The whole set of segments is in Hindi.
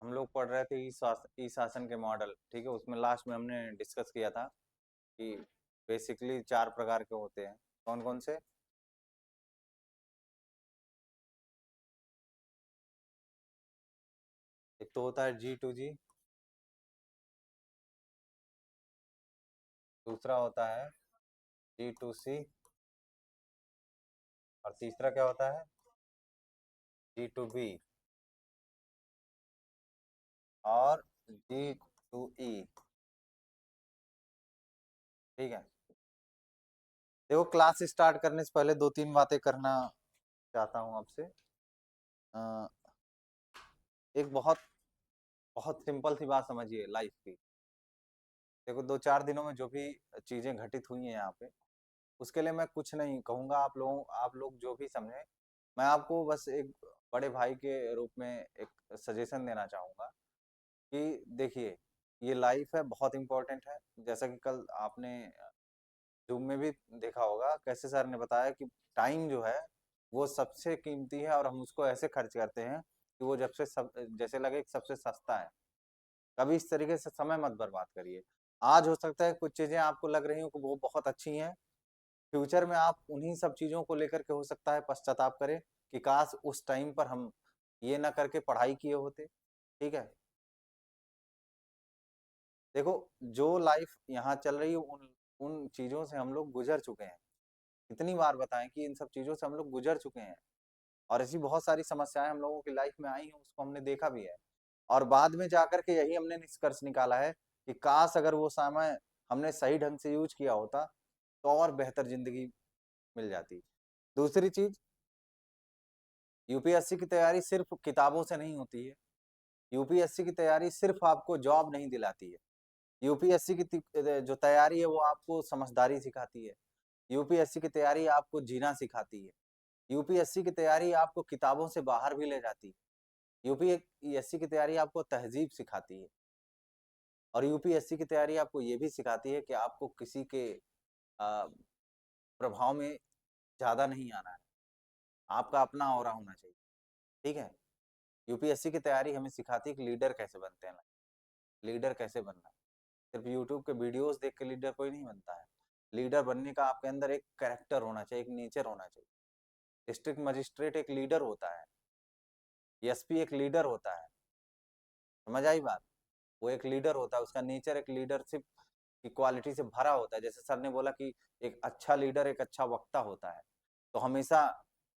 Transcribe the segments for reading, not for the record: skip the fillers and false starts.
हम लोग पढ़ रहे थे ई शासन के मॉडल। ठीक है, उसमें लास्ट में हमने डिस्कस किया था कि बेसिकली 4 प्रकार के होते हैं। कौन कौन से? एक तो होता है G2G, दूसरा होता है G2C, और तीसरा क्या होता है? G2B और G2E। ठीक है, देखो क्लास स्टार्ट करने से पहले दो तीन बातें करना चाहता हूँ आपसे। अ, एक बहुत बहुत सिंपल सी बात समझिए लाइफ की। देखो 2-4 दिनों में जो भी चीजें घटित हुई हैं यहाँ पे, उसके लिए मैं कुछ नहीं कहूंगा। आप लोग जो भी समझे, मैं आपको बस एक बड़े भाई के रूप में एक सजेशन देना चाहूंगा कि देखिए, ये लाइफ है, बहुत इंपॉर्टेंट है। जैसा कि कल आपने जूम में भी देखा होगा, कैसे सर ने बताया कि टाइम जो है वो सबसे कीमती है, और हम उसको ऐसे खर्च करते हैं कि वो जैसे लगे कि सबसे सस्ता है। कभी इस तरीके से समय मत बर्बाद करिए। आज हो सकता है कुछ चीजें आपको लग रही हो कि वो बहुत अच्छी हैं, फ्यूचर में आप उन्हीं सब चीजों को लेकर के हो सकता है पश्चाताप करें कि काश उस टाइम पर हम ये ना करके पढ़ाई किए होते। ठीक है, देखो जो लाइफ यहाँ चल रही है उन उन चीजों से हम लोग गुजर चुके हैं। कितनी बार बताएं कि इन सब चीजों से हम लोग गुजर चुके हैं, और ऐसी बहुत सारी समस्याएं हम लोगों की लाइफ में आई हैं, उसको हमने देखा भी है। और बाद में जाकर के यही हमने निष्कर्ष निकाला है कि काश अगर वो समय हमने सही ढंग से यूज किया होता तो और बेहतर जिंदगी मिल जाती। दूसरी चीज, यूपीएससी की तैयारी सिर्फ किताबों से नहीं होती है। यूपीएससी की तैयारी सिर्फ आपको जॉब नहीं दिलाती है। यूपीएससी की जो तैयारी है वो आपको समझदारी सिखाती है। यूपीएससी की तैयारी आपको जीना सिखाती है। यूपीएससी की तैयारी आपको किताबों से बाहर भी ले जाती है। यूपीएससी की तैयारी आपको तहजीब सिखाती है। और यूपीएससी की तैयारी आपको ये भी सिखाती है कि आपको किसी के अ, प्रभाव में ज्यादा नहीं आना है। आपका अपना ऑरा होना चाहिए। ठीक है, यूपीएससी की तैयारी हमें सिखाती है कि लीडर कैसे बनते हैं। लीडर कैसे बनना है। सिर्फ यूट्यूब के वीडियोस देख के लीडर कोई नहीं बनता है। लीडर बनने का आपके अंदर एक कैरेक्टर होना चाहिए, एक नेचर होना चाहिए। डिस्ट्रिक्ट मजिस्ट्रेट एक लीडर होता है, एसपी एक लीडर होता है। समझ आई बात? वो एक लीडर होता है, उसका नेचर एक लीडरशिप की क्वालिटी से भरा होता है। जैसे सर ने बोला कि एक अच्छा लीडर एक अच्छा वक्ता होता है। तो हमेशा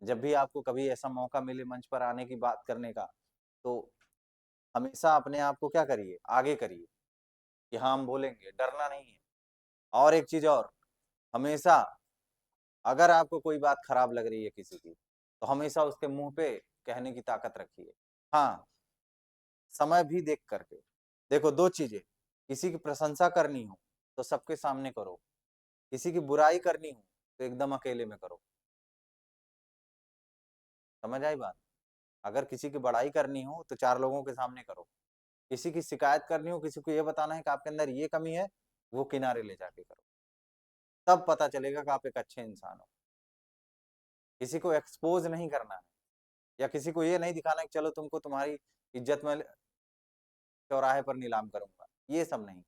जब भी आपको कभी ऐसा मौका मिले मंच पर आने की बात करने का, तो हमेशा अपने आप को क्या करिए, आगे करिए कि हाँ हम बोलेंगे, डरना नहीं है। और एक चीज और, हमेशा अगर आपको कोई बात खराब लग रही है किसी की, तो हमेशा उसके मुंह पे कहने की ताकत रखिए। हाँ, समय भी देख करके। देखो दो चीजें, किसी की प्रशंसा करनी हो तो सबके सामने करो, किसी की बुराई करनी हो तो एकदम अकेले में करो। समझ आई बात? अगर किसी की बड़ाई करनी हो तो 4 लोगों के सामने करो। किसी की शिकायत करनी हो, किसी को ये बताना है कि आपके अंदर ये कमी है, वो किनारे ले जाके करो। तब पता चलेगा कि आप एक अच्छे इंसान हो। किसी को एक्सपोज नहीं करना है, या किसी को ये नहीं दिखाना है कि चलो तुमको तुम्हारी इज्जत में चौराहे पर नीलाम करूंगा, ये सब नहीं।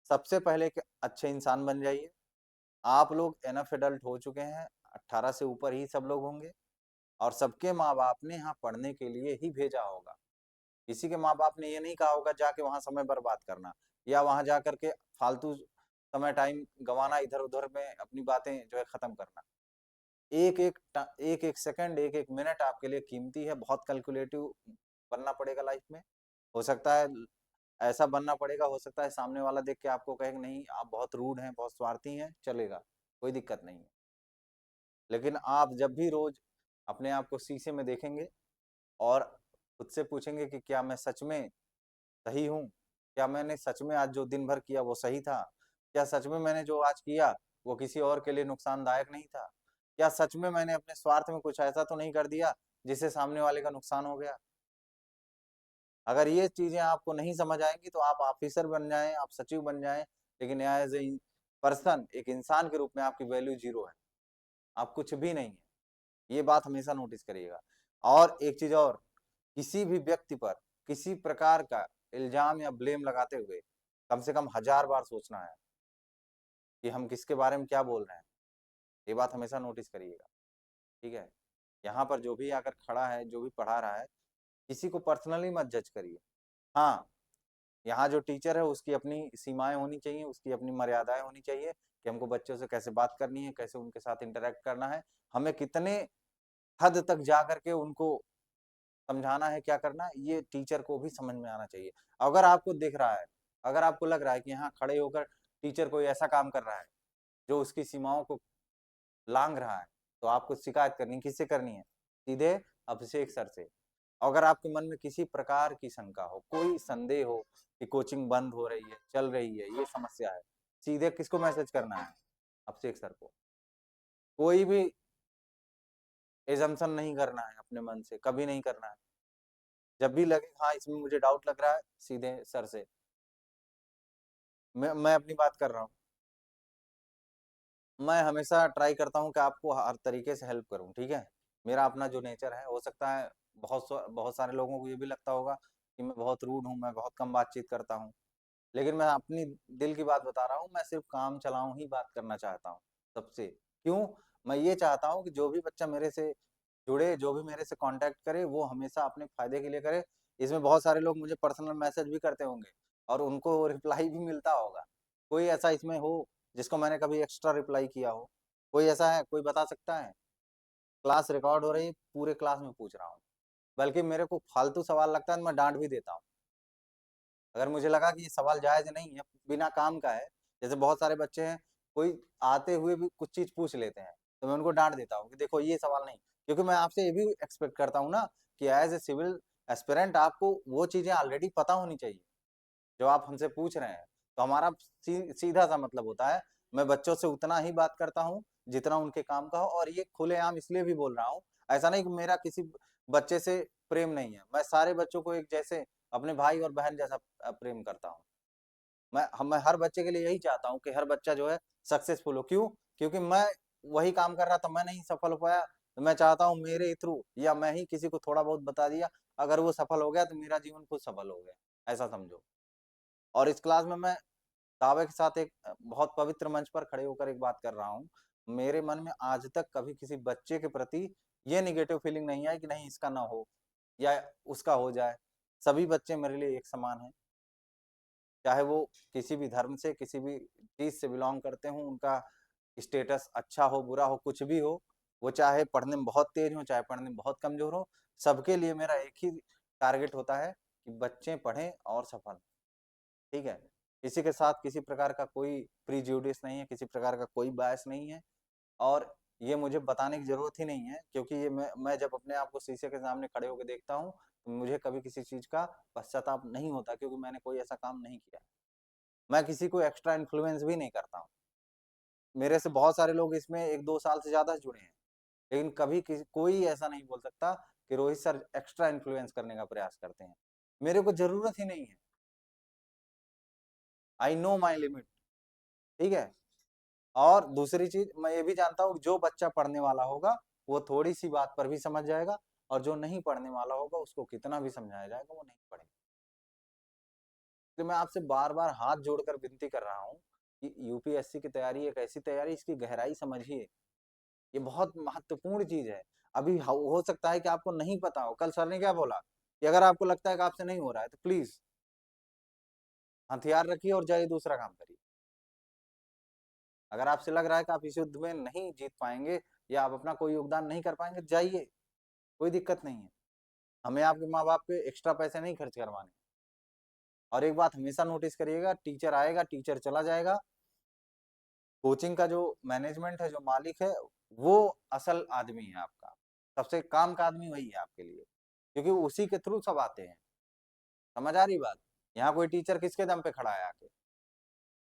सबसे पहले एक अच्छे इंसान बन जाइए। आप लोग एनफ एडल्ट हो चुके हैं, 18 से ऊपर ही सब लोग होंगे, और सबके माँ बाप ने यहाँ पढ़ने के लिए ही भेजा होगा। किसी के माँ बाप ने ये नहीं कहा होगा जाके वहां समय बर्बाद करना, या वहां जा करके फालतू समय टाइम गंवाना, इधर उधर में अपनी बातें जो है खत्म करना। एक एक सेकंड, एक एक मिनट आपके लिए कीमती है। बहुत कैलकुलेटिव बनना पड़ेगा लाइफ में। हो सकता है ऐसा बनना पड़ेगा, हो सकता है सामने वाला देख के आपको कहे कि नहीं आप बहुत रूड हैं, बहुत स्वार्थी हैं, चलेगा, कोई दिक्कत नहीं है। लेकिन आप जब भी रोज अपने आप को शीशे में देखेंगे और खुद से पूछेंगे कि क्या मैं सच में सही हूँ, क्या मैंने सच में आज जो दिन भर किया वो सही था, क्या सच में मैंने जो आज किया वो किसी और के लिए नुकसानदायक नहीं था, क्या सच में मैंने अपने स्वार्थ में कुछ ऐसा तो नहीं कर दिया जिससे सामने वाले का नुकसान हो गया। अगर ये चीजें आपको नहीं समझ आएंगी तो आप ऑफिसर बन जाएं, आप सचिव बन जाएं, लेकिन एज ए पर्सन, एक इंसान के रूप में आपकी वैल्यू जीरो है। आप कुछ भी नहीं है। ये बात हमेशा नोटिस करिएगा। और एक चीज और, किसी भी व्यक्ति पर किसी प्रकार का इल्जाम या ब्लेम लगाते हुए कम से कम 1000 बार सोचना है कि हम किसके बारे में क्या बोल रहे हैं। ये बात हमेशा नोटिस करिएगा, ठीक है? यहाँ पर जो भी आकर खड़ा है, जो भी पढ़ा रहा है, किसी को पर्सनली मत जज करिए। हाँ, यहाँ जो टीचर है उसकी अपनी सीमाएँ होनी चाहिए, उसकी अपनी मर्यादाएँ होनी चाहिए कि हमको बच्चों से कैसे बात करनी है, कैसे उनके साथ इंटरैक्ट करना है, हमें कितने हद तक जा कर के उनको समझाना है, क्या करना है, ये टीचर को भी समझ में आना चाहिए। अगर आपको दिख रहा है, अगर आपको लग रहा है कि यहाँ खड़े होकर टीचर कोई ऐसा काम कर रहा है, जो उसकी सीमाओं को लांघ रहा है, तो आपको शिकायत करनी किससे करनी है? सीधे अभिषेक सर से। अगर आपके मन में किसी प्रकार की शंका हो, कोई संदेह हो कि कोचिंग बंद हो रही है, चल रही है, ये समस्या है, सीधे किसको मैसेज करना है? अभिषेक सर को। कोई भी एजम्पशन नहीं करना है अपने मन से, कभी नहीं करना है। जब भी लगे हाँ इसमें मुझे डाउट लग रहा है, सीधे सर से। मैं अपनी बात कर रहा हूँ। मैं हमेशा ट्राई करता हूँ कि आपको हर तरीके से हेल्प करूँ, ठीक है? मेरा अपना जो नेचर है, हो सकता है बहुत सारे लोगों को ये भी लगता होगा कि मैं बहुत रूड हूँ, मैं बहुत कम बातचीत करता हूँ। लेकिन मैं अपनी दिल की बात बता रहा हूँ, मैं सिर्फ काम चलाऊँ ही बात करना चाहता हूँ सबसे। क्यों? मैं ये चाहता हूँ कि जो भी बच्चा मेरे से जुड़े, जो भी मेरे से कॉन्टैक्ट करे, वो हमेशा अपने फ़ायदे के लिए करे। इसमें बहुत सारे लोग मुझे पर्सनल मैसेज भी करते होंगे और उनको रिप्लाई भी मिलता होगा। कोई ऐसा इसमें हो जिसको मैंने कभी एक्स्ट्रा रिप्लाई किया हो? कोई ऐसा है? कोई बता सकता है? क्लास रिकॉर्ड हो रही है, पूरे क्लास में पूछ रहा हूँ। बल्कि मेरे को फालतू सवाल लगता है तो मैं डाँट भी देता हूँ। अगर मुझे लगा कि ये सवाल जायज़ नहीं है, बिना काम का है, जैसे बहुत सारे बच्चे हैं, कोई आते हुए भी कुछ चीज़ पूछ लेते हैं, तो मैं उनको डाँट देता हूँ कि देखो ये सवाल नहीं, क्योंकि मैं आपसे ये भी एक्सपेक्ट करता हूँ ना कि एज़ ए सिविल एस्पिरेंट आपको वो चीज़ें ऑलरेडी पता होनी चाहिए, जो आप हमसे पूछ रहे हैं। तो हमारा सीधा-सा मतलब होता है, मैं बच्चों से उतना ही बात करता हूँ, जितना उनके काम का हो और ये खुलेआम इसलिए भी बोल रहा हूँ, ऐसा नहीं कि मेरा किसी बच्चे से प्रेम नहीं है, मैं सारे बच्चों को एक जैसे अपने भाई और बहन जैसा प्रेम करता हूँ। मैं हर बच्चे के लिए यही चाहता हूँ कि हर बच्चा जो है सक्सेसफुल हो। क्यों? क्योंकि मैं वही काम कर रहा था, मैं नहीं सफल हो पाया, तो मैं चाहता हूँ मेरे थ्रू या मैं ही किसी को थोड़ा बहुत बता दिया, अगर वो सफल हो गया तो मेरा जीवन खुद सफल हो गया, ऐसा समझो। और इस क्लास में मैं दावे के साथ एक बहुत पवित्र मंच पर खड़े होकर एक बात कर रहा हूँ। मेरे मन में आज तक कभी किसी बच्चे के प्रति ये नेगेटिव फीलिंग नहीं आई कि नहीं इसका ना हो या उसका हो जाए। सभी बच्चे मेरे लिए एक समान हैं। चाहे वो किसी भी धर्म से, किसी भी चीज़ से बिलॉन्ग करते हों, उनका स्टेटस अच्छा हो, बुरा हो, कुछ भी हो, वो चाहे पढ़ने में बहुत तेज़ हों, चाहे पढ़ने में बहुत कमज़ोर हों, सबके लिए मेरा एक ही टारगेट होता है कि बच्चे पढ़ें और सफल, ठीक है? किसी के साथ किसी प्रकार का कोई प्रिजुडिस नहीं है, किसी प्रकार का कोई बायस नहीं है और ये मुझे बताने की ज़रूरत ही नहीं है क्योंकि ये मैं जब अपने आप को शीशे के सामने खड़े होके देखता हूँ, तो मुझे कभी किसी चीज़ का पश्चाताप नहीं होता क्योंकि मैंने कोई ऐसा काम नहीं किया। मैं किसी को एक्स्ट्रा इन्फ्लुएंस भी नहीं करता हूँ। मेरे से बहुत सारे लोग इसमें 1-2 साल से ज़्यादा जुड़े हैं, लेकिन कभी किसी कोई ऐसा नहीं बोल सकता कि रोहित सर एक्स्ट्रा इन्फ्लुएंस करने का प्रयास करते हैं। मेरे को ज़रूरत ही नहीं है। आई नो माय लिमिट, ठीक है? और दूसरी चीज़ मैं ये भी जानता हूँ जो बच्चा पढ़ने वाला होगा, वो थोड़ी-सी बात पर भी समझ जाएगा और जो नहीं पढ़ने वाला होगा, उसको कितना भी समझाया जाएगा, वो नहीं पढ़ेगा। तो मैं आपसे बार-बार हाथ जोड़कर विनती कर रहा हूँ कि यूपीएससी की तैयारी एक ऐसी तैयारी इसकी गहराई समझिए। ये बहुत महत्वपूर्ण चीज़ है। अभी हो सकता है कि आपको नहीं पता हो। कल सर ने क्या बोला कि अगर आपको लगता है कि आपसे नहीं हो रहा है, तो प्लीज़ हथियार रखिए और जाइए दूसरा काम करिए। अगर आपसे लग रहा है कि आप इस युद्ध में नहीं जीत पाएँगे या आप अपना कोई योगदान नहीं कर पाएँगे, जाइए, कोई दिक्कत नहीं है। हमें आपके माँ-बाप पे एक्स्ट्रा पैसे नहीं खर्च करवाने। और एक बात हमेशा नोटिस करिएगा, टीचर आएगा, टीचर चला जाएगा। कोचिंग का जो मैनेजमेंट है, जो मालिक है, वो असल आदमी है आपका। सबसे काम का आदमी वही है आपके लिए, क्योंकि उसी के थ्रू सब आते हैं। समझ आ रही बात? यहाँ कोई टीचर किसके दम पे खड़ा है आके?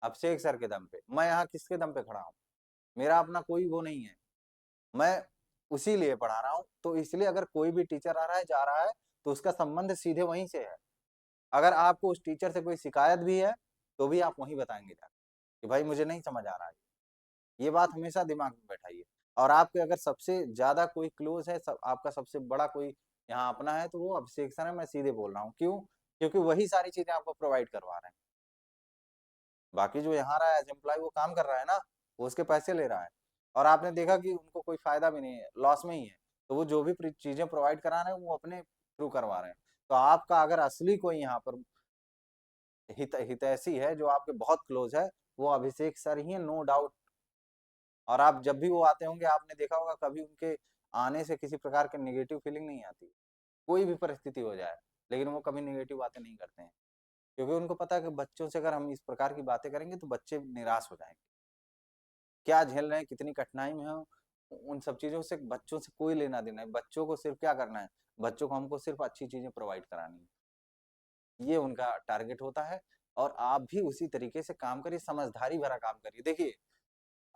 अभिषेक सर के दम पे। मैं यहाँ किसके दम पे खड़ा हूँ? मेरा अपना कोई वो नहीं है। मैं उसी लिए पढ़ा रहा हूँ, तो इसलिए अगर कोई भी टीचर आ रहा है, जा रहा है, तो उसका संबंध सीधे वहीं से है। अगर आपको उस टीचर से कोई शिकायत भी है, तो भी आप वहीं बताएँगे जाके, कि भाई मुझे नहीं समझ आ रहा है। ये बात हमेशा दिमाग में बैठाइए और आपके अगर सबसे ज़्यादा कोई क्लोज़ है, सब आपका सबसे बड़ा कोई यहाँ अपना है तो वो अभिषेक सर है, मैं सीधे बोल रहा हूँ। क्यों? क्योंकि वही सारी चीजें आपको प्रोवाइड करवा रहे हैं। बाकी जो यहाँ रहा है एज एम्प्लॉय, वो काम कर रहा है ना, वो उसके पैसे ले रहा है, और आपने देखा कि उनको कोई फायदा भी नहीं है, लॉस में ही है। तो वो जो भी चीजें प्रोवाइड करा रहे हैं वो अपने थ्रू करवा रहे हैं। तो आपका अगर असली कोई यहाँ पर हितैषी है जो आपके बहुत क्लोज है, वो अभिषेक सर ही है, नो डाउट। और आप जब भी वो आते होंगे, आपने देखा होगा कभी उनके आने से किसी प्रकार की नेगेटिव फीलिंग नहीं आती। कोई भी परिस्थिति हो जाए, लेकिन वो कभी नेगेटिव बातें नहीं करते हैं, क्योंकि उनको पता है कि बच्चों से अगर हम इस प्रकार की बातें करेंगे तो बच्चे निराश हो जाएंगे। क्या झेल रहे हैं, कितनी कठिनाई में हो, उन सब चीजों से बच्चों से कोई लेना देना है। बच्चों को सिर्फ क्या करना है, बच्चों को हमको सिर्फ अच्छी चीजें प्रोवाइड करानी है, ये उनका टारगेट होता है। और आप भी उसी तरीके से काम करिए, समझदारी भरा काम करिए। देखिए,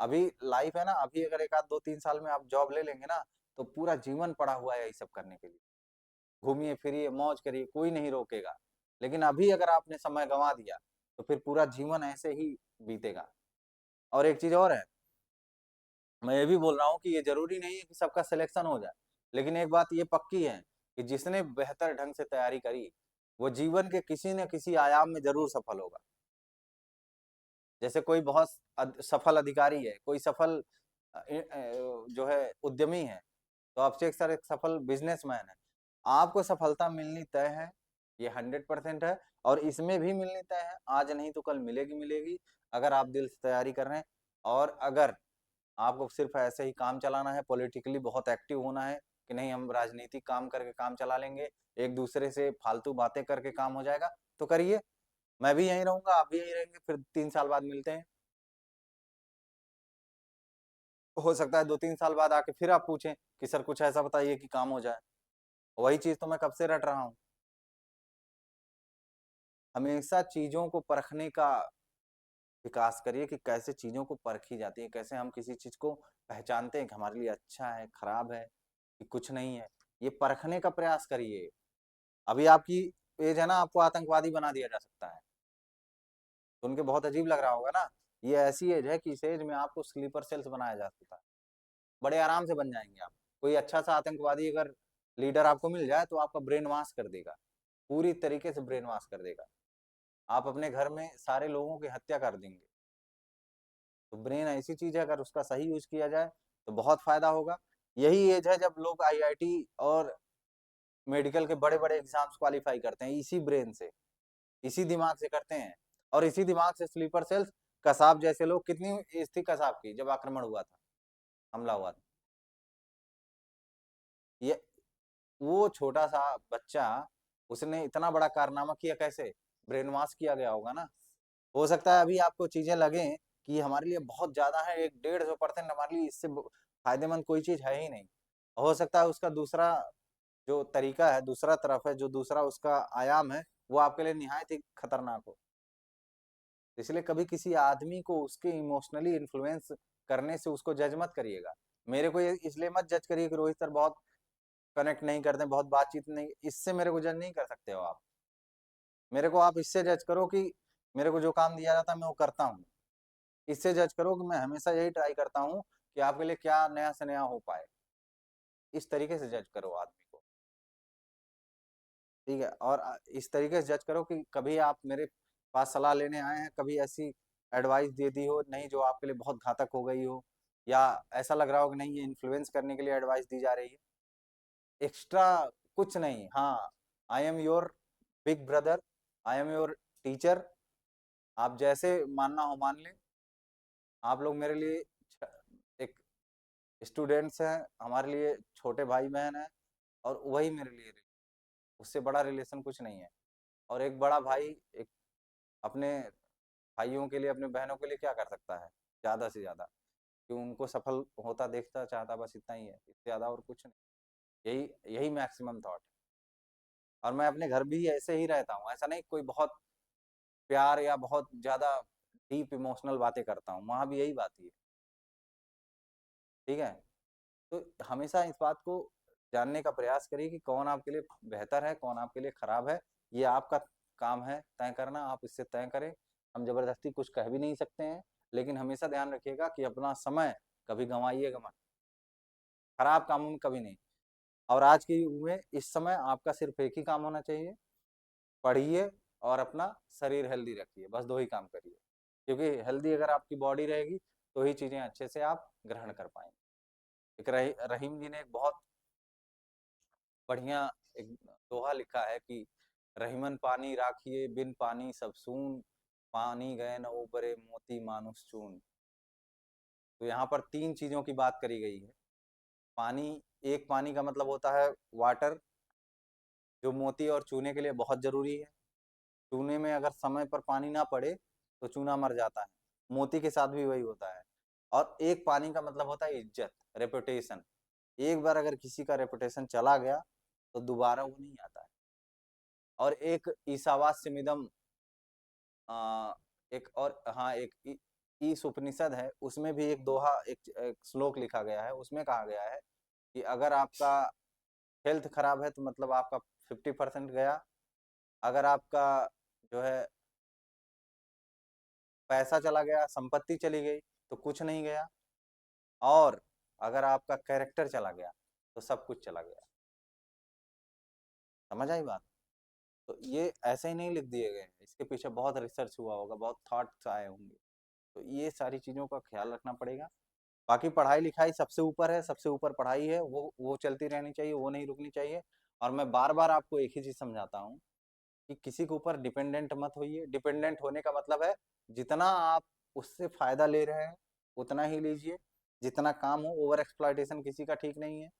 अभी लाइफ है ना, अभी अगर एक आध 2-3 साल में आप जॉब ले लेंगे ना, तो पूरा जीवन पड़ा हुआ है यही सब करने के लिए। घूमिए फिरिए, मौज करिए, कोई नहीं रोकेगा। लेकिन अभी अगर आपने समय गंवा दिया, तो फिर पूरा जीवन ऐसे ही बीतेगा। और एक चीज और है, मैं ये भी बोल रहा हूँ कि ये जरूरी नहीं है कि सबका सिलेक्शन हो जाए, लेकिन एक बात ये पक्की है कि जिसने बेहतर ढंग से तैयारी करी, वो जीवन के किसी न किसी आयाम में जरूर सफल होगा। जैसे कोई बहुत सफल अधिकारी है, कोई सफल जो है उद्यमी है, तो अभिषेक सर एक सफल बिजनेसमैन है। आपको सफलता मिलनी तय है, ये 100% है। और इसमें भी मिलनी तय है, आज नहीं तो कल मिलेगी मिलेगी, अगर आप दिल से तैयारी कर रहे हैं। और अगर आपको सिर्फ ऐसे ही काम चलाना है, पॉलिटिकली बहुत एक्टिव होना है कि नहीं हम राजनीतिक काम करके काम चला लेंगे, एक दूसरे से फालतू बातें करके काम हो जाएगा, तो करिए। मैं भी यहीं रहूंगा, आप भी यहीं रहेंगे, फिर 3 साल बाद मिलते हैं। हो सकता है 2-3 साल बाद आके फिर आप पूछें कि सर कुछ ऐसा बताइए कि काम हो जाए। वही चीज तो मैं कब से रट रहा हूँ। हमेशा चीजों को परखने का विकास करिए कि कैसे चीजों को परखी जाती है, कैसे हम किसी चीज को पहचानते हैं कि हमारे लिए अच्छा है, खराब है, कि कुछ नहीं है। ये परखने का प्रयास करिए। अभी आपकी एज है ना, आपको आतंकवादी बना दिया जा सकता है, सुन के बहुत अजीब लग रहा होगा ना। ये ऐसी एज है कि इस एज में आपको स्लीपर सेल्स बनाया जा सकता है, बड़े आराम से बन जाएंगे आप। कोई अच्छा सा आतंकवादी अगर लीडर आपको मिल जाए, तो आपका ब्रेन वॉश कर देगा, पूरी तरीके से ब्रेन वॉश कर देगा। आप अपने घर में सारे लोगों की हत्या कर देंगे। तो ब्रेन ऐसी चीज है, अगर उसका सही यूज किया जाए तो बहुत फायदा होगा। यही एज है जब लोग आईआईटी और मेडिकल के बड़े बड़े एग्जाम्स क्वालिफाई करते हैं, इसी ब्रेन से, इसी दिमाग से करते हैं। और इसी दिमाग से स्लीपर सेल्स, कसाब जैसे लोग, कितनी एज थी कसाब की जब आक्रमण हुआ था, हमला हुआ था। ये वो छोटा सा बच्चा, उसने इतना बड़ा कारनामा किया कैसे? ब्रेन वॉश किया गया होगा ना। हो सकता है अभी आपको चीजें लगे कि हमारे लिए बहुत ज्यादा है, 100-150% हमारे लिए इससे फायदेमंद कोई चीज है ही नहीं। हो सकता है उसका दूसरा जो तरीका है, दूसरा तरफ है, जो दूसरा उसका आयाम है, वो आपके लिए निहायत ही खतरनाक हो। इसलिए कभी किसी आदमी को उसके इमोशनली इन्फ्लुएंस करने से उसको जज मत करिएगा। मेरे को ये इसलिए मत जज करिए कि रोहित सर बहुत कनेक्ट नहीं करते, बहुत बातचीत नहीं, इससे मेरे को जज नहीं कर सकते हो आप। मेरे को आप इससे जज करो कि मेरे को जो काम दिया जाता है मैं वो करता हूँ। इससे जज करो कि मैं हमेशा यही ट्राई करता हूँ कि आपके लिए क्या नया से नया हो पाए। इस तरीके से जज करो आदमी को। ठीक है, और इस तरीके से जज करो कि कभी आप मेरे पास सलाह लेने आए हैं, कभी ऐसी एडवाइस दे दी हो नहीं जो आपके लिए बहुत घातक हो गई हो, या ऐसा लग रहा हो कि नहीं ये इन्फ्लुएंस करने के लिए एडवाइस दी जा रही है। एक्स्ट्रा कुछ नहीं। हाँ, I am your big brother, I am your teacher. आप जैसे मानना हो मान लें। आप लोग मेरे लिए एक स्टूडेंट्स हैं, हमारे लिए छोटे भाई बहन हैं, और वही मेरे लिए, उससे बड़ा रिलेशन कुछ नहीं है। और एक बड़ा भाई एक अपने भाइयों के लिए, अपने बहनों के लिए क्या कर सकता है ज्यादा से ज्यादा? कि उनको सफल होता देखता चाहता, बस इतना ही है, इससे ज्यादा और कुछ नहीं। यही यही मैक्सिमम थॉट है। और मैं अपने घर भी ऐसे ही रहता हूँ, ऐसा नहीं कोई बहुत प्यार या बहुत ज्यादा डीप इमोशनल बातें करता हूँ, वहां भी यही बात ही है। ठीक है, तो हमेशा इस बात को जानने का प्रयास करिए कि कौन आपके लिए बेहतर है, कौन आपके लिए खराब है। ये आपका काम है तय करना, आप इससे तय करें। हम जबरदस्ती कुछ कह भी नहीं सकते हैं, लेकिन हमेशा ध्यान रखिएगा कि अपना समय कभी गंवाइएगा मत, खराब कामों में कभी नहीं। और आज के युग में इस समय आपका सिर्फ एक ही काम होना चाहिए, पढ़िए और अपना शरीर हेल्दी रखिए, बस 2 ही काम करिए। क्योंकि हेल्दी अगर आपकी बॉडी रहेगी तो ही चीज़ें अच्छे से आप ग्रहण कर पाएँगे। एक रहीम जी ने एक बहुत बढ़िया एक दोहा लिखा है कि रहीमन पानी राखिए बिन पानी सब सून, पानी गए न उबरे मोती मानुष चून। तो यहाँ पर 3 चीज़ों की बात करी गई है। पानी, एक पानी का मतलब होता है वाटर, जो मोती और चूने के लिए बहुत ज़रूरी है। चूने में अगर समय पर पानी ना पड़े तो चूना मर जाता है। मोती के साथ भी वही होता है। और एक पानी का मतलब होता है इज्जत, रेपुटेशन। एक बार अगर किसी का रेपुटेशन चला गया तो दोबारा वो नहीं आता है। और एक ईशावास्यमिदम, एक और हाँ एक ईश उपनिषद है, उसमें भी एक दोहा, एक श्लोक लिखा गया है। उसमें कहा गया है कि अगर आपका हेल्थ खराब है तो मतलब आपका 50% गया। अगर आपका जो है पैसा चला गया, संपत्ति चली गई, तो कुछ नहीं गया। और अगर आपका कैरेक्टर चला गया तो सब कुछ चला गया। समझ आई बात? तो ये ऐसे ही नहीं लिख दिए गए हैं, इसके पीछे बहुत रिसर्च हुआ होगा, बहुत थॉट्स आए होंगे। तो ये सारी चीजों का ख्याल रखना पड़ेगा। बाकी पढ़ाई लिखाई सबसे ऊपर है, सबसे ऊपर पढ़ाई है, वो चलती रहनी चाहिए, वो नहीं रुकनी चाहिए। और मैं बार बार आपको एक ही चीज समझाता हूँ कि किसी के ऊपर डिपेंडेंट मत होइए। डिपेंडेंट होने का मतलब है जितना आप उससे फायदा ले रहे हैं उतना ही लीजिए, जितना काम हो। ओवर एक्सप्लॉयटेशन किसी का ठीक नहीं है।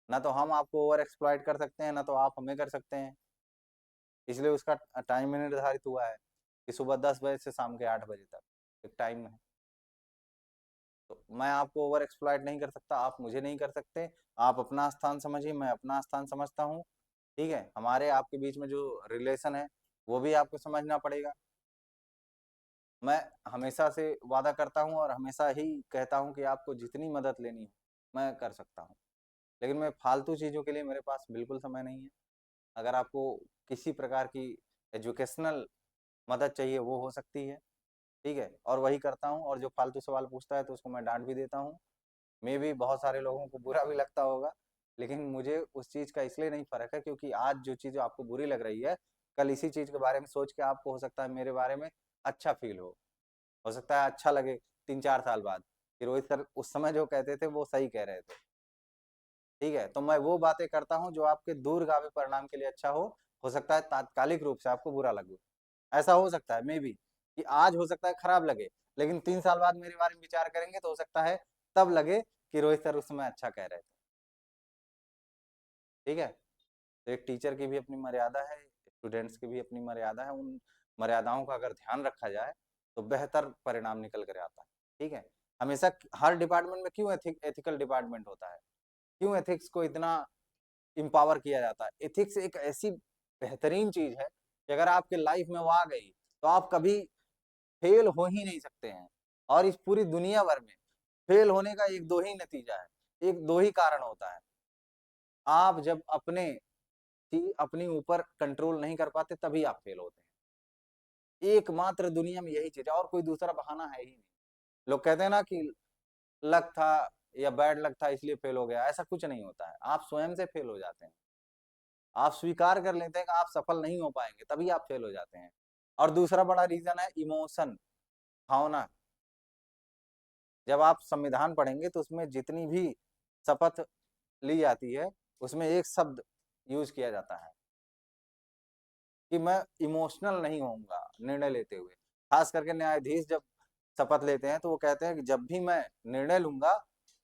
ना तो हम आपको ओवर एक्सप्लॉयट कर सकते हैं, ना तो आप हमें कर सकते हैं। इसलिए उसका टाइम निर्धारित हुआ है कि सुबह 10 बजे से शाम के 8 बजे तक एक टाइम है। तो मैं आपको ओवर एक्सप्लॉयट नहीं कर सकता, आप मुझे नहीं कर सकते। आप अपना स्थान समझिए, मैं अपना स्थान समझता हूँ। ठीक है, हमारे आपके बीच में जो रिलेशन है वो भी आपको समझना पड़ेगा। मैं हमेशा से वादा करता हूँ और हमेशा ही कहता हूँ कि आपको जितनी मदद लेनी हो मैं कर सकता हूँ, लेकिन मैं फालतू चीज़ों के लिए मेरे पास बिल्कुल समय नहीं है। अगर आपको किसी प्रकार की एजुकेशनल मदद चाहिए वो हो सकती है। ठीक है, और वही करता हूँ। और जो फालतू सवाल पूछता है तो उसको मैं डांट भी देता हूँ। मे भी बहुत सारे लोगों को बुरा भी लगता होगा, लेकिन मुझे उस चीज़ का इसलिए नहीं फर्क है क्योंकि आज जो चीज़ आपको बुरी लग रही है, कल इसी चीज़ के बारे में सोच के आपको हो सकता है मेरे बारे में अच्छा फील हो सकता है अच्छा लगे 3-4 साल बाद कि रोहित सर उस समय जो कहते थे वो सही कह रहे थे। ठीक है, तो मैं वो बातें करता हूँ जो आपके दूरगामी परिणाम के लिए अच्छा हो सकता है तात्कालिक रूप से आपको बुरा लगे। ऐसा हो सकता है मे बी कि आज हो सकता है खराब लगे, लेकिन 3 साल बाद मेरे बारे में विचार करेंगे तो हो सकता है तब लगे कि रोहित सर उस समय अच्छा कह रहे थे। ठीक है, तो एक टीचर की भी अपनी मर्यादा है, स्टूडेंट्स की भी अपनी मर्यादा है। उन मर्यादाओं का अगर ध्यान रखा जाए तो बेहतर परिणाम निकल कर आता है। ठीक है, हमेशा हर डिपार्टमेंट में क्यों एथिकल डिपार्टमेंट होता है, क्यों एथिक्स को इतना इम्पावर किया जाता है? एथिक्स एक ऐसी बेहतरीन चीज है कि अगर आपके लाइफ में वो आ गई तो आप कभी फेल हो ही नहीं सकते हैं। और इस पूरी दुनिया भर में फेल होने का एक दो ही नतीजा है, एक दो ही कारण होता है। आप जब अपनी ऊपर कंट्रोल नहीं कर पाते तभी आप फेल होते हैं। एकमात्र दुनिया में यही चीज है और कोई दूसरा बहाना है ही नहीं। लोग कहते हैं ना कि लक था या बैड लक था इसलिए फेल हो गया, ऐसा कुछ नहीं होता है। आप स्वयं से फेल हो जाते हैं। आप स्वीकार कर लेते हैं कि आप सफल नहीं हो पाएंगे तभी आप फेल हो जाते हैं। और दूसरा बड़ा रीजन है इमोशन, भावना। जब आप संविधान पढ़ेंगे तो उसमें जितनी भी शपथ ली जाती है उसमें एक शब्द यूज किया जाता है कि मैं इमोशनल नहीं होऊंगा निर्णय लेते हुए। खास करके न्यायाधीश जब शपथ लेते हैं तो वो कहते हैं कि जब भी मैं निर्णय लूंगा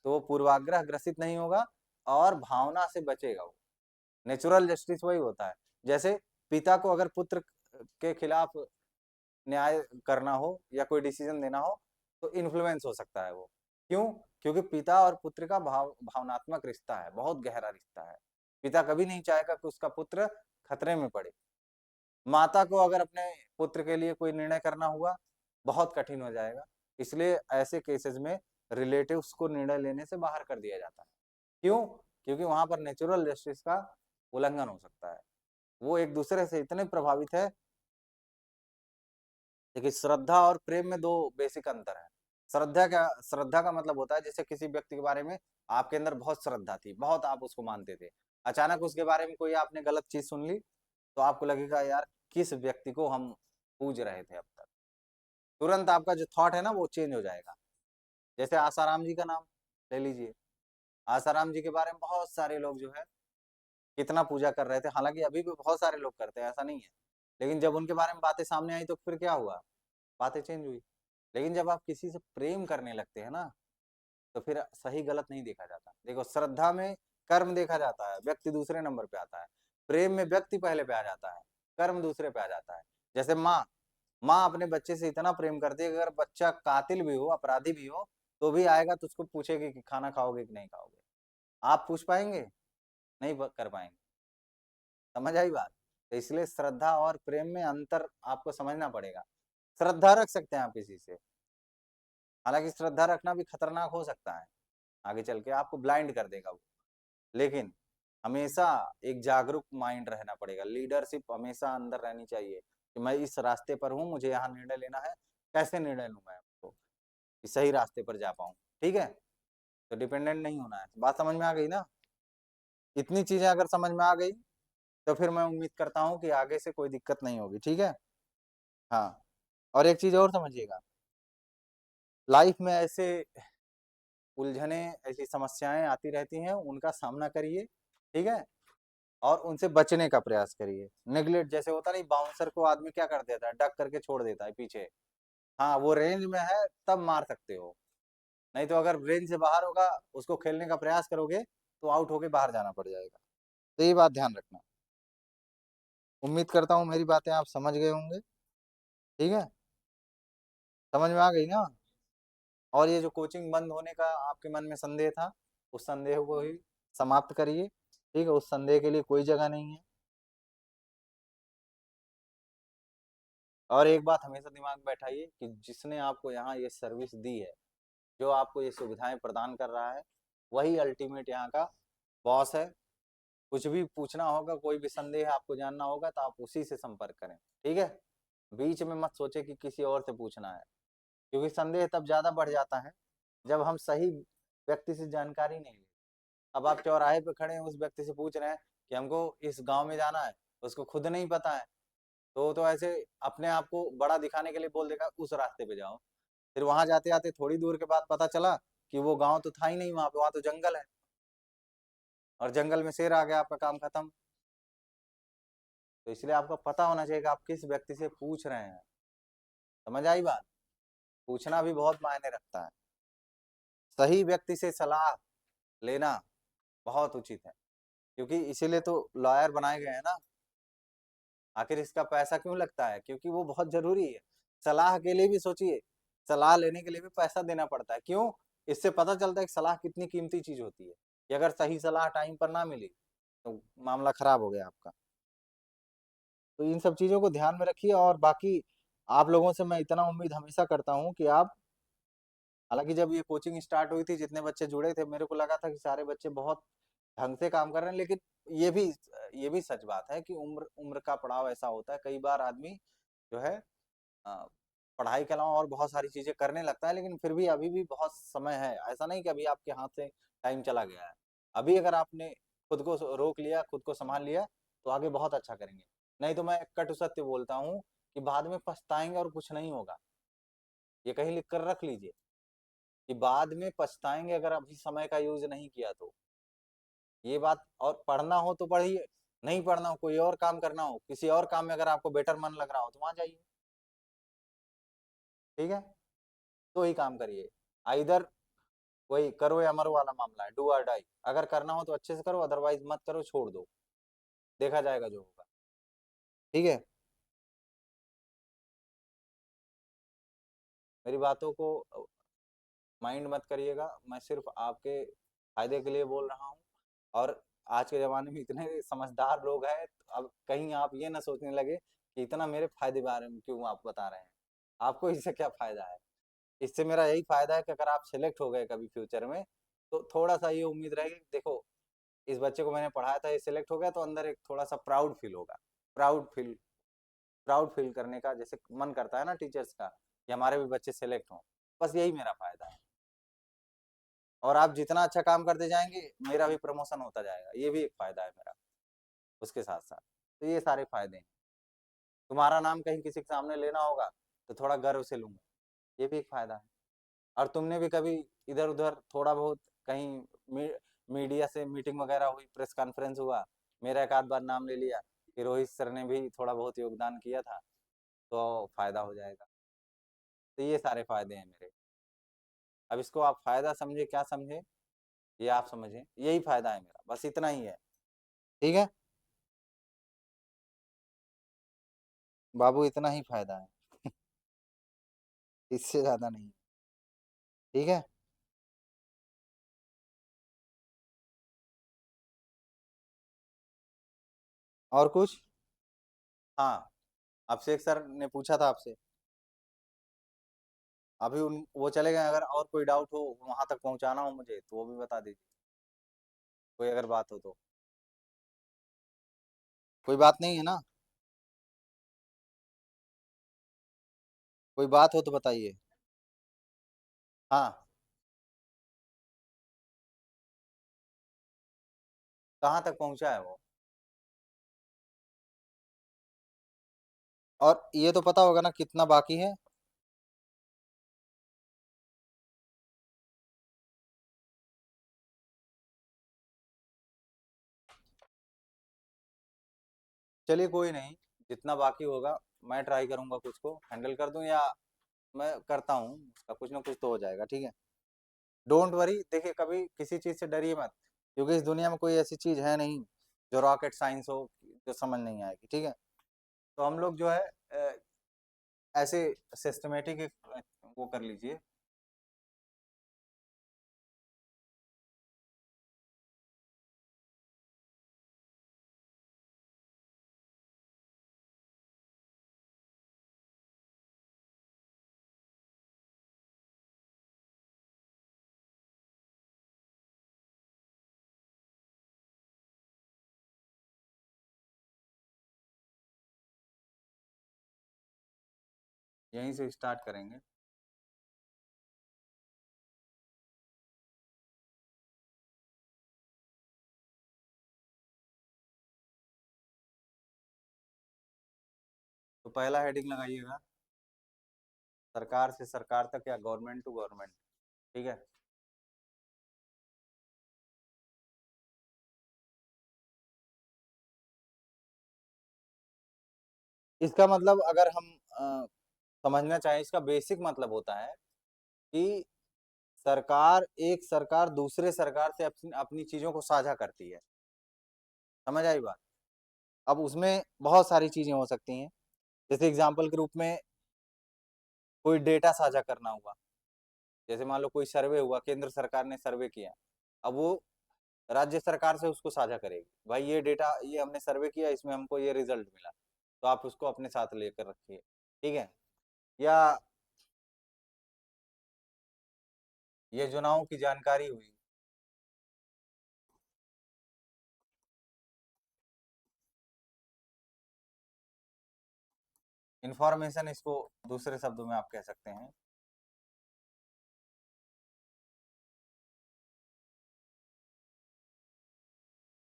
तो वो पूर्वाग्रह ग्रसित नहीं होगा और भावना से बचेगा। वो नेचुरल जस्टिस वही होता है। जैसे पिता को अगर पुत्र के खिलाफ न्याय करना हो या कोई डिसीजन देना हो तो इन्फ्लुएंस हो सकता है वो। क्यों? क्योंकि पिता और पुत्र का भावनात्मक रिश्ता है, बहुत गहरा रिश्ता है। पिता कभी नहीं चाहेगा कि उसका पुत्र खतरे में पड़े। माता को अगर अपने पुत्र के लिए कोई निर्णय करना हुआ बहुत कठिन हो जाएगा। इसलिए ऐसे केसेस में रिलेटिव्स को निर्णय लेने से बाहर कर दिया जाता है। क्यों? क्योंकि वहां पर नेचुरल जस्टिस का उल्लंघन हो सकता है। वो एक दूसरे से इतने प्रभावित है। देखिए, श्रद्धा और प्रेम में दो बेसिक अंतर है। श्रद्धा का मतलब होता है जैसे किसी व्यक्ति के बारे में आपके अंदर बहुत श्रद्धा थी, बहुत आप उसको मानते थे। अचानक उसके बारे में कोई आपने गलत चीज सुन ली, तो आपको लगेगा यार किस व्यक्ति को हम पूज रहे थे अब तक। तुरंत आपका जो थॉट है ना वो चेंज हो जाएगा। जैसे आसाराम जी का नाम ले लीजिए। आसाराम जी के बारे में बहुत सारे लोग जो है कितना पूजा कर रहे थे, हालांकि अभी भी बहुत सारे लोग करते हैं, ऐसा नहीं है। लेकिन जब उनके बारे में बातें सामने आई तो फिर क्या हुआ, बातें चेंज हुई। लेकिन जब आप किसी से प्रेम करने लगते हैं ना, तो फिर सही गलत नहीं देखा जाता। देखो, श्रद्धा में कर्म देखा जाता है, व्यक्ति दूसरे नंबर पे आता है। प्रेम में व्यक्ति पहले पे आ जाता है, कर्म दूसरे पे आ जाता है। जैसे माँ, माँ अपने बच्चे से इतना प्रेम करती है कि अगर बच्चा कातिल भी हो, अपराधी भी हो, तो भी आएगा तो उसको पूछेगी कि खाना खाओगे कि नहीं खाओगे। आप पूछ पाएंगे? नहीं कर पाएंगे। समझ आई बात? तो इसलिए श्रद्धा और प्रेम में अंतर आपको समझना पड़ेगा। श्रद्धा रख सकते हैं आप किसी से, हालांकि श्रद्धा रखना भी खतरनाक हो सकता है, आगे चल के आपको ब्लाइंड कर देगा वो। लेकिन हमेशा एक जागरूक माइंड रहना पड़ेगा, लीडरशिप हमेशा अंदर रहनी चाहिए कि मैं इस रास्ते पर हूँ, मुझे यहाँ निर्णय लेना है, कैसे निर्णय लूँ मैं आपको कि सही रास्ते पर जा पाऊँ। ठीक है, तो डिपेंडेंट नहीं होना है। बात समझ में आ गई ना? इतनी चीजें अगर समझ में आ गई तो फिर मैं उम्मीद करता हूँ कि आगे से कोई दिक्कत नहीं होगी। ठीक है। हाँ, और एक चीज और समझिएगा, लाइफ में ऐसे उलझने, ऐसी समस्याएं आती रहती हैं, उनका सामना करिए। ठीक है, और उनसे बचने का प्रयास करिए। नेगलेक्ट जैसे होता नहीं, बाउंसर को आदमी क्या कर देता है, डक करके छोड़ देता है पीछे। हाँ, वो रेंज में है तब मार सकते हो, नहीं तो अगर रेंज से बाहर होगा, उसको खेलने का प्रयास करोगे तो आउट होके बाहर जाना पड़ जाएगा। तो ये बात ध्यान रखना। उम्मीद करता हूँ मेरी बातें आप समझ गए होंगे। ठीक है, समझ में आ गई ना? और ये जो कोचिंग बंद होने का आपके मन में संदेह था, उस संदेह को ही समाप्त करिए। ठीक है, उस संदेह के लिए कोई जगह नहीं है। और एक बात हमेशा दिमाग में बैठाइए कि जिसने आपको यहाँ ये सर्विस दी है, जो आपको ये सुविधाएं प्रदान कर रहा है, वही अल्टीमेट यहाँ का बॉस है। कुछ भी पूछना होगा, कोई भी संदेह आपको जानना होगा, तो आप उसी से संपर्क करें। ठीक है, बीच में मत सोचे कि किसी और से पूछना है, क्योंकि संदेह तब ज्यादा बढ़ जाता है जब हम सही व्यक्ति से जानकारी नहीं लेते। अब आप चौराहे पे खड़े हैं, उस व्यक्ति से पूछ रहे हैं कि हमको इस गांव में जाना है, उसको खुद नहीं पता है, तो ऐसे अपने आप को बड़ा दिखाने के लिए बोल देगा उस रास्ते पे जाओ। फिर वहां जाते आते थोड़ी दूर के बाद पता चला कि वो गांव तो था ही नहीं वहां पे, वहां तो जंगल है, और जंगल में शेर आ गया, आपका काम खत्म। तो इसलिए आपको पता होना चाहिए कि आप किस व्यक्ति से पूछ रहे हैं। समझ आई बात? पूछना भी बहुत मायने रखता है। सही व्यक्ति से सलाह लेना बहुत उचित है, क्योंकि इसीलिए तो लॉयर बनाए गए हैं ना। आखिर इसका पैसा क्यों लगता है? क्योंकि वो बहुत जरूरी है। सलाह के लिए भी सोचिए, सलाह लेने के लिए भी पैसा देना पड़ता है। क्यों? इससे पता चलता है कि सलाह कितनी कीमती चीज होती है, कि अगर सही सलाह टाइम पर ना मिली तो मामला खराब हो गया आपका। तो इन सब चीजों को ध्यान में रखिए। और बाकी आप लोगों से मैं इतना उम्मीद हमेशा करता हूँ कि आप, हालांकि जब ये कोचिंग स्टार्ट हुई थी, जितने बच्चे जुड़े थे, मेरे को लगा था कि सारे बच्चे बहुत ढंग से काम कर रहे हैं, लेकिन ये भी ये भी सच बात है कि उम्र उम्र का पड़ाव ऐसा होता है, कई बार आदमी जो है अ, पढ़ाई के अलावा और बहुत सारी चीजें करने लगता है। लेकिन फिर भी अभी भी बहुत समय है, ऐसा नहीं कि अभी आपके हाथ से टाइम चला गया है। अभी अगर आपने खुद को रोक लिया, खुद को संभाल लिया, तो आगे बहुत अच्छा करेंगे। नहीं तो मैं कटु सत्य बोलता हूँ कि बाद में पछताएंगे और कुछ नहीं होगा। ये कहीं लिख कर रख लीजिए कि बाद में पछताएंगे अगर अभी समय का यूज नहीं किया तो। ये बात, और पढ़ना हो तो पढ़िए, नहीं पढ़ना हो, कोई और काम करना हो, किसी और काम में अगर आपको बेटर मन लग रहा हो तो वहां जाइए। ठीक है, तो ही काम करिए। आइदर वही करो या मरो वाला मामला है, डू और डाई। अगर करना हो तो अच्छे से करो, अदरवाइज मत करो, छोड़ दो, देखा जाएगा जो होगा। ठीक है, मेरी बातों को माइंड मत करिएगा, मैं सिर्फ आपके फायदे के लिए बोल रहा हूँ। और आज के जमाने में इतने समझदार लोग हैं, तो अब कहीं आप ये ना सोचने लगे कि इतना मेरे फायदे के बारे में क्यों आप बता रहे हैं, आपको इससे क्या फायदा है। इससे मेरा यही फायदा है कि अगर आप सिलेक्ट हो गए कभी फ्यूचर में, तो थोड़ा सा ये उम्मीद रहेगी कि देखो, इस बच्चे को मैंने पढ़ाया था, ये सिलेक्ट हो गया, तो अंदर एक थोड़ा सा प्राउड फील होगा। प्राउड फील प्राउड फील करने का जैसे मन करता है ना टीचर्स का, कि हमारे भी बच्चे सिलेक्ट हों। बस यही मेरा फायदा है। और आप जितना अच्छा काम करते जाएंगे मेरा भी प्रमोशन होता जाएगा, ये भी एक फायदा है मेरा उसके साथ साथ। तो ये सारे फायदे हैं। तुम्हारा नाम कहीं किसी के सामने लेना होगा तो थोड़ा गर्व से लूंगा, ये भी एक फायदा है। और तुमने भी कभी इधर उधर थोड़ा बहुत कहीं मी, मीडिया से मीटिंग वगैरह हुई, प्रेस कॉन्फ्रेंस हुआ, मेरा एक आध बार नाम ले लिया कि रोहित सर ने भी थोड़ा बहुत योगदान किया था, तो फायदा हो जाएगा। तो ये सारे फायदे हैं मेरे। अब इसको आप फायदा समझे क्या समझे, ये आप समझे, यही फायदा है मेरा, बस इतना ही है। ठीक है बाबू, इतना ही फायदा है, इससे ज्यादा नहीं। ठीक है। और कुछ? हाँ, अभिषेक सर ने पूछा था आपसे, अभी उन वो चले गए, अगर और कोई डाउट हो वहां तक पहुंचाना हो मुझे तो वो भी बता दीजिए, कोई अगर बात हो तो। कोई बात नहीं है ना? कोई बात हो तो बताइए। हाँ। कहाँ तक पहुंचा है वो? और ये तो पता होगा ना कितना बाकी है? चलिए कोई नहीं, जितना बाकी होगा मैं ट्राई करूंगा कुछ को हैंडल कर दूं, या मैं करता हूँ उसका कुछ ना कुछ तो हो जाएगा। ठीक है, डोंट वरी। देखिए कभी किसी चीज से डरिए मत, क्योंकि इस दुनिया में कोई ऐसी चीज है नहीं जो रॉकेट साइंस हो, जो समझ नहीं आएगी। ठीक है, तो हम लोग जो है ऐसे सिस्टमेटिक वो कर लीजिए। यहीं से स्टार्ट करेंगे। तो पहला हेडिंग लगाइएगा, सरकार से सरकार तक या गवर्नमेंट टू गवर्नमेंट। ठीक है। इसका मतलब अगर हम समझना चाहें, इसका बेसिक मतलब होता है कि सरकार दूसरे सरकार से अपनी अपनी चीजों को साझा करती है। समझ आई बात? अब उसमें बहुत सारी चीजें हो सकती हैं, जैसे एग्जाम्पल के रूप में कोई डेटा साझा करना हुआ। जैसे मान लो कोई सर्वे हुआ, केंद्र सरकार ने सर्वे किया, अब वो राज्य सरकार से उसको साझा करेगी, भाई ये डेटा, ये हमने सर्वे किया, इसमें हमको ये रिजल्ट मिला, तो आप उसको अपने साथ लेकर रखिए। ठीक है। या ये चुनाव की जानकारी हुई, इंफॉर्मेशन, इसको दूसरे शब्दों में आप कह सकते हैं।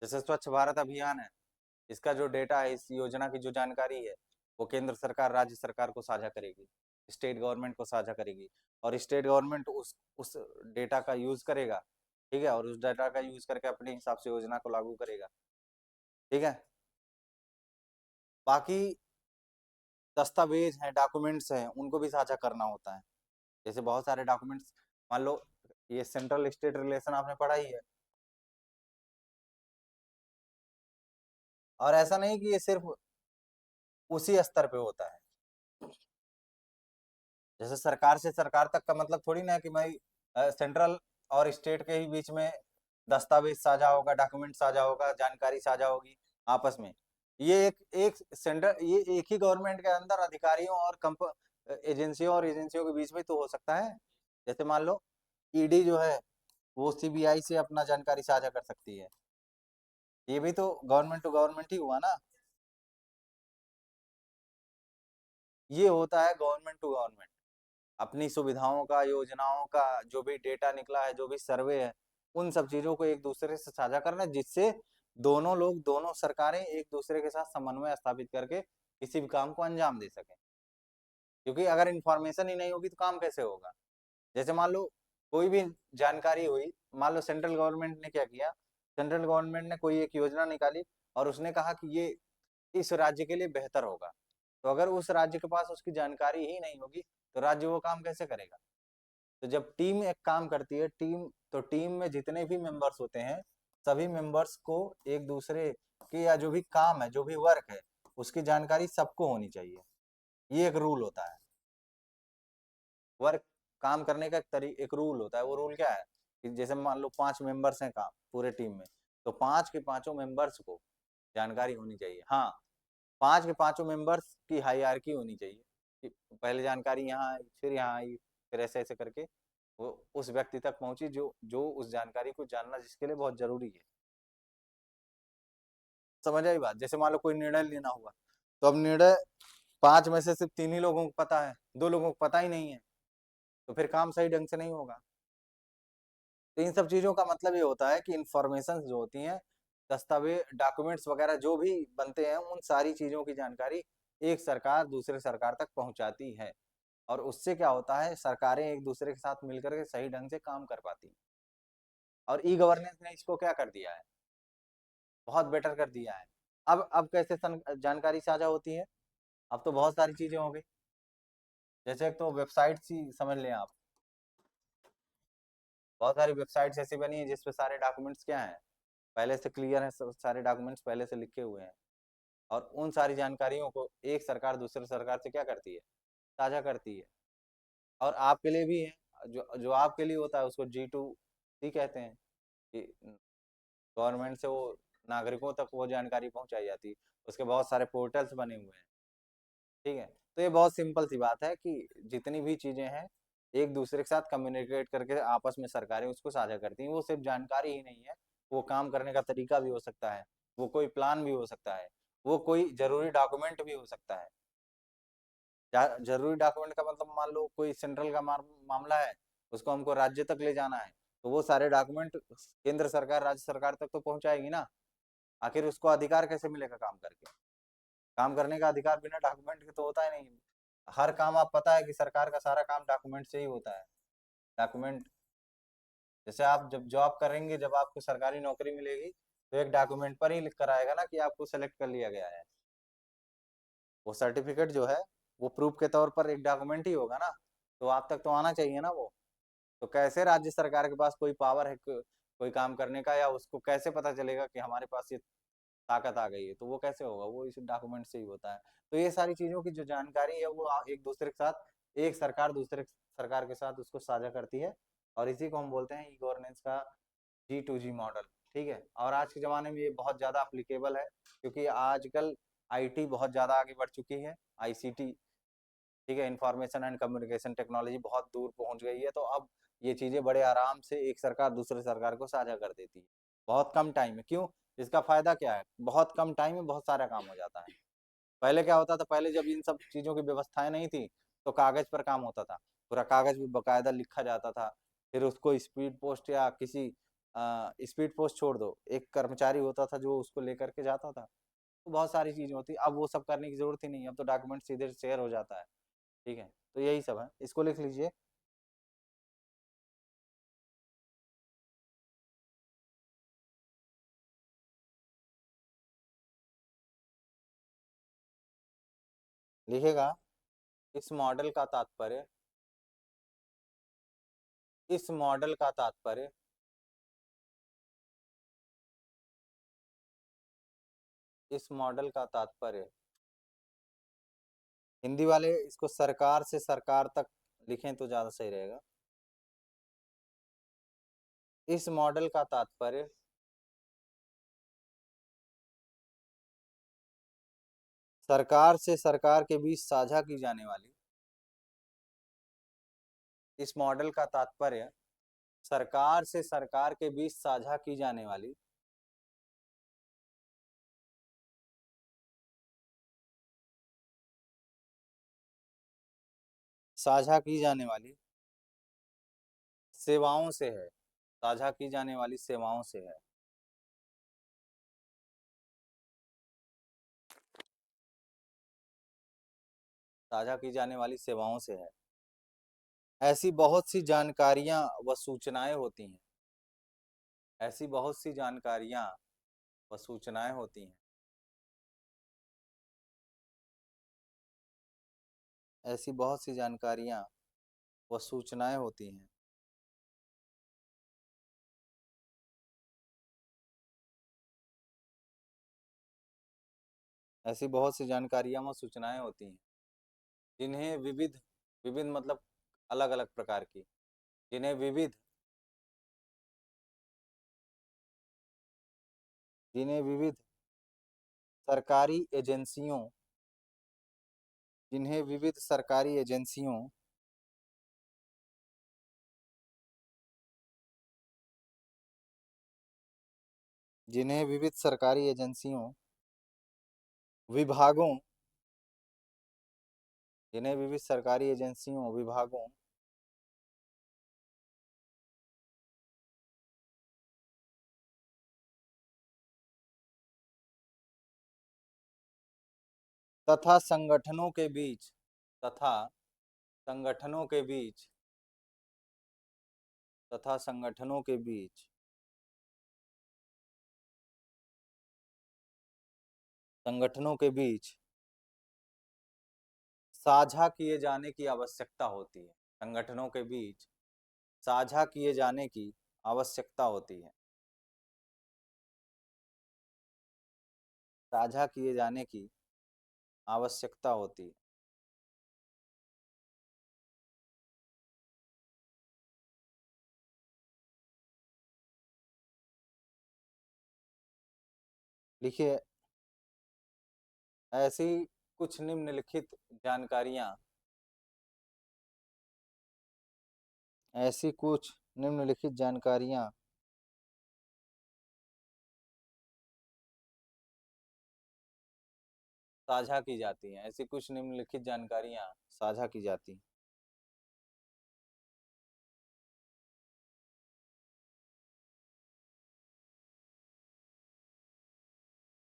जैसे स्वच्छ भारत अभियान है, इसका जो डेटा है, इस योजना की जो जानकारी है, वो केंद्र सरकार राज्य सरकार को साझा करेगी, स्टेट गवर्नमेंट को साझा करेगी, और स्टेट गवर्नमेंट उस डेटा का यूज करेगा। ठीक है, और उस डेटा का यूज करके अपने हिसाब से योजना को लागू करेगा। ठीक है। बाकी दस्तावेज हैं, डॉक्यूमेंट्स हैं, उनको भी साझा करना होता है। जैसे बहुत सारे डॉक्यूमेंट्स, मान लो ये सेंट्रल स्टेट रिलेशन आपने पढ़ा ही है, और ऐसा नहीं कि ये सिर्फ उसी स्तर पे होता है। जैसे सरकार से सरकार तक का मतलब थोड़ी ना है कि भाई सेंट्रल और स्टेट के ही बीच में दस्तावेज साझा होगा, डॉक्यूमेंट साझा होगा, जानकारी साझा होगी आपस में। ये एक एक सेंट्रल, ये एक ही गवर्नमेंट के अंदर अधिकारियों और कंप एजेंसियों और एजेंसियों के बीच में तो हो सकता है। जैसे मान लो ईडी जो है वो सीबीआई से अपना जानकारी साझा कर सकती है, ये भी तो गवर्नमेंट टू गवर्नमेंट ही हुआ ना। ये होता है गवर्नमेंट टू गवर्नमेंट। अपनी सुविधाओं का, योजनाओं का जो भी डेटा निकला है, जो भी सर्वे है, उन सब चीजों को एक दूसरे से साझा करना, जिससे दोनों लोग, दोनों सरकारें एक दूसरे के साथ समन्वय स्थापित करके किसी भी काम को अंजाम दे सकें। क्योंकि अगर इंफॉर्मेशन ही नहीं होगी तो काम कैसे होगा? जैसे मान लो कोई भी जानकारी हुई, मान लो सेंट्रल गवर्नमेंट ने क्या किया, सेंट्रल गवर्नमेंट ने कोई एक योजना निकाली और उसने कहा कि ये इस राज्य के लिए बेहतर होगा। तो अगर उस राज्य के पास उसकी जानकारी ही नहीं होगी तो राज्य वो काम कैसे करेगा? तो जब टीम एक काम करती है, टीम में जितने भी मेंबर्स होते हैं, सभी मेंबर्स को एक दूसरे के या जो भी काम है, जो भी वर्क है, उसकी जानकारी सबको होनी चाहिए। ये एक रूल होता है। वर्क काम करने का एक रूल होता है। वो रूल क्या है कि जैसे मान लो 5 मेंबर्स हैं काम पूरे टीम में, तो 5 के पांचों मेंबर्स को जानकारी होनी चाहिए। हाँ, 5 के पांचों मेंबर्स की हायरार्की होनी चाहिए कि पहले जानकारी यहाँ आई, फिर यहाँ आई, फिर ऐसे ऐसे करके वो उस व्यक्ति तक पहुंची जो जो उस जानकारी को जानना जिसके लिए बहुत जरूरी है। समझ आई बात? जैसे मान लो कोई निर्णय लेना हुआ, तो अब निर्णय 5 में से सिर्फ 3 ही लोगों को पता है, 2 लोगों को पता ही नहीं है, तो फिर काम सही ढंग से नहीं होगा। तो इन सब चीजों का मतलब ये होता है कि इंफॉर्मेशन जो होती हैं, दस्तावेज, डॉक्यूमेंट्स वगैरह जो भी बनते हैं, उन सारी चीजों की जानकारी एक सरकार दूसरे सरकार तक पहुंचाती है। और उससे क्या होता है, सरकारें एक दूसरे के साथ मिलकर के सही ढंग से काम कर पाती हैं। और ई गवर्नेंस ने इसको क्या कर दिया है, बहुत बेटर कर दिया है। अब कैसे जानकारी साझा होती है? अब तो बहुत सारी चीजें हो गई। जैसे एक तो वेबसाइट ही समझ लें आप, बहुत सारी वेबसाइट्स ऐसी बनी है जिसपे सारे डॉक्यूमेंट्स क्या है, पहले से क्लियर है, सारे डॉक्यूमेंट्स पहले से लिखे हुए हैं। और उन सारी जानकारियों को एक सरकार दूसरे सरकार से क्या करती है, साझा करती है। और आपके लिए भी है, जो जो आपके लिए होता है उसको G2C कहते हैं, कि गवर्नमेंट से वो नागरिकों तक वो जानकारी पहुंचाई जाती है। उसके बहुत सारे पोर्टल्स बने हुए हैं। ठीक है, तो ये बहुत सिंपल सी बात है कि जितनी भी चीजें हैं, एक दूसरे के साथ कम्युनिकेट करके आपस में सरकारें उसको साझा करती हैं। वो सिर्फ जानकारी ही नहीं है, वो काम करने का तरीका भी हो सकता है, वो कोई प्लान भी हो सकता है, वो कोई जरूरी डॉक्यूमेंट भी हो सकता है। जरूरी डॉक्यूमेंट का मतलब मान लो कोई सेंट्रल का मामला है, उसको हमको राज्य तक ले जाना है, तो वो सारे डॉक्यूमेंट केंद्र सरकार राज्य सरकार तक तो पहुंचाएगी ना। आखिर उसको अधिकार कैसे मिलेगा काम करके? काम करने का अधिकार बिना डॉक्यूमेंट के तो होता ही नहीं। हर काम, आप पता है कि सरकार का सारा काम डॉक्यूमेंट से ही होता है। डॉक्यूमेंट, जैसे आप जब जॉब करेंगे, जब आपको सरकारी नौकरी मिलेगी, तो एक डॉक्यूमेंट पर ही लिख कर आएगा ना कि आपको सेलेक्ट कर लिया गया है। वो सर्टिफिकेट जो है, वो प्रूफ के तौर पर एक डॉक्यूमेंट ही होगा ना, तो आप तक तो आना चाहिए ना वो। तो कैसे राज्य सरकार के पास कोई पावर है कोई काम करने का, या उसको कैसे पता चलेगा कि हमारे पास ये ताकत आ गई है? तो वो कैसे होगा? वो इस डॉक्यूमेंट से ही होता है। तो ये सारी चीजों की जो जानकारी है वो एक दूसरे के साथ, एक सरकार दूसरे सरकार के साथ उसको साझा करती है। और इसी को हम बोलते हैं ई गवर्नेंस का G2G मॉडल। ठीक है, और आज के ज़माने में ये बहुत ज़्यादा अप्लीकेबल है, क्योंकि आजकल आईटी बहुत ज़्यादा आगे बढ़ चुकी है, आईसीटी। ठीक है, इंफॉर्मेशन एंड कम्युनिकेशन टेक्नोलॉजी बहुत दूर पहुंच गई है, तो अब ये चीज़ें बड़े आराम से एक सरकार दूसरे सरकार को साझा कर देती है, बहुत कम टाइम में। क्यों? इसका फायदा क्या है, बहुत कम टाइम में बहुत सारा काम हो जाता है। पहले क्या होता था, पहले जब इन सब चीज़ों की व्यवस्थाएं नहीं थी, तो कागज पर काम होता था, पूरा कागज में बकायदा लिखा जाता था। फिर उसको स्पीड पोस्ट या किसी स्पीड पोस्ट छोड़ दो, एक कर्मचारी होता था जो उसको लेकर के जाता था। तो बहुत सारी चीजें होती, अब वो सब करने की जरूरत ही नहीं है, अब तो डॉक्यूमेंट सीधे शेयर हो जाता है। ठीक है, तो यही सब है, इसको लिख लीजिए। लिखेगा, इस मॉडल का तात्पर्य, इस मॉडल का तात्पर्य, इस मॉडल का तात्पर्य। हिंदी वाले इसको सरकार से सरकार तक लिखें तो ज्यादा सही रहेगा। इस मॉडल का तात्पर्य सरकार से सरकार के बीच साझा की जाने वाली, इस मॉडल का तात्पर्य सरकार से सरकार के बीच साझा की जाने वाली साझा की जाने वाली सेवाओं से है। साझा की जाने वाली सेवाओं से है। साझा की जाने वाली सेवाओं से है। ऐसी बहुत सी जानकारियां व सूचनाएं होती हैं। ऐसी बहुत सी जानकारियां व सूचनाएं होती हैं। ऐसी बहुत सी जानकारियां व सूचनाएं होती हैं। ऐसी बहुत सी जानकारियां व सूचनाएं होती हैं जिन्हें विविध, विविध मतलब अलग अलग प्रकार की, जिन्हें विविध, जिन्हें विविध सरकारी एजेंसियों, जिन्हें विविध सरकारी एजेंसियों जिन्हें विविध सरकारी एजेंसियों, विभागों, जिन्हें विविध सरकारी एजेंसियों, विभागों तथा संगठनों के बीच, तथा संगठनों के बीच, तथा संगठनों के बीच संगठनों के बीच साझा किए जाने की आवश्यकता होती है। संगठनों के बीच साझा किए जाने की आवश्यकता होती है। साझा किए जाने की आवश्यकता होती है। लिखिए, ऐसी कुछ निम्नलिखित जानकारियां, ऐसी कुछ निम्नलिखित जानकारियां साझा की जाती हैं। ऐसी कुछ निम्नलिखित जानकारियां साझा की जाती हैं।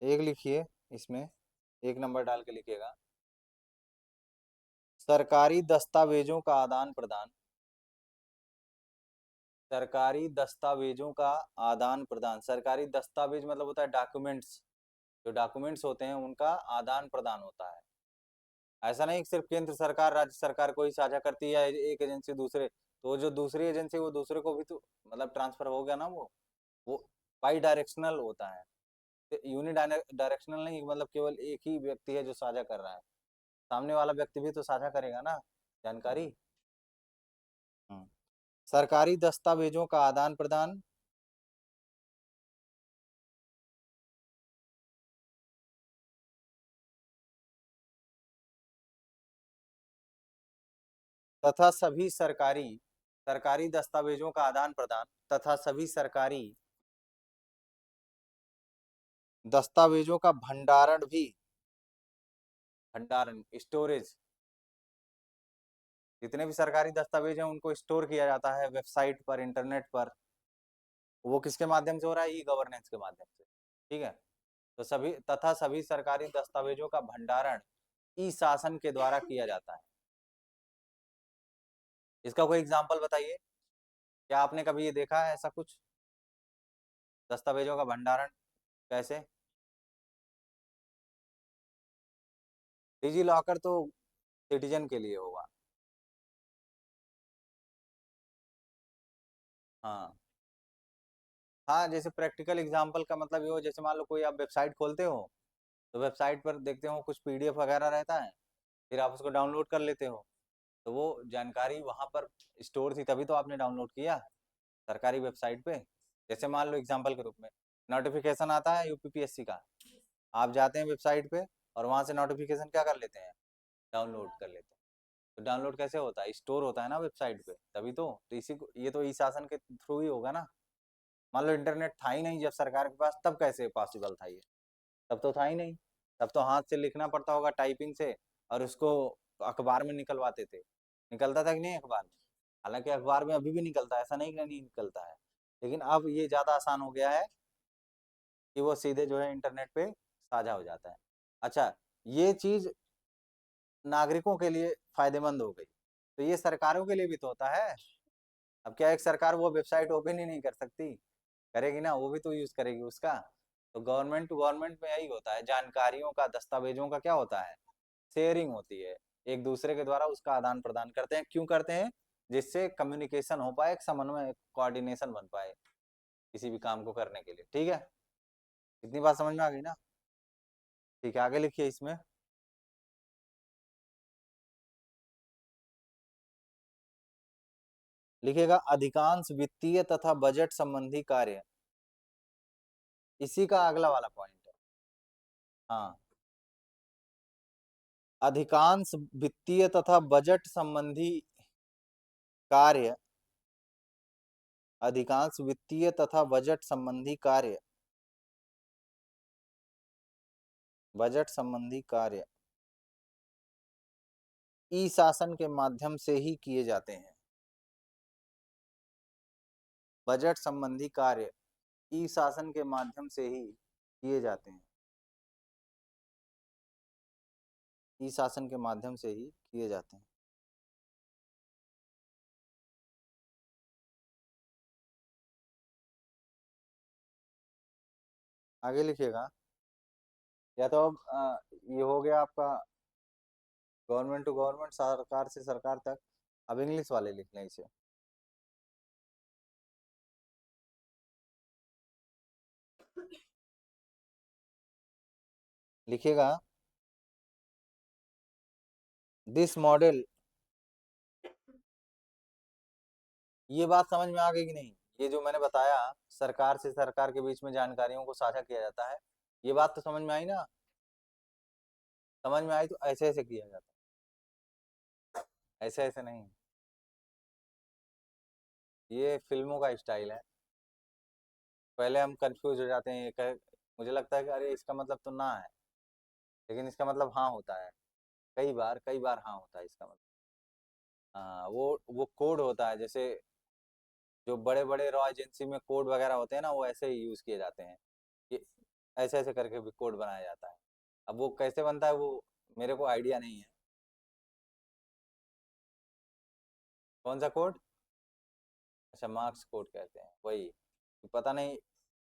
एक लिखिए, इसमें एक नंबर डाल के लिखिएगा। सरकारी दस्तावेजों का आदान प्रदान, सरकारी दस्तावेजों का आदान प्रदान, सरकारी दस्तावेज मतलब होता है डॉक्यूमेंट्स, जो डॉक्यूमेंट्स होते हैं उनका आदान प्रदान होता है। ऐसा नहीं कि सिर्फ केंद्र सरकार राज्य सरकार को ही साझा करती है एक एजेंसी दूसरे, तो जो दूसरी एजेंसी वो दूसरे को भी तो मतलब ट्रांसफर हो गया ना, वो बाई डायरेक्शनल होता है। यूनि डायरेक्शनल नहीं, मतलब केवल एक ही व्यक्ति है जो साझा कर रहा है, सामने वाला व्यक्ति भी तो साझा करेगा ना जानकारी। हम्म। सरकारी दस्तावेजों का आदान प्रदान तथा सभी सरकारी, सरकारी दस्तावेजों का आदान प्रदान तथा सभी सरकारी दस्तावेजों का भंडारण भी, भंडारण स्टोरेज, जितने भी सरकारी दस्तावेज हैं उनको स्टोर किया जाता है वेबसाइट पर, इंटरनेट पर। वो किसके माध्यम से हो रहा है? ई गवर्नेंस के माध्यम से। ठीक है, तो सभी तथा सभी सरकारी दस्तावेजों का भंडारण ई शासन के द्वारा किया जाता है। इसका कोई एग्जाम्पल बताइए, क्या आपने कभी ये देखा है ऐसा कुछ, दस्तावेजों का भंडारण कैसे? डिजी लॉकर तो सिटीजन के लिए होगा। हाँ हाँ, जैसे प्रैक्टिकल एग्जाम्पल का मतलब ये हो, जैसे मान लो कोई आप वेबसाइट खोलते हो, तो वेबसाइट पर देखते हो कुछ पीडीएफ वगैरह रहता है, फिर आप उसको डाउनलोड कर लेते हो, तो वो जानकारी वहां पर स्टोर थी तभी तो आपने डाउनलोड किया सरकारी वेबसाइट पे। जैसे मान लो एग्जाम्पल के रूप में नोटिफिकेशन आता है यूपीपीएससी का, आप जाते हैं वेबसाइट पे और वहां से नोटिफिकेशन क्या कर लेते हैं, डाउनलोड कर लेते हैं। तो डाउनलोड कैसे होता है? स्टोर होता है ना वेबसाइट पे, तभी तो इसी को, ये तो ई शासन के थ्रू ही होगा ना। मान लो इंटरनेट था ही नहीं जब सरकार के पास, तब कैसे पॉसिबल था ये? तब तो था ही नहीं, तब तो हाथ से लिखना पड़ता होगा टाइपिंग से, और उसको अखबार में निकलवाते थे। निकलता था कि नहीं अखबार में? हालांकि अखबार में अभी भी निकलता है, ऐसा नहीं कि नहीं निकलता है, लेकिन अब ये ज्यादा आसान हो गया है कि वो सीधे जो है इंटरनेट पे साझा हो जाता है। अच्छा, ये चीज नागरिकों के लिए फायदेमंद हो गई, तो ये सरकारों के लिए भी तो होता है। अब क्या एक सरकार वो वेबसाइट ओपन ही नहीं कर सकती? करेगी ना, वो भी तो यूज करेगी उसका। तो गवर्नमेंट टू गवर्नमेंट में यही होता है, जानकारियों का, दस्तावेजों का क्या होता है, शेयरिंग होती है। एक दूसरे के द्वारा उसका आदान प्रदान करते हैं, क्यों करते हैं? जिससे कम्युनिकेशन हो पाए, एक समन्वय, कोऑर्डिनेशन बन पाए किसी भी काम को करने के लिए। ठीक है, इतनी बात समझ में आ गई ना? ठीक है, आगे लिखिए इसमें। लिखिएगा अधिकांश वित्तीय तथा बजट संबंधी कार्य, इसी का अगला वाला पॉइंट है। हाँ, अधिकांश वित्तीय तथा बजट संबंधी कार्य, अधिकांश वित्तीय तथा बजट संबंधी कार्य, बजट संबंधी कार्य ई शासन के माध्यम से ही किए जाते हैं। बजट संबंधी कार्य ई शासन के माध्यम से ही किए जाते हैं, ई शासन के माध्यम से ही किए जाते हैं। आगे लिखिएगा। या तो अब ये हो गया आपका गवर्नमेंट टू गवर्नमेंट, सरकार से सरकार तक। अब इंग्लिश वाले लिख लें इसे। लिखिएगा दिस मॉडल, ये बात समझ में आ गई कि नहीं? ये जो मैंने बताया, सरकार से सरकार के बीच में जानकारियों को साझा किया जाता है, ये बात तो समझ में आई ना? समझ में आई तो ऐसे ऐसे किया जाता है, ऐसे ऐसे नहीं। ये फिल्मों का स्टाइल है। पहले हम कंफ्यूज हो जाते हैं, मुझे लगता है कि अरे इसका मतलब तो ना है, लेकिन इसका मतलब हाँ होता है। कई बार हाँ होता है इसका मतलब। हाँ, वो कोड होता है, जैसे जो बड़े बड़े रॉ एजेंसी में कोड वगैरह होते हैं ना, वो ऐसे ही यूज किए जाते हैं कि ऐसे ऐसे करके भी कोड बनाया जाता है। अब वो कैसे बनता है वो मेरे को आइडिया नहीं है। कौन सा कोड? अच्छा, मार्क्स कोड कहते हैं वही। पता नहीं,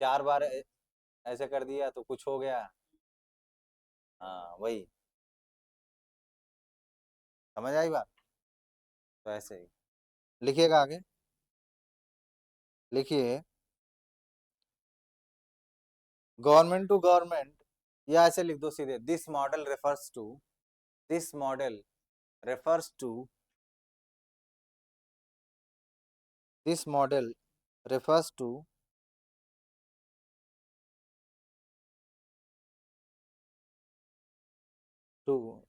4 बार ऐसे कर दिया तो कुछ हो गया। हाँ वही, समझ आई बात? तो ऐसे ही लिखिएगा आगे। लिखिए गवर्नमेंट टू गवर्नमेंट, या ऐसे लिख दो सीधे, this model refers to this model refers to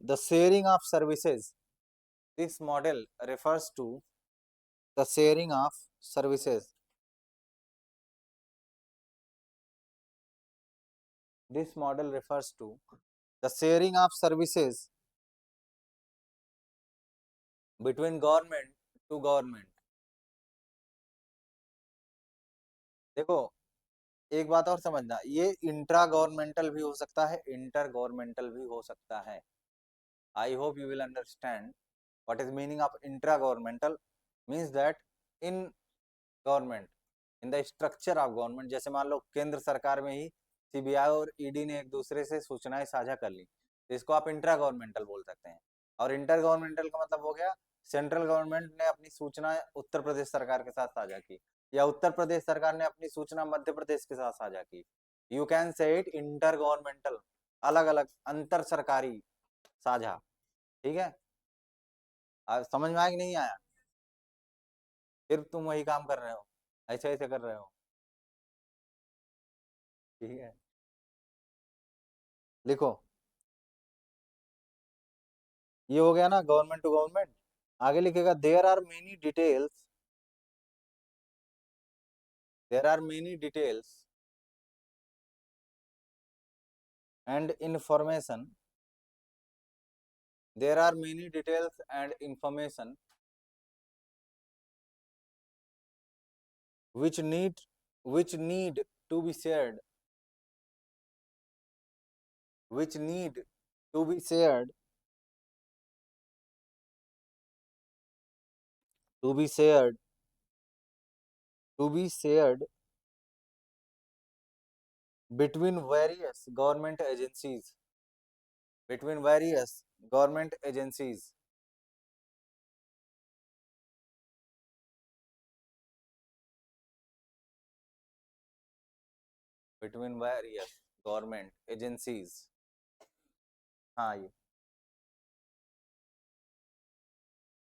the sharing of services. This model refers to the sharing of services. This model refers to the sharing of services between government to government. देखो, एक बात और समझना, ये इंट्रा गवर्नमेंटल भी हो सकता है, इंटर गवर्नमेंटल भी हो सकता है। I hope you will understand what is meaning of intra governmental। means that in government, in the structure of government, जैसे मान लो केंद्र सरकार में ही सीबीआई और ईडी ने एक दूसरे से सूचनाएं साझा कर ली, तो इसको आप इंट्रा गवर्नमेंटल बोल सकते हैं। और इंटर गवर्नमेंटल का मतलब हो गया सेंट्रल गवर्नमेंट ने अपनी सूचना उत्तर प्रदेश सरकार के साथ साझा की, या उत्तर प्रदेश सरकार ने अपनी सूचना मध्य प्रदेश के साथ साझा की। You can say it inter governmental, अलग अलग, अंतर सरकारी, साझा। ठीक है, समझ में आया कि नहीं आया? फिर तुम वही काम कर रहे हो, ऐसे ऐसे कर रहे हो। ठीक है, लिखो। ये हो गया ना गवर्नमेंट टू गवर्नमेंट। आगे लिखेगा there are many details and information, there are many details and information which need to be shared, which need to be shared, to be shared, to be shared between various government agencies, between various government agencies, between various government agencies. हाँ ये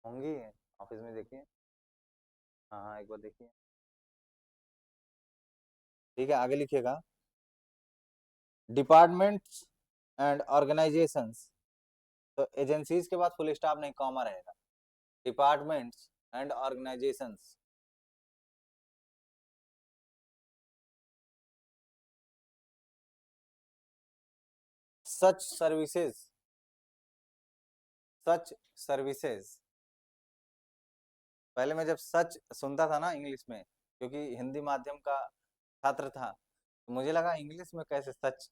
होंगी, ऑफिस में देखिए। हाँ हाँ, एक बार देखिए। ठीक है, आगे लिखिएगा। डिपार्टमेंट्स एंड ऑर्गेनाइजेशंस, तो एजेंसीज के बाद फुल स्टॉप नहीं, कॉमा रहेगा। Departments and organisations, such services, such services. पहले मैं जब सच सुनता था ना इंग्लिश में, क्योंकि हिंदी माध्यम का छात्र था, तो मुझे लगा इंग्लिश में कैसे सच,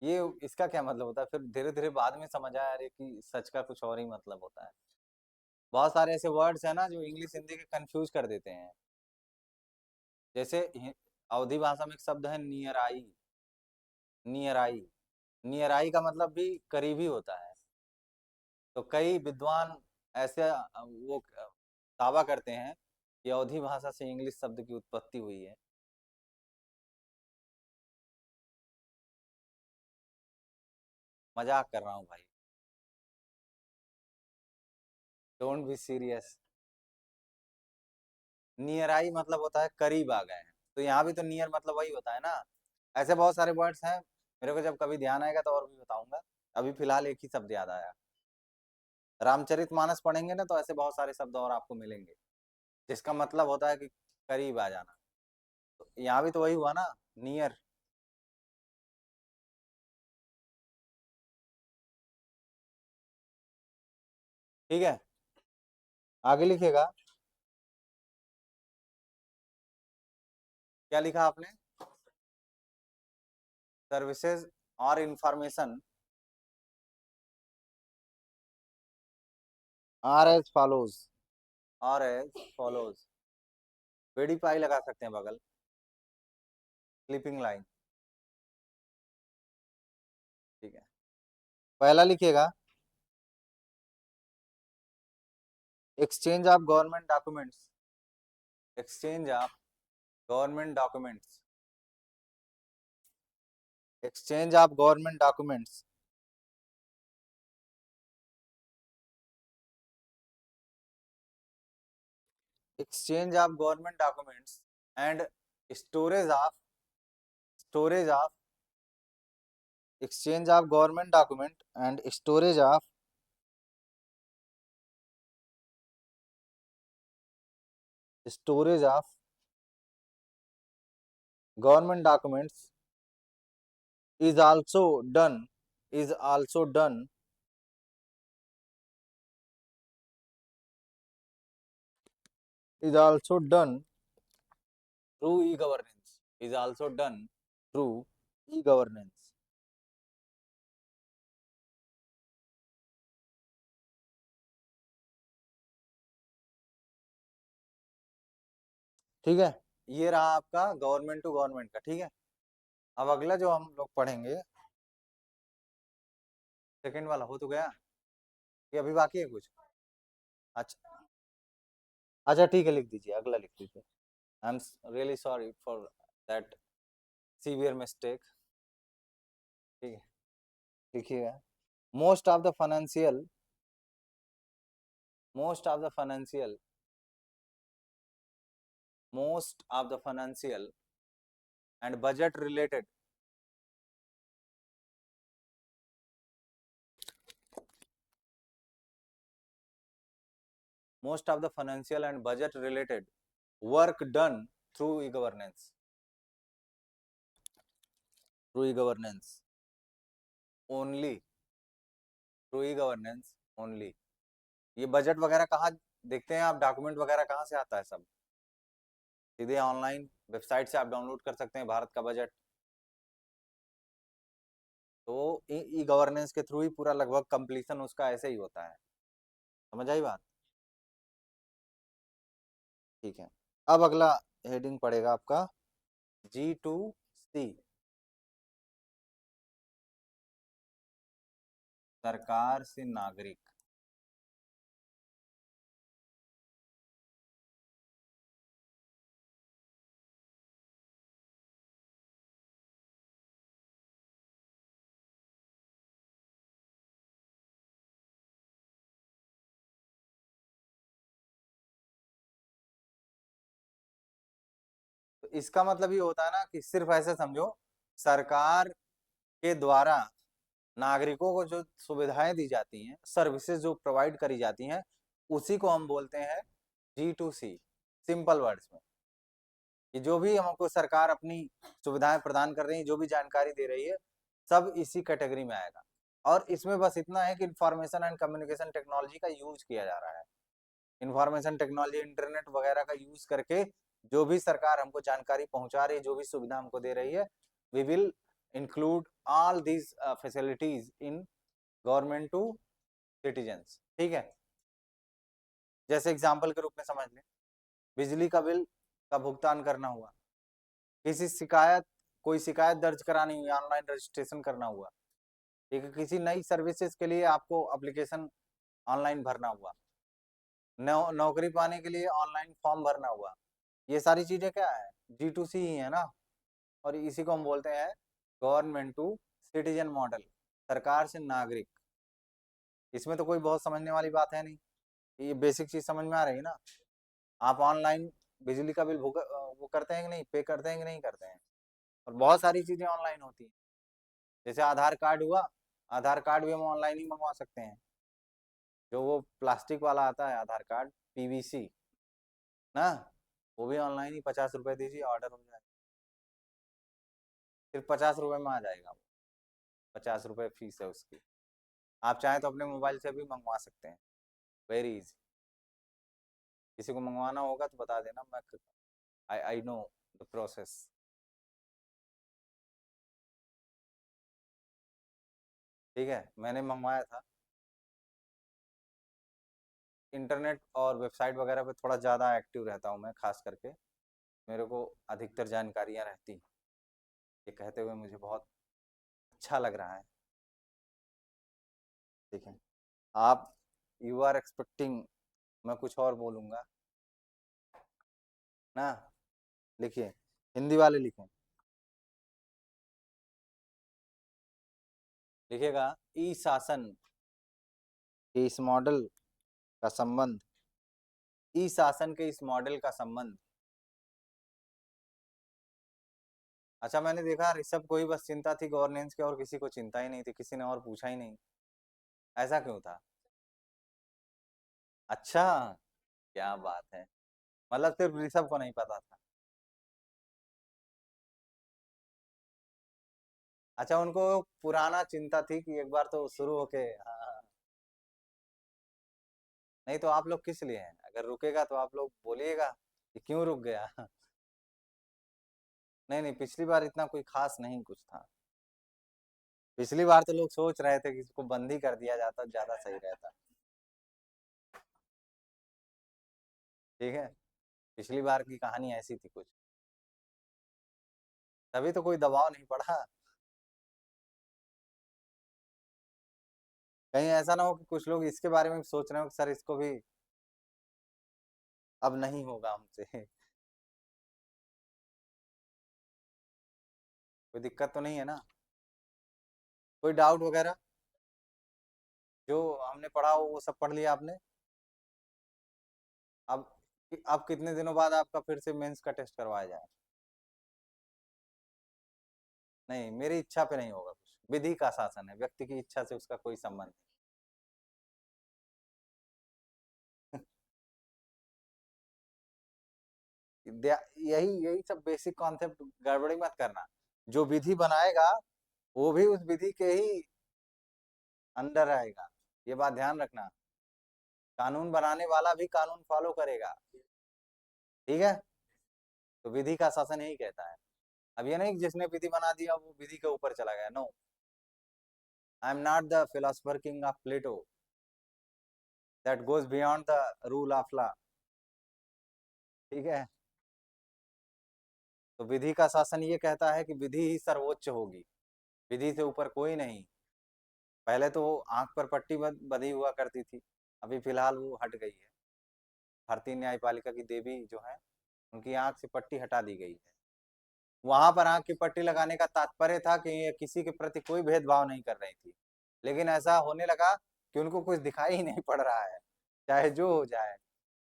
ये इसका क्या मतलब होता है। फिर धीरे धीरे बाद में समझ आया, अरे कि सच का कुछ और ही मतलब होता है। बहुत सारे ऐसे वर्ड्स हैं ना जो इंग्लिश हिंदी के कंफ्यूज कर देते हैं। जैसे अवधी भाषा में एक शब्द है near I, near I, near I का मतलब भी करीबी होता है। तो कई विद्वान ऐसे वो दावा करते हैं कि अवधी भाषा से इंग्लिश शब्द की उत्पत्ति हुई है। मजाक कर रहा हूँ भाई, don't be serious. Near I मतलब होता है करीब आ गए हैं, तो यहाँ भी तो नियर मतलब वही होता है ना। ऐसे बहुत सारे वर्ड्स हैं, मेरे को जब कभी ध्यान आएगा तो और भी बताऊंगा। अभी फिलहाल एक ही शब्द याद आया। रामचरितमानस पढ़ेंगे ना तो ऐसे बहुत सारे शब्द और आपको मिलेंगे जिसका मतलब होता है कि करीब आ जाना। तो यहाँ भी तो वही हुआ ना, नियर। ठीक है, आगे लिखिएगा। क्या लिखा आपने? सर्विसेज और information are as follows, are as follows. बेड़ी पाई लगा सकते हैं बगल, स्लीपिंग लाइन। ठीक है, पहला लिखिएगा, exchange of government documents, exchange of government documents, exchange of government documents, exchange of government documents and storage of, storage of, exchange of government document and storage of government documents is also done, is also done, is also done through e-governance, is also done through e-governance। ठीक है, ये रहा आपका गवर्नमेंट टू गवर्नमेंट का। ठीक है, अब अगला जो हम लोग पढ़ेंगे, सेकंड वाला हो तो गया, ये अभी बाकी है कुछ? अच्छा, अच्छा ठीक है, लिख दीजिए, अगला लिख दीजिए। I am really sorry for that severe mistake. ठीक है, लिखिएगा। Most of the financial, most of the financial, most of the financial and budget related, most of the financial and budget related work done through e governance, through e governance only, through e governance only. ये बजट वगैरह कहाँ देखते हैं आप, डॉक्यूमेंट वगैरह कहाँ से आता है सब? सीधे ऑनलाइन वेबसाइट से आप डाउनलोड कर सकते हैं भारत का बजट। तो ई गवर्नेंस के थ्रू ही पूरा लगभग कंप्लीशन उसका ऐसे ही होता है। समझ आई बात? ठीक है। अब अगला हेडिंग पड़ेगा आपका G2C, सरकार से नागरिक। तो इसका मतलब ये होता है ना कि सिर्फ ऐसे समझो, सरकार के द्वारा नागरिकों को जो सुविधाएं दी जाती हैं, सर्विसेज जो प्रोवाइड करी जाती हैं, उसी को हम बोलते हैं G2C। सिंपल वर्ड्स में, कि जो भी हमको सरकार अपनी सुविधाएं प्रदान कर रही है, जो भी जानकारी दे रही है, सब इसी कैटेगरी में आएगा। और इसमें बस इतना है कि इंफॉर्मेशन एंड कम्युनिकेशन टेक्नोलॉजी का यूज किया जा रहा है। इंफॉर्मेशन टेक्नोलॉजी, इंटरनेट वगैरह का यूज करके जो भी सरकार हमको जानकारी पहुंचा रही है, जो भी सुविधा हमको दे रही है, we will include all these facilities in government to citizens. ठीक है। जैसे एग्जाम्पल के रूप में समझ लें, बिजली का बिल का भुगतान करना हुआ, किसी शिकायत कोई शिकायत दर्ज करानी हुई, ऑनलाइन रजिस्ट्रेशन करना हुआ, ठीक है, किसी नई सर्विसेज के लिए आपको एप्लीकेशन ऑनलाइन भरना हुआ, नौकरी पाने के लिए ऑनलाइन फॉर्म भरना हुआ, ये सारी चीजें क्या है, G2C ही है ना। और इसी को हम बोलते हैं गवर्नमेंट टू सिटीजन मॉडल, सरकार से नागरिक। इसमें तो कोई बहुत समझने वाली बात है नहीं, ये बेसिक चीज समझ में आ रही है ना। आप ऑनलाइन बिजली का बिल वो करते हैं कि नहीं, पे करते हैं कि नहीं करते हैं। और बहुत सारी चीजें ऑनलाइन होती हैं। जैसे आधार कार्ड हुआ, आधार कार्ड भी हम ऑनलाइन ही मंगवा सकते हैं। जो वो प्लास्टिक वाला आता है आधार कार्ड, PVC ना, वो भी ऑनलाइन ही 50 रुपए दीजिए, ऑर्डर हो जाएगा। सिर्फ 50 रुपए में आ जाएगा वो, 50 रुपए फीस है उसकी। आप चाहें तो अपने मोबाइल से भी मंगवा सकते हैं, वेरी इजी। किसी को मंगवाना होगा तो बता देना, मैं आई नो द प्रोसेस। ठीक है, मैंने मंगवाया था। इंटरनेट और वेबसाइट वगैरह पे थोड़ा ज़्यादा एक्टिव रहता हूँ मैं, खास करके मेरे को अधिकतर जानकारियाँ रहती हैं। ये कहते हुए मुझे बहुत अच्छा लग रहा है। ठीक है। आप, यू आर एक्सपेक्टिंग मैं कुछ और बोलूँगा ना। लिखिए, हिंदी वाले लिखें, लिखिएगा ई शासन के इस मॉडल का संबंध, ई शासन के इस मॉडल का संबंध। अच्छा, मैंने देखा ऋषभ को ही बस चिंता थी गवर्नेंस की, और किसी को चिंता ही नहीं थी, किसी ने और पूछा ही नहीं। ऐसा क्यों था? अच्छा, क्या बात है, मतलब सिर्फ ऋषभ को नहीं पता था। अच्छा, उनको पुराना चिंता थी कि एक बार तो शुरू होके, हाँ। नहीं तो आप लोग किस लिए हैं, अगर रुकेगा तो आप लोग बोलिएगा कि क्यों रुक गया। नहीं नहीं, पिछली बार इतना कोई खास नहीं कुछ था। पिछली बार तो लोग सोच रहे थे कि इसको बंद ही कर दिया जाता, ज्यादा सही रहता। ठीक है, पिछली बार की कहानी ऐसी थी कुछ, तभी तो कोई दबाव नहीं पड़ा। कहीं ऐसा ना हो कि कुछ लोग इसके बारे में भी सोच रहे हो कि सर इसको भी अब नहीं होगा हमसे। कोई दिक्कत तो नहीं है ना? कोई डाउट वगैरह? जो हमने पढ़ा हो वो सब पढ़ लिया आपने? अब अब कितने दिनों बाद आपका फिर से मेंस का टेस्ट करवाया जाए? नहीं, मेरी इच्छा पे नहीं होगा कुछ, विधि का शासन है, व्यक्ति की इच्छा से उसका कोई संबंध नहीं। यही यही सब बेसिक कॉन्सेप्ट, गड़बड़ी मत करना। जो विधि बनाएगा वो भी उस विधि के ही अंडर आएगा, ये बात ध्यान रखना। कानून बनाने वाला भी कानून फॉलो करेगा। ठीक है। तो विधि का शासन यही कहता है। अब ये नहीं कि जिसने विधि बना दिया वो विधि के ऊपर चला गया, no. I am not the philosopher king of Plato that goes beyond the rule of law. ठीक है। तो विधि का शासन ये कहता है कि विधि ही सर्वोच्च होगी, विधि से ऊपर कोई नहीं। पहले तो आंख पर पट्टी बंधी हुआ करती थी, अभी फिलहाल वो हट गई है। भारतीय न्यायपालिका की देवी जो है, उनकी आंख से पट्टी हटा दी गई है। वहां पर आंख की पट्टी लगाने का तात्पर्य था कि ये किसी के प्रति कोई भेदभाव नहीं कर रही थी, लेकिन ऐसा होने लगा कि उनको कुछ दिखाई ही नहीं पड़ रहा है, चाहे जो हो जाए।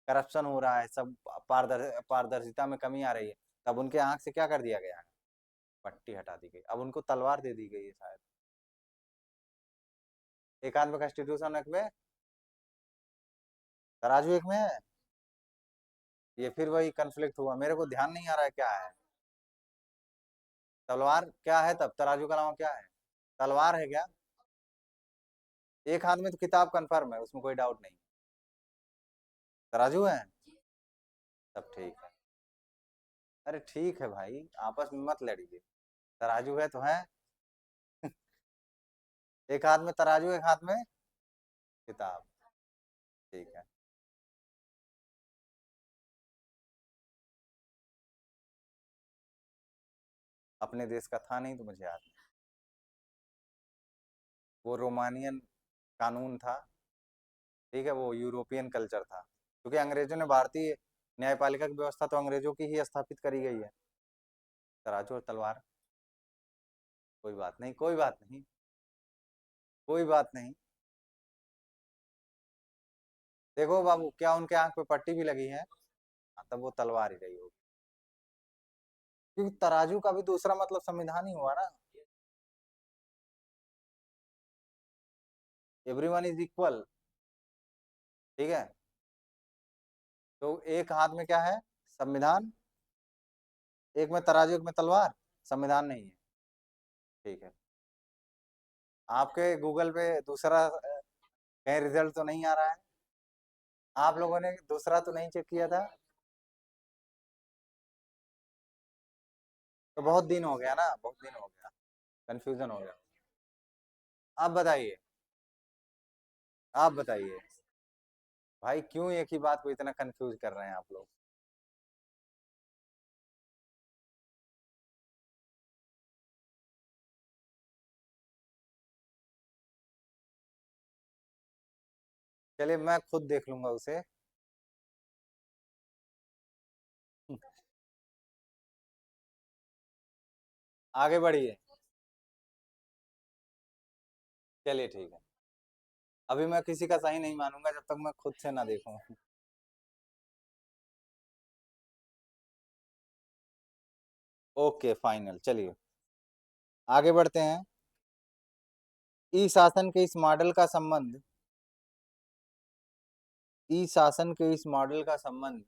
करप्शन हो रहा है, सब पारदर्शिता में कमी आ रही है। तब उनके आंख से क्या कर दिया गया है, पट्टी हटा दी गई। अब उनको तलवार दे दी गई है शायद। एक हाथ में कॉन्स्टिट्यूशन, एक में तराजू, एक में है। ये फिर वही कन्फ्लिक्ट हुआ, मेरे को ध्यान नहीं आ रहा है क्या है। तलवार क्या है तब, तराजू का अलावा क्या है? तलवार है क्या? एक हाथ में तो किताब कंफर्म है, उसमें कोई डाउट नहीं। तराजू है, तब ठीक है। अरे ठीक है भाई, आपस में मत लड़िए। तराजू है तो है। एक हाथ में तराजू, एक हाथ में किताब। ठीक है। अपने देश का था नहीं तो मुझे याद नहीं। वो रोमानियन कानून था। ठीक है, वो यूरोपियन कल्चर था, क्योंकि अंग्रेजों ने भारतीय न्यायपालिका की व्यवस्था तो अंग्रेजों की ही स्थापित करी गई है। तराजू और तलवार। कोई बात नहीं, कोई बात नहीं, कोई बात नहीं। देखो बाबू, क्या उनके आंख पे पट्टी भी लगी है? हाँ, तब वो तलवार ही रही होगी। क्योंकि तराजू का भी दूसरा मतलब संविधान ही हुआ ना। Everyone is equal. ठीक है। तो एक हाथ में क्या है, संविधान, एक में तराजू, एक में तलवार, संविधान नहीं है। ठीक है। आपके गूगल पे दूसरा कहीं रिजल्ट तो नहीं आ रहा है? आप लोगों ने दूसरा तो नहीं चेक किया था? तो बहुत दिन हो गया ना, बहुत दिन हो गया, कंफ्यूजन हो गया। आप बताइए, आप बताइए भाई, क्यों एक ही बात को इतना कंफ्यूज कर रहे हैं आप लोग? चलिए मैं खुद देख लूंगा उसे। आगे बढ़िए। चलिए ठीक है। अभी मैं किसी का सही नहीं मानूंगा जब तक मैं खुद से ना देखूं। ओके फाइनल, चलिए आगे बढ़ते हैं। ई शासन के इस मॉडल का संबंध, ई शासन के इस मॉडल का संबंध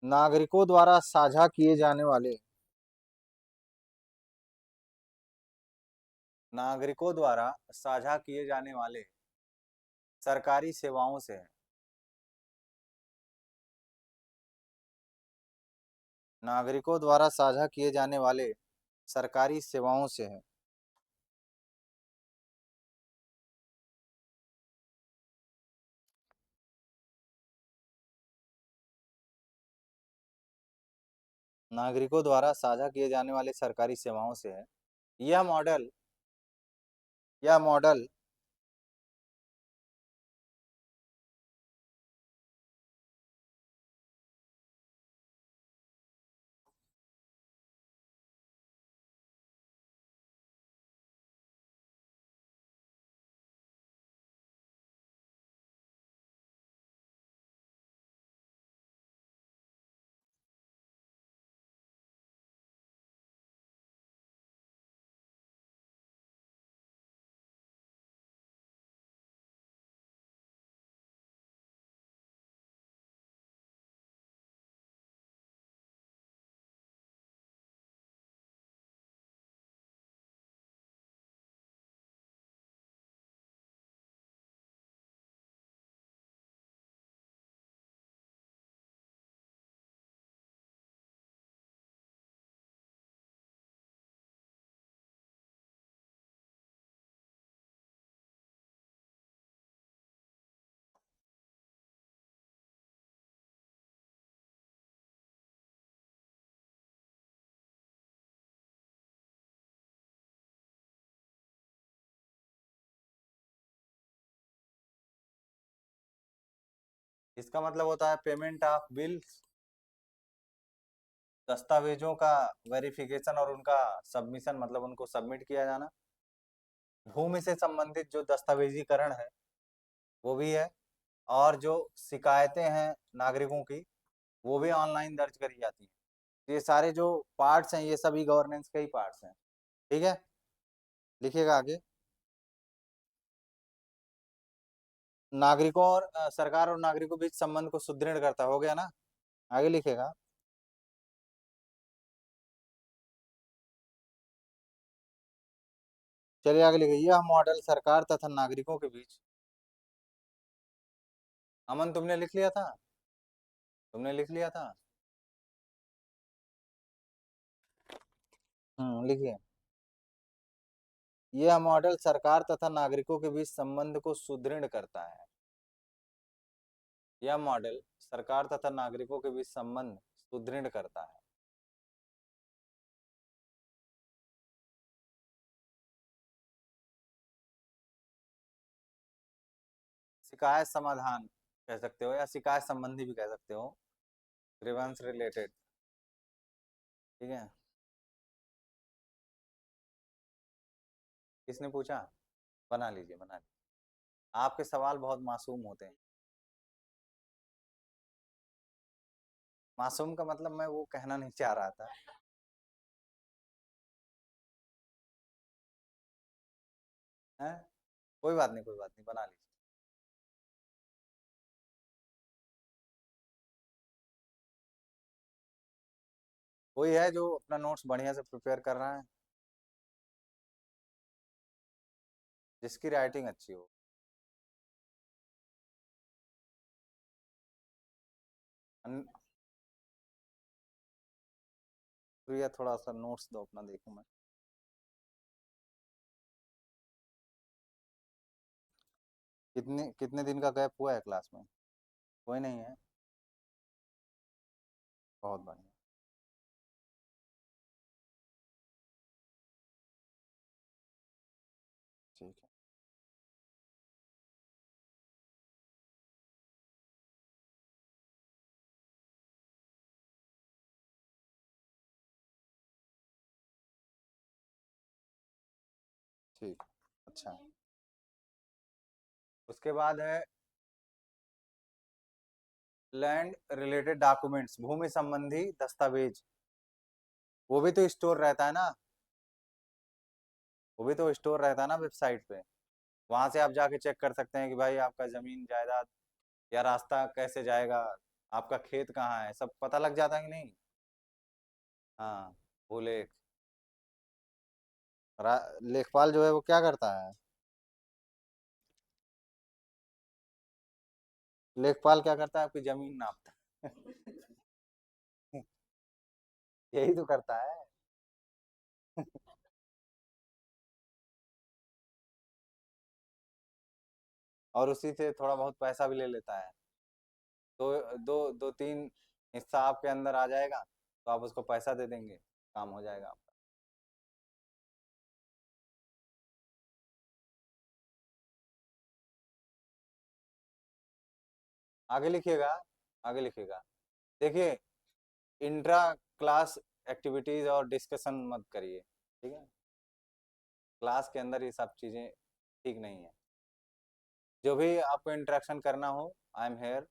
नागरिकों द्वारा साझा किए जाने वाले, नागरिकों द्वारा साझा किए जाने वाले सरकारी सेवाओं से है। नागरिकों द्वारा साझा किए जाने वाले सरकारी सेवाओं से है। नागरिकों द्वारा साझा किए जाने वाले सरकारी सेवाओं से है। यह मॉडल, यह मॉडल इसका मतलब होता है पेमेंट ऑफ बिल्स, दस्तावेजों का वेरिफिकेशन और उनका सबमिशन, मतलब उनको सबमिट किया जाना। भूमि से संबंधित जो दस्तावेजीकरण है वो भी है, और जो शिकायतें हैं नागरिकों की वो भी ऑनलाइन दर्ज करी जाती है। ये सारे जो पार्ट्स हैं ये सभी गवर्नेंस के ही पार्ट्स हैं। ठीक है, लिखिएगा आगे। नागरिकों और सरकार और नागरिकों के बीच संबंध को सुदृढ़ करता है, हो गया ना। आगे लिखिएगा। चलिए आगे लिखिए, यह मॉडल सरकार तथा नागरिकों के बीच। अमन तुमने लिख लिया था, तुमने लिख लिया था। लिखिए। यह मॉडल सरकार तथा नागरिकों के बीच संबंध को सुदृढ़ करता है। यह मॉडल सरकार तथा नागरिकों के बीच संबंध सुदृढ़ करता है। शिकायत समाधान कह सकते हो या शिकायत संबंधी भी कह सकते हो, ग्रीवेंस रिलेटेड। ठीक है। किसने पूछा? बना लीजिए, बना लीजिए। आपके सवाल बहुत मासूम होते हैं। मासूम का मतलब मैं वो कहना नहीं चाह रहा था। है, कोई बात नहीं, कोई बात नहीं, बना लीजिए। कोई है जो अपना नोट्स बढ़िया से प्रिपेयर कर रहा है, जिसकी राइटिंग अच्छी हो। अन- प्रिया थोड़ा सा नोट्स दो अपना, देखूं मैं। कितने कितने दिन का गैप हुआ है क्लास में? कोई नहीं है। बहुत बढ़िया। ठीक है। ठीक। अच्छा, उसके बाद है लैंड रिलेटेड डॉक्यूमेंट्स, भूमि संबंधी दस्तावेज। वो भी तो स्टोर रहता है ना, वो भी तो स्टोर रहता है ना वेबसाइट पे। वहां से आप जाके चेक कर सकते हैं कि भाई आपका जमीन जायदाद या रास्ता कैसे जाएगा, आपका खेत कहाँ है, सब पता लग जाता है कि नहीं। हाँ, भूलेख। लेखपाल जो है वो क्या करता है? लेखपाल क्या करता है? आपकी जमीन नापता है। यही तो करता है। और उसी से थोड़ा बहुत पैसा भी ले लेता है। दो दो दो तीन हिस्सा आपके अंदर आ जाएगा तो आप उसको पैसा दे देंगे, काम हो जाएगा आपका। आगे लिखिएगा, आगे लिखिएगा। देखिए, इंट्रा क्लास एक्टिविटीज और डिस्कशन मत करिए, ठीक है। क्लास के अंदर ये सब चीजें ठीक नहीं है। जो भी आपको इंटरेक्शन करना हो, I am here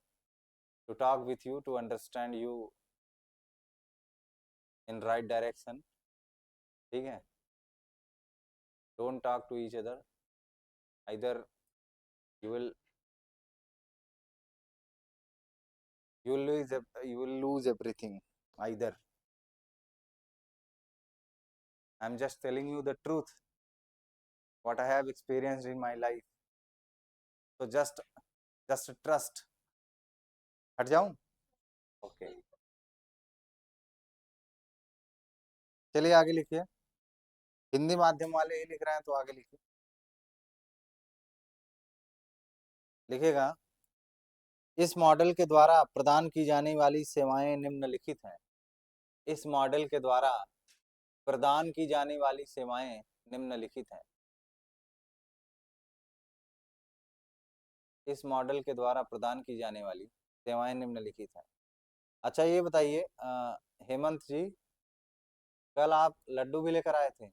to talk with you, to understand you in right direction. ठीक है। Don't talk to each other, either you will you will lose everything, either I'm just telling you the truth, what I have experienced in my life, so just trust। हट जाऊं? ओके। चलिए आगे लिखिए। हिंदी माध्यम वाले ही लिख रहे हैं तो आगे लिखिए। लिखिएगा। इस मॉडल के द्वारा प्रदान की जाने वाली सेवाएं निम्नलिखित हैं। इस मॉडल के द्वारा प्रदान की जाने वाली सेवाएं निम्नलिखित हैं। इस मॉडल के द्वारा प्रदान की जाने वाली सेवाएं निम्नलिखित हैं। अच्छा ये बताइए हेमंत जी, कल आप लड्डू भी लेकर आए थे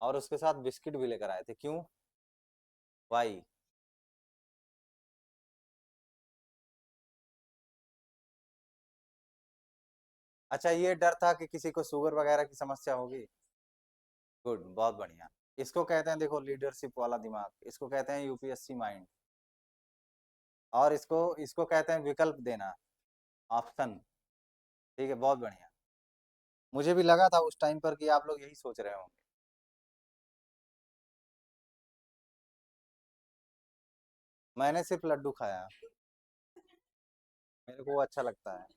और उसके साथ बिस्किट भी लेकर आए थे, क्यों? वाई? अच्छा ये डर था कि किसी को शुगर वगैरह की समस्या होगी। गुड, बहुत बढ़िया। इसको कहते हैं, देखो, लीडरशिप वाला दिमाग, इसको कहते हैं यूपीएससी माइंड। और इसको इसको कहते हैं विकल्प देना, ऑप्शन। ठीक है, बहुत बढ़िया। मुझे भी लगा था उस टाइम पर कि आप लोग यही सोच रहे होंगे। मैंने सिर्फ लड्डू खाया, मेरे को वो अच्छा लगता है।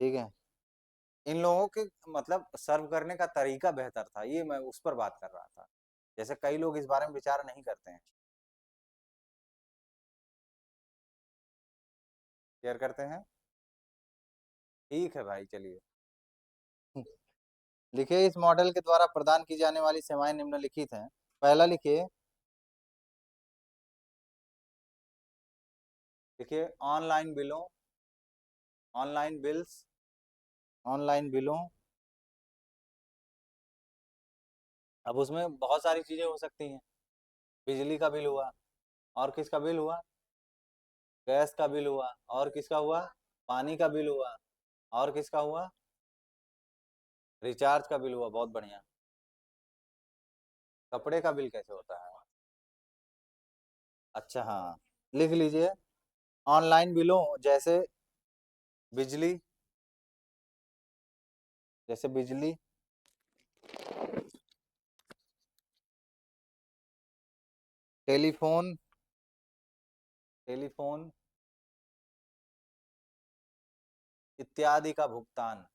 ठीक है। इन लोगों के मतलब सर्व करने का तरीका बेहतर था, ये मैं उस पर बात कर रहा था। जैसे कई लोग इस बारे में विचार नहीं करते हैं। शेयर करते हैं। ठीक है भाई, चलिए। लिखिए, इस मॉडल के द्वारा प्रदान की जाने वाली सेवाएं निम्नलिखित हैं। पहला लिखिए, देखिए, ऑनलाइन बिलों, ऑनलाइन बिल्स, ऑनलाइन बिलों। अब उसमें बहुत सारी चीजें हो सकती हैं। बिजली का बिल हुआ, और किसका बिल हुआ? गैस का बिल हुआ, और किसका हुआ? पानी का बिल हुआ, और किसका हुआ? रिचार्ज का बिल हुआ, बहुत बढ़िया। कपड़े का बिल कैसे होता है? अच्छा हाँ, लिख लीजिए, ऑनलाइन बिलों जैसे बिजली, जैसे बिजली, टेलीफोन, टेलीफोन इत्यादि का भुगतान।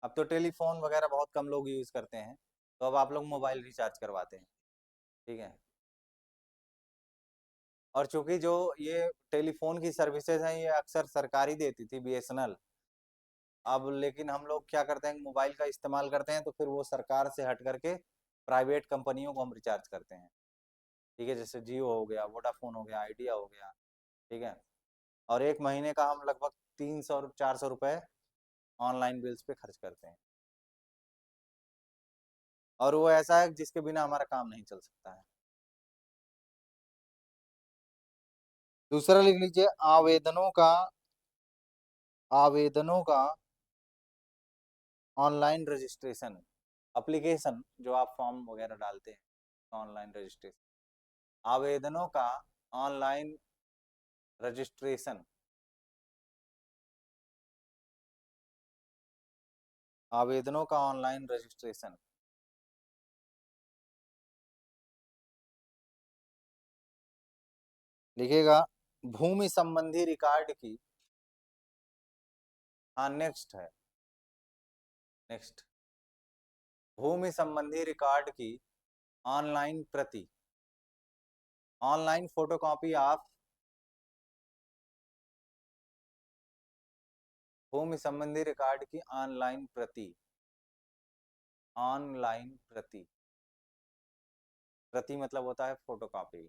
अब तो टेलीफोन वगैरह बहुत कम लोग यूज करते हैं, तो अब आप लोग मोबाइल रिचार्ज करवाते हैं। ठीक है। और चूंकि जो ये टेलीफोन की सर्विसेज हैं, ये अक्सर सरकारी देती थी, बीएसएनएल। अब लेकिन हम लोग क्या करते हैं, मोबाइल का इस्तेमाल करते हैं, तो फिर वो सरकार से हट करके प्राइवेट कंपनियों को हम रिचार्ज करते हैं। ठीक है, जैसे जियो हो गया, वोडाफोन हो गया, आइडिया हो गया। ठीक है। और एक महीने का हम लगभग 300 400 रुपए ऑनलाइन बिल्स पे खर्च करते हैं। और वो ऐसा है जिसके बिना हमारा काम नहीं चल सकता है। दूसरा लिख लीजिए, आवेदनों का ऑनलाइन रजिस्ट्रेशन, एप्लीकेशन जो आप फॉर्म वगैरह डालते हैं, ऑनलाइन रजिस्ट्रेशन। आवेदनों का ऑनलाइन रजिस्ट्रेशन, आवेदनों का ऑनलाइन रजिस्ट्रेशन। लिखिएगा, भूमि संबंधी रिकॉर्ड की, हाँ नेक्स्ट है, नेक्स्ट, भूमि संबंधी रिकॉर्ड की ऑनलाइन प्रति, ऑनलाइन फोटोकॉपी ऑफ भूमि संबंधी रिकॉर्ड की ऑनलाइन प्रति, ऑनलाइन प्रति। प्रति मतलब होता है फोटोकॉपी,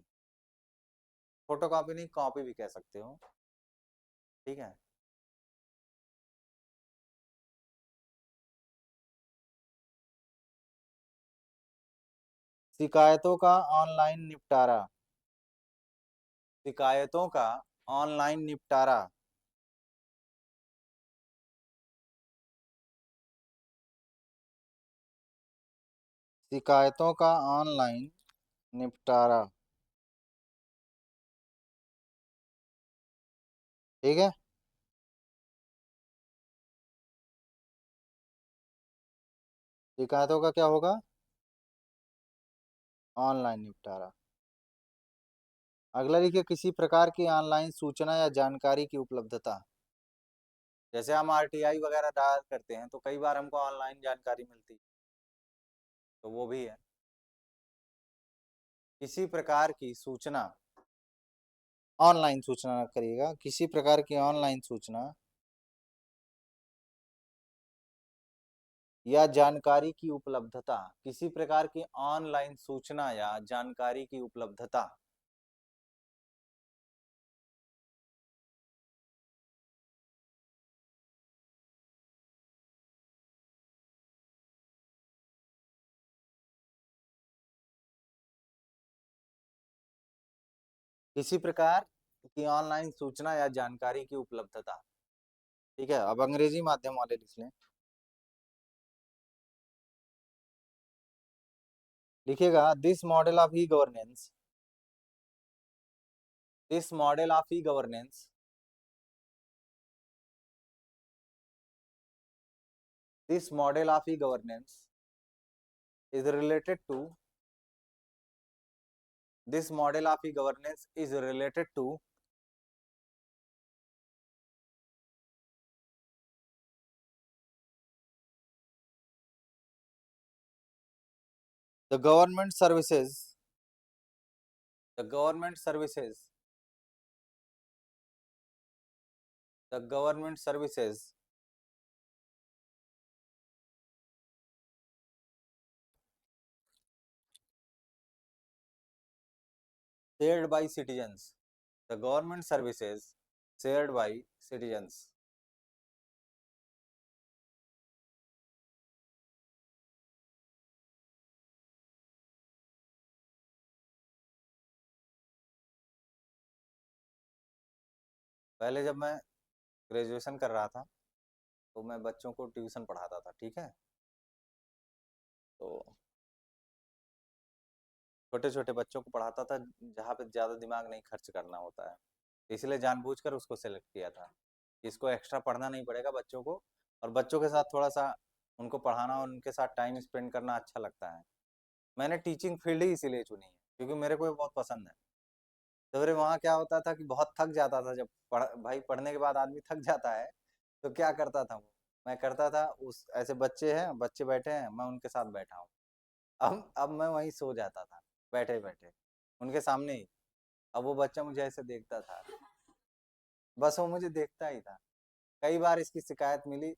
फोटोकॉपी नहीं, कॉपी भी कह सकते हो। ठीक है। शिकायतों का ऑनलाइन निपटारा, शिकायतों का ऑनलाइन निपटारा। शिकायतों का ऑनलाइन निपटारा। ठीक है। शिकायतों का क्या होगा? ऑनलाइन निपटारा। अगला लिखिए, किसी प्रकार की ऑनलाइन सूचना या जानकारी की उपलब्धता। जैसे हम आरटीआई वगैरह डायल करते हैं, तो कई बार हमको ऑनलाइन जानकारी मिलती है, तो वो भी है। किसी प्रकार की सूचना, ऑनलाइन सूचना करिएगा, किसी प्रकार की ऑनलाइन सूचना या जानकारी की उपलब्धता, किसी प्रकार की ऑनलाइन सूचना या जानकारी की उपलब्धता। किसी प्रकार की ऑनलाइन सूचना या जानकारी की उपलब्धता। ठीक है, अब अंग्रेजी माध्यम वाले लिख लें। लिखिएगा, this model of e governance, this model of e governance, this model of e governance is related to, this model of e-governance is related to the government services, the government services, the government services shared by citizens, the government services shared by citizens. पहले जब मैं ग्रेजुएशन कर रहा था तो मैं बच्चों को ट्यूशन पढ़ाता था, ठीक है। तो छोटे छोटे बच्चों को पढ़ाता था जहाँ पे ज़्यादा दिमाग नहीं खर्च करना होता है, इसलिए जानबूझकर उसको सेलेक्ट किया था। इसको एक्स्ट्रा पढ़ना नहीं पड़ेगा बच्चों को, और बच्चों के साथ थोड़ा सा उनको पढ़ाना और उनके साथ टाइम स्पेंड करना अच्छा लगता है। मैंने टीचिंग फील्ड ही इसीलिए चुनी है क्योंकि मेरे को ये बहुत पसंद है। तो फिर वहाँ क्या होता था कि बहुत थक जाता था, जब भाई पढ़ने के बाद आदमी थक जाता है, तो क्या करता था मैं करता था, उस ऐसे बच्चे हैं, बच्चे बैठे हैं, मैं उनके साथ बैठा हूँ। अब मैं वहीं सो जाता था बैठे बैठे उनके सामने ही। अब वो बच्चा मुझे ऐसे देखता था, बस वो मुझे देखता ही था। कई बार इसकी शिकायत मिली,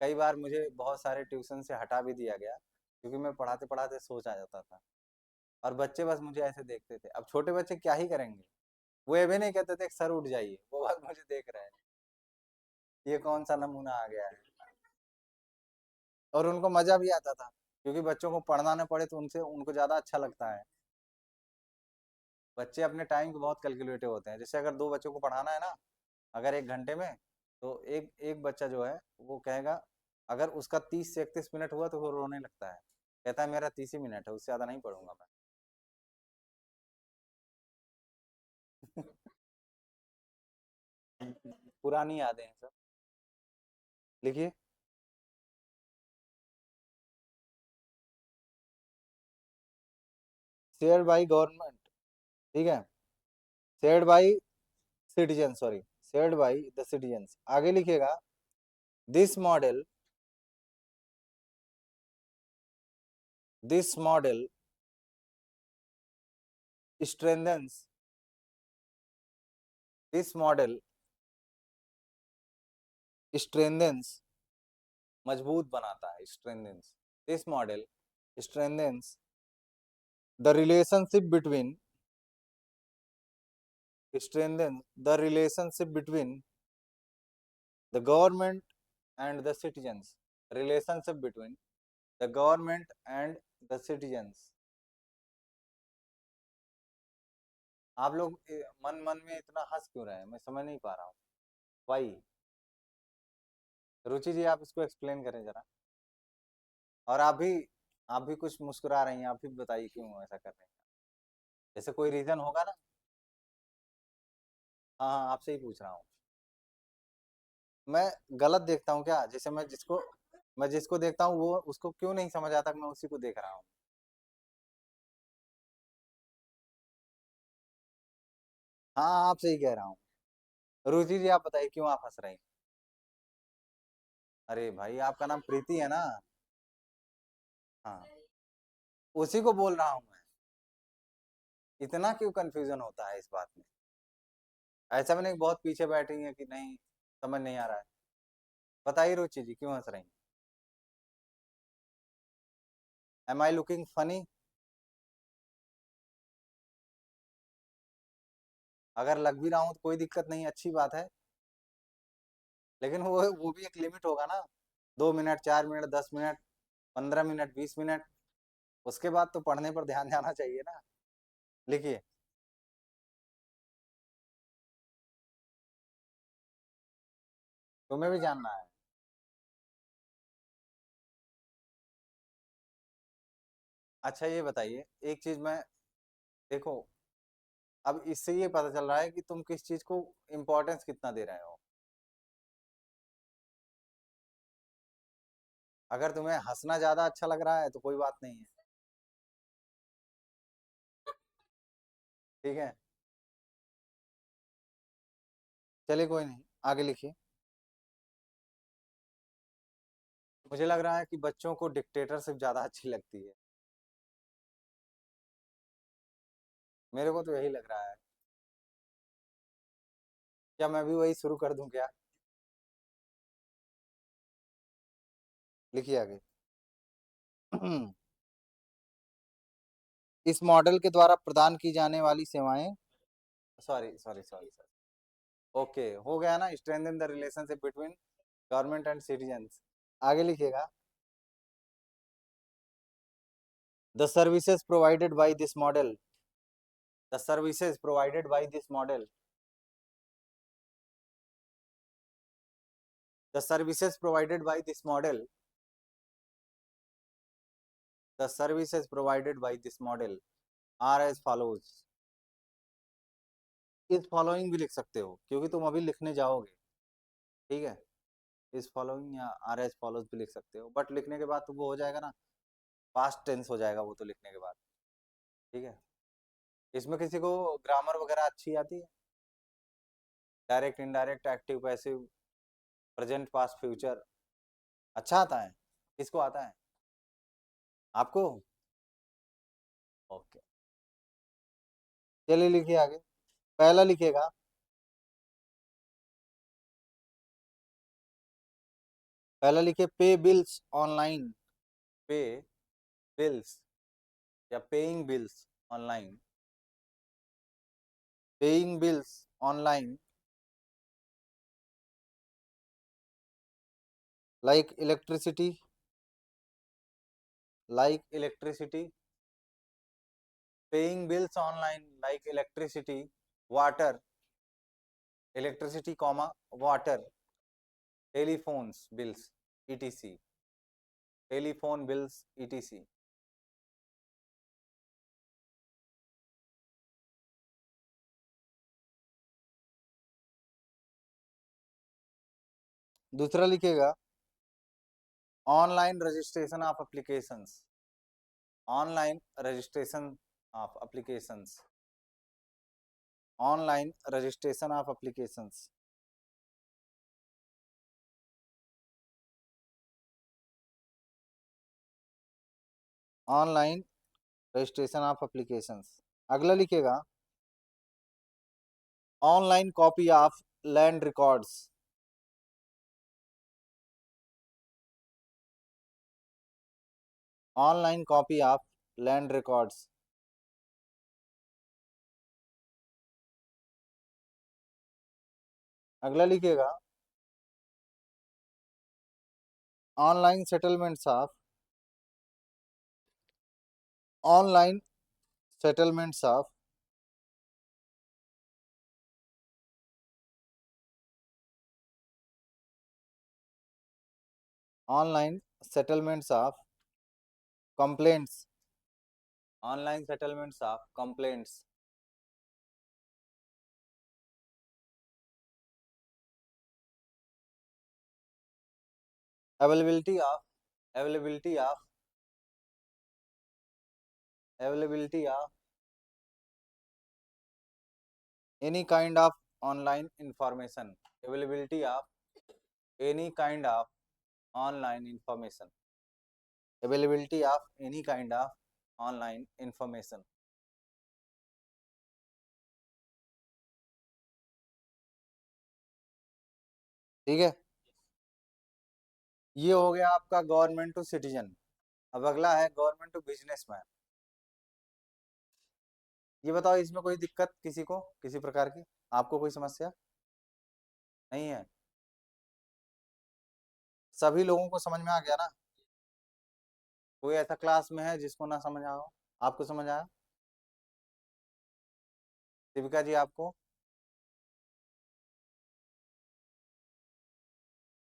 कई बार मुझे बहुत सारे ट्यूशन से हटा भी दिया गया क्योंकि मैं पढ़ाते पढ़ाते सोच आ जाता था, और बच्चे बस मुझे ऐसे देखते थे। अब छोटे बच्चे क्या ही करेंगे, वो ये भी नहीं कहते थे सर उठ जाइए, वो बस मुझे देख रहे हैं, ये कौन सा नमूना आ गया है। और उनको मजा भी आता था क्योंकि बच्चों को पढ़ना ना पड़े तो उनसे उनको ज्यादा अच्छा लगता है। बच्चे अपने टाइम को बहुत कैलकुलेटिव होते हैं। जैसे अगर दो बच्चों को पढ़ाना है ना, अगर एक घंटे में, तो एक एक बच्चा जो है वो कहेगा, अगर उसका 30 से 31 मिनट हुआ तो वो रोने लगता है, कहता है मेरा 30 ही मिनट है, उससे ज्यादा नहीं पढ़ूंगा मैं। पुरानी यादें हैं सब। लिखिए, शेयर्ड बाई गवर्नमेंट, ठीक है, shared by citizen, sorry, shared by the citizens. आगे लिखिएगा, this model, this model strengthens, this model strengthens, मजबूत बनाता है, strengthens, this model strengthens the relationship between, strengthens the relationship between the government and the citizens, relationship between the government and the citizens। आप लोग मन मन में इतना हंस क्यों रहे हैं, मैं समझ नहीं पा रहा हूँ। वाई, रुचि जी आप इसको एक्सप्लेन करें जरा। और आप भी कुछ मुस्कुरा रही हैं, आप भी बताइए क्यों ऐसा कर रहे हैं, जैसे कोई रीजन होगा ना। हाँ हाँ, आपसे ही पूछ रहा हूँ। मैं गलत देखता हूँ क्या, जैसे मैं जिसको देखता हूँ वो उसको क्यों नहीं समझ आता कि मैं उसी को देख रहा हूँ। हाँ, आप सही कह रहा हूँ। रुचि जी आप बताइए क्यों आप हंस रही हैं। अरे भाई, आपका नाम प्रीति है ना। हाँ, उसी को बोल रहा हूँ मैं। इतना क्यों कंफ्यूजन होता है इस बात में। ऐसा भी नहीं बहुत पीछे बैठी है कि नहीं, समझ नहीं आ रहा है। बताइए रुचि जी क्यों हंस रही हैं। Am I looking funny? अगर लग भी रहा हूँ तो कोई दिक्कत नहीं, अच्छी बात है। लेकिन वो भी एक लिमिट होगा ना, 2 minute, 4 minute, 10 minute, 15 minute, 20 minute. उसके बाद तो पढ़ने पर ध्यान जाना चाहिए ना। लिखिए। तुम्हें भी जानना है? अच्छा ये बताइए, एक चीज मैं, देखो, अब इससे ये पता चल रहा है कि तुम किस चीज को इम्पोर्टेंस कितना दे रहे हो। अगर तुम्हें हंसना ज्यादा अच्छा लग रहा है तो कोई बात नहीं है। ठीक है, चलिए कोई नहीं, आगे लिखिए। मुझे लग रहा है कि बच्चों को डिक्टेटरशिप ज्यादा अच्छी लगती है। मेरे को तो यही लग रहा है। क्या मैं भी वही शुरू कर दूं क्या? लिखिए आगे। इस मॉडल के द्वारा प्रदान की जाने वाली सेवाएं, sorry sorry sorry sorry, okay हो गया ना, strengthen the relationship between government and citizens. आगे लिखिएगा। The services provided by this model, the services provided by this model, the services provided by this model, the services provided by this model are as follows. इस फॉलोइंग भी लिख सकते हो क्योंकि तुम अभी लिखने जाओगे। ठीक है, इस फॉलोइंग या आर एज फॉलोज भी लिख सकते हो, बट लिखने के बाद तो वो हो जाएगा ना, पास्ट टेंस हो जाएगा वो तो लिखने के बाद। ठीक है, इसमें किसी को ग्रामर वगैरह अच्छी आती है? Direct, indirect, active, passive, present, past, future, अच्छा आता है? किसको आता है? आपको? ओके, चलिए लिखिए आगे। पहला लिखिएगा। पहला लिखिए, pay bills online. Pay bills या paying bills online, paying bills online, like electricity, like electricity, paying bills online like electricity, water, electricity comma water, telephones bills, ETC, telephone bills ETC. दूसरा लिखिएगा, online registration of applications, online registration of applications, online registration of applications, online registration of applications. अगला लिखिएगा, online copy of land records, online copy of land records. अगला लिखिएगा, online settlements of, online settlements of, online settlements of complaints, online settlements of complaints. Availability of, availability of, availability of any kind of online information, availability of any kind of online information, availability of any kind of online information. ठीक है, ये हो गया आपका गवर्नमेंट टू सिटीजन। अब अगला है गवर्नमेंट टू बिजनेसमैन। ये बताओ इसमें कोई दिक्कत किसी को, किसी प्रकार की, आपको कोई समस्या नहीं है? सभी लोगों को समझ में आ गया ना? कोई ऐसा क्लास में है जिसको ना समझ आया हो? आपको समझ आया? दीपिका जी आपको?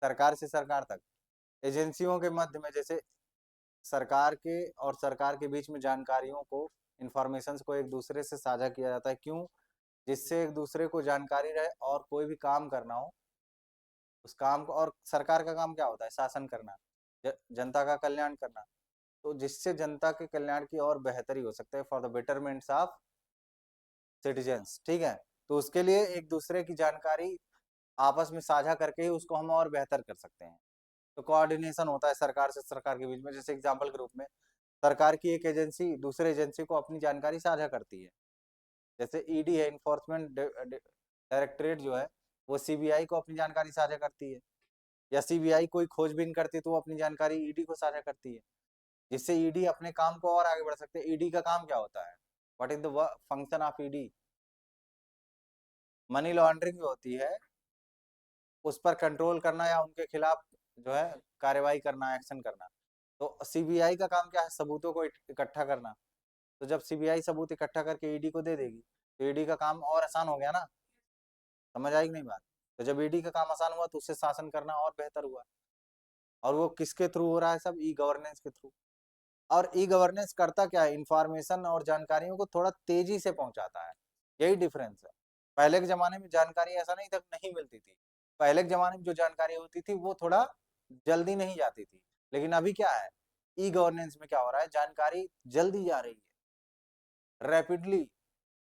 सरकार से सरकार तक, एजेंसियों के मध्य में, जैसे सरकार के और सरकार के बीच में जानकारियों को, इंफॉर्मेशन को एक दूसरे से साझा किया जाता है, क्यों? जिससे एक दूसरे को जानकारी रहे और कोई भी काम करना हो उस काम को, और सरकार का काम क्या होता है? शासन करना, जनता का कल्याण करना। तो जिससे जनता के कल्याण की और बेहतरी हो सकता है, फॉर द बेटरमेंट्स ऑफ सिटीजन्स, ठीक है? तो उसके लिए एक दूसरे की जानकारी आपस में साझा करके ही उसको हम और बेहतर कर सकते हैं। तो कोऑर्डिनेशन होता है सरकार से सरकार के बीच में, जैसे एग्जाम्पल के रूप में सरकार की एक एजेंसी दूसरे एजेंसी को अपनी जानकारी साझा करती है। जैसे ईडी है, इन्फोर्समेंट डायरेक्टरेट जो है, वो सीबीआई को अपनी जानकारी साझा करती है, या सीबीआई कोई खोजबीन करती है तो वो अपनी जानकारी ईडी को साझा करती है, जिससे ईडी अपने काम को और आगे बढ़ा सकते हैं। ईडी का काम क्या होता है? What is the function of ED? Money laundering जो होती है उस पर कंट्रोल करना, या उनके खिलाफ जो है कार्रवाई करना, एक्शन करना। तो सीबीआई का काम क्या है? सबूतों को इकट्ठा करना। तो जब सीबीआई सबूत इकट्ठा करके ईडी को दे देगी तो ईडी का काम और आसान हो गया ना? समझ आई कि नहीं बात? तो जब ईडी का काम आसान हुआ तो उससे शासन करना और बेहतर हुआ। और वो किसके थ्रू हो रहा है? सब ई गवर्नेंस के थ्रू। और ई गवर्नेंस करता क्या है? इंफॉर्मेशन और जानकारियों को थोड़ा तेजी से पहुंचाता है। यही डिफरेंस है। पहले के जमाने में जानकारी ऐसा नहीं था, नहीं मिलती थी। पहले के जमाने में जो जानकारी होती थी वो थोड़ा जल्दी नहीं जाती थी। लेकिन अभी क्या है? ई गवर्नेंस में क्या हो रहा है? जानकारी जल्दी जा रही है, rapidly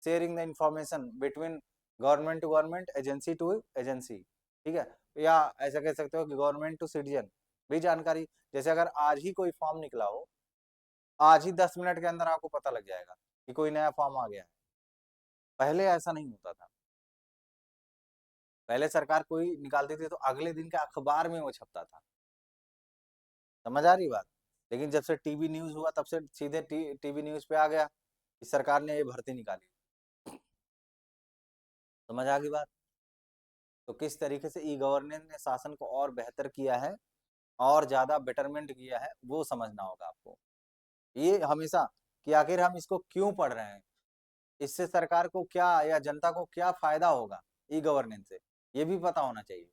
sharing the information between government to government, agency to agency, ठीक है? या ऐसा कह सकते हो कि गवर्नमेंट टू सिटीजन भी जानकारी। जैसे अगर आज ही कोई फॉर्म निकला हो, आज ही 10 मिनट के अंदर आपको पता लग जाएगा कि कोई नया फॉर्म आ गया है। पहले ऐसा नहीं होता था। पहले सरकार कोई निकालती थी तो अगले दिन के अखबार में वो छपता था। समझ आ रही बात? लेकिन जब से टीवी न्यूज हुआ तब से सीधे टीवी न्यूज पे आ गया कि सरकार ने ये भर्ती निकाली। समझ आ गई बात? तो किस तरीके से ई गवर्नेंस ने शासन को और बेहतर किया है और ज्यादा बेटरमेंट किया है, वो समझना होगा आपको। ये हमेशा, कि आखिर हम इसको क्यों पढ़ रहे हैं, इससे सरकार को क्या या जनता को क्या फायदा होगा ई गवर्नेंस से, ये भी पता होना चाहिए।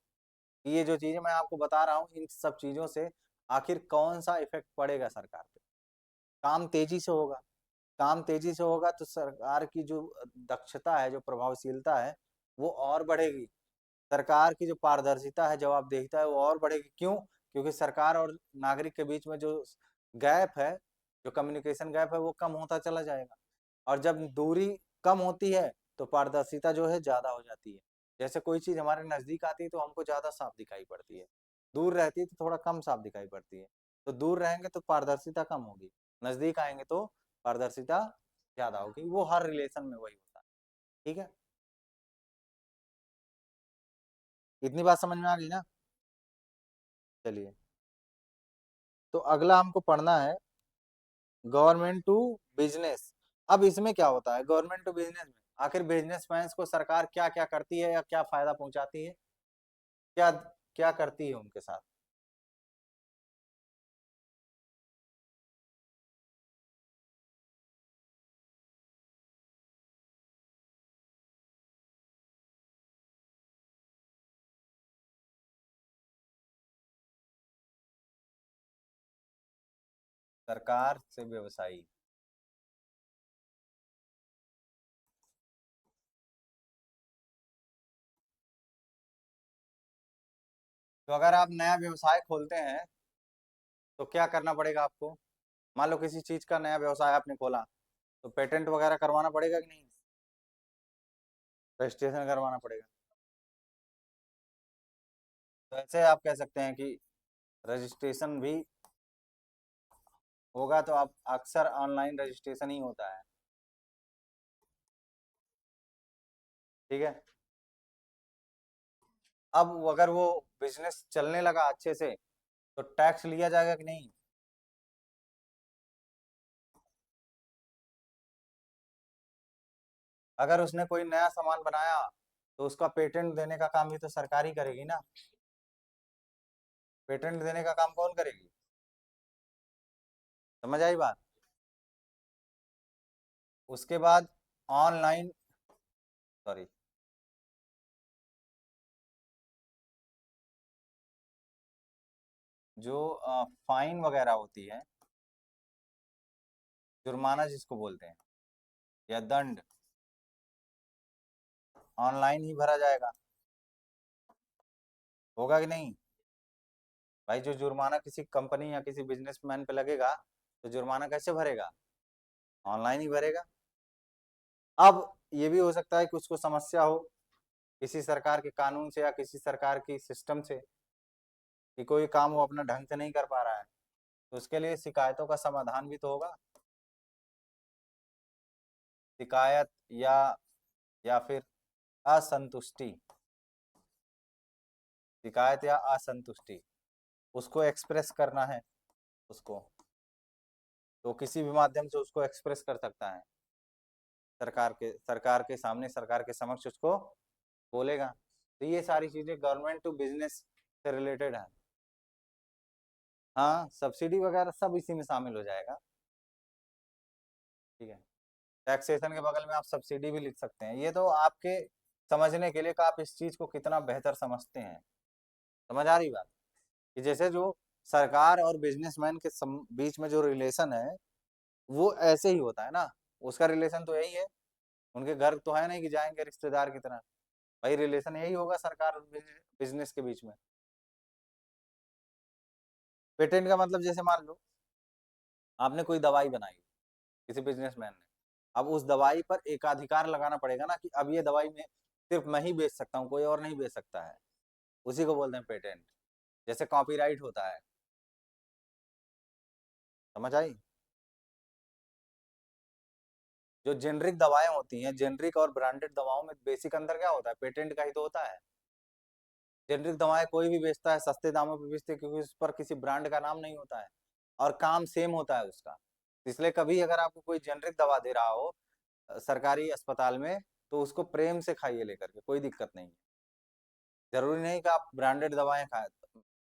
कि ये जो चीजें मैं आपको बता रहा हूँ, इन सब चीजों से आखिर कौन सा इफेक्ट पड़ेगा सरकार पे। काम तेजी से होगा। काम तेजी से होगा तो सरकार की जो दक्षता है, जो प्रभावशीलता है, वो और बढ़ेगी। सरकार की जो पारदर्शिता है, जवाबदेहिता है, वो और बढ़ेगी। क्यों? क्योंकि सरकार और नागरिक के बीच में जो गैप है, जो कम्युनिकेशन गैप है, वो कम होता चला जाएगा। और जब दूरी कम होती है तो पारदर्शिता जो है ज्यादा हो जाती है। जैसे कोई चीज हमारे नजदीक आती है तो हमको ज्यादा साफ दिखाई पड़ती है, दूर रहती है तो थोड़ा कम साफ दिखाई पड़ती है। तो दूर रहेंगे तो पारदर्शिता कम होगी, नजदीक आएंगे तो पारदर्शिता ज्यादा होगी। वो हर रिलेशन में वही होता है। ठीक है? इतनी बात समझ में आ गई ना? चलिए, तो अगला हमको पढ़ना है गवर्नमेंट टू बिजनेस। अब इसमें क्या होता है गवर्नमेंट टू बिजनेस में? आखिर बिजनेसमैन को सरकार क्या क्या करती है या क्या फायदा पहुंचाती है, क्या क्या करती है उनके साथ? सरकार से व्यवसायी। तो अगर आप नया व्यवसाय खोलते हैं तो क्या करना पड़ेगा आपको? मान लो किसी चीज का नया व्यवसाय आपने खोला, तो पेटेंट वगैरह करवाना पड़ेगा कि नहीं? रजिस्ट्रेशन करवाना पड़ेगा। तो ऐसे आप कह सकते हैं कि रजिस्ट्रेशन भी होगा, तो आप अक्सर ऑनलाइन रजिस्ट्रेशन ही होता है। ठीक है? अब अगर वो बिजनेस चलने लगा अच्छे से तो टैक्स लिया जाएगा कि नहीं? अगर उसने कोई नया सामान बनाया तो उसका पेटेंट देने का काम भी तो सरकार ही करेगी ना। पेटेंट देने का काम कौन करेगी? समझ आई बात? उसके बाद ऑनलाइन, सॉरी, जो फाइन वगैरह होती है, जुर्माना जिसको बोलते हैं, या दंड, ऑनलाइन ही भरा जाएगा। होगा कि नहीं? भाई जो जुर्माना किसी कंपनी या किसी बिजनेसमैन पे लगेगा, तो जुर्माना कैसे भरेगा? ऑनलाइन ही भरेगा। अब ये भी हो सकता है कि उसको समस्या हो किसी सरकार के कानून से या किसी सरकार की सिस्टम से, कि कोई काम वो अपना ढंग से नहीं कर पा रहा है, तो उसके लिए शिकायतों का समाधान भी तो होगा। शिकायत या फिर असंतुष्टि, शिकायत या असंतुष्टि उसको एक्सप्रेस करना है उसको, तो किसी भी माध्यम से उसको एक्सप्रेस कर सकता है, सरकार के सामने, सरकार के समक्ष उसको बोलेगा। तो ये सारी चीजें गवर्नमेंट टू बिजनेस से रिलेटेड है। हाँ, सब्सिडी वगैरह सब इसी में शामिल हो जाएगा। ठीक है। टैक्सेशन के बगल में आप सब्सिडी भी लिख सकते हैं। ये तो आपके समझने के लिए कि आप इस चीज को कितना बेहतर समझते हैं। समझ आ रही बात? कि जैसे जो सरकार और बिजनेसमैन के बीच में जो रिलेशन है, वो ऐसे ही होता है ना। उसका रिलेशन तो यही है। उनके घर तो है नहीं कि जाएंगे रिश्तेदार की तरह। भाई रिलेशन यही होगा सरकार और बिजनेस के बीच में। पेटेंट का मतलब जैसे मान लो आपने कोई दवाई बनाई किसी बिजनेसमैन ने, अब उस दवाई पर एकाधिकार लगाना पड़ेगा ना, कि अब ये दवाई में सिर्फ मैं ही बेच सकता हूँ, कोई और नहीं बेच सकता है। उसी को बोलते हैं पेटेंट। जैसे कॉपीराइट होता है। समझ आई? जो जेनरिक दवाएं होती हैं, जेनरिक और ब्रांडेड दवाओं में बेसिक अंतर क्या होता है? पेटेंट का ही तो होता है। जेनरिक दवाएं कोई भी बेचता है, सस्ते दामों पे बेचते हैं, क्योंकि उस पर किसी ब्रांड का नाम नहीं होता है और काम सेम होता है उसका। इसलिए कभी अगर आपको कोई जेनरिक दवा दे रहा हो सरकारी अस्पताल में, तो उसको प्रेम से खाइए लेकर के, कोई दिक्कत नहीं है। जरूरी नहीं कि आप ब्रांडेड दवाएं खाएं।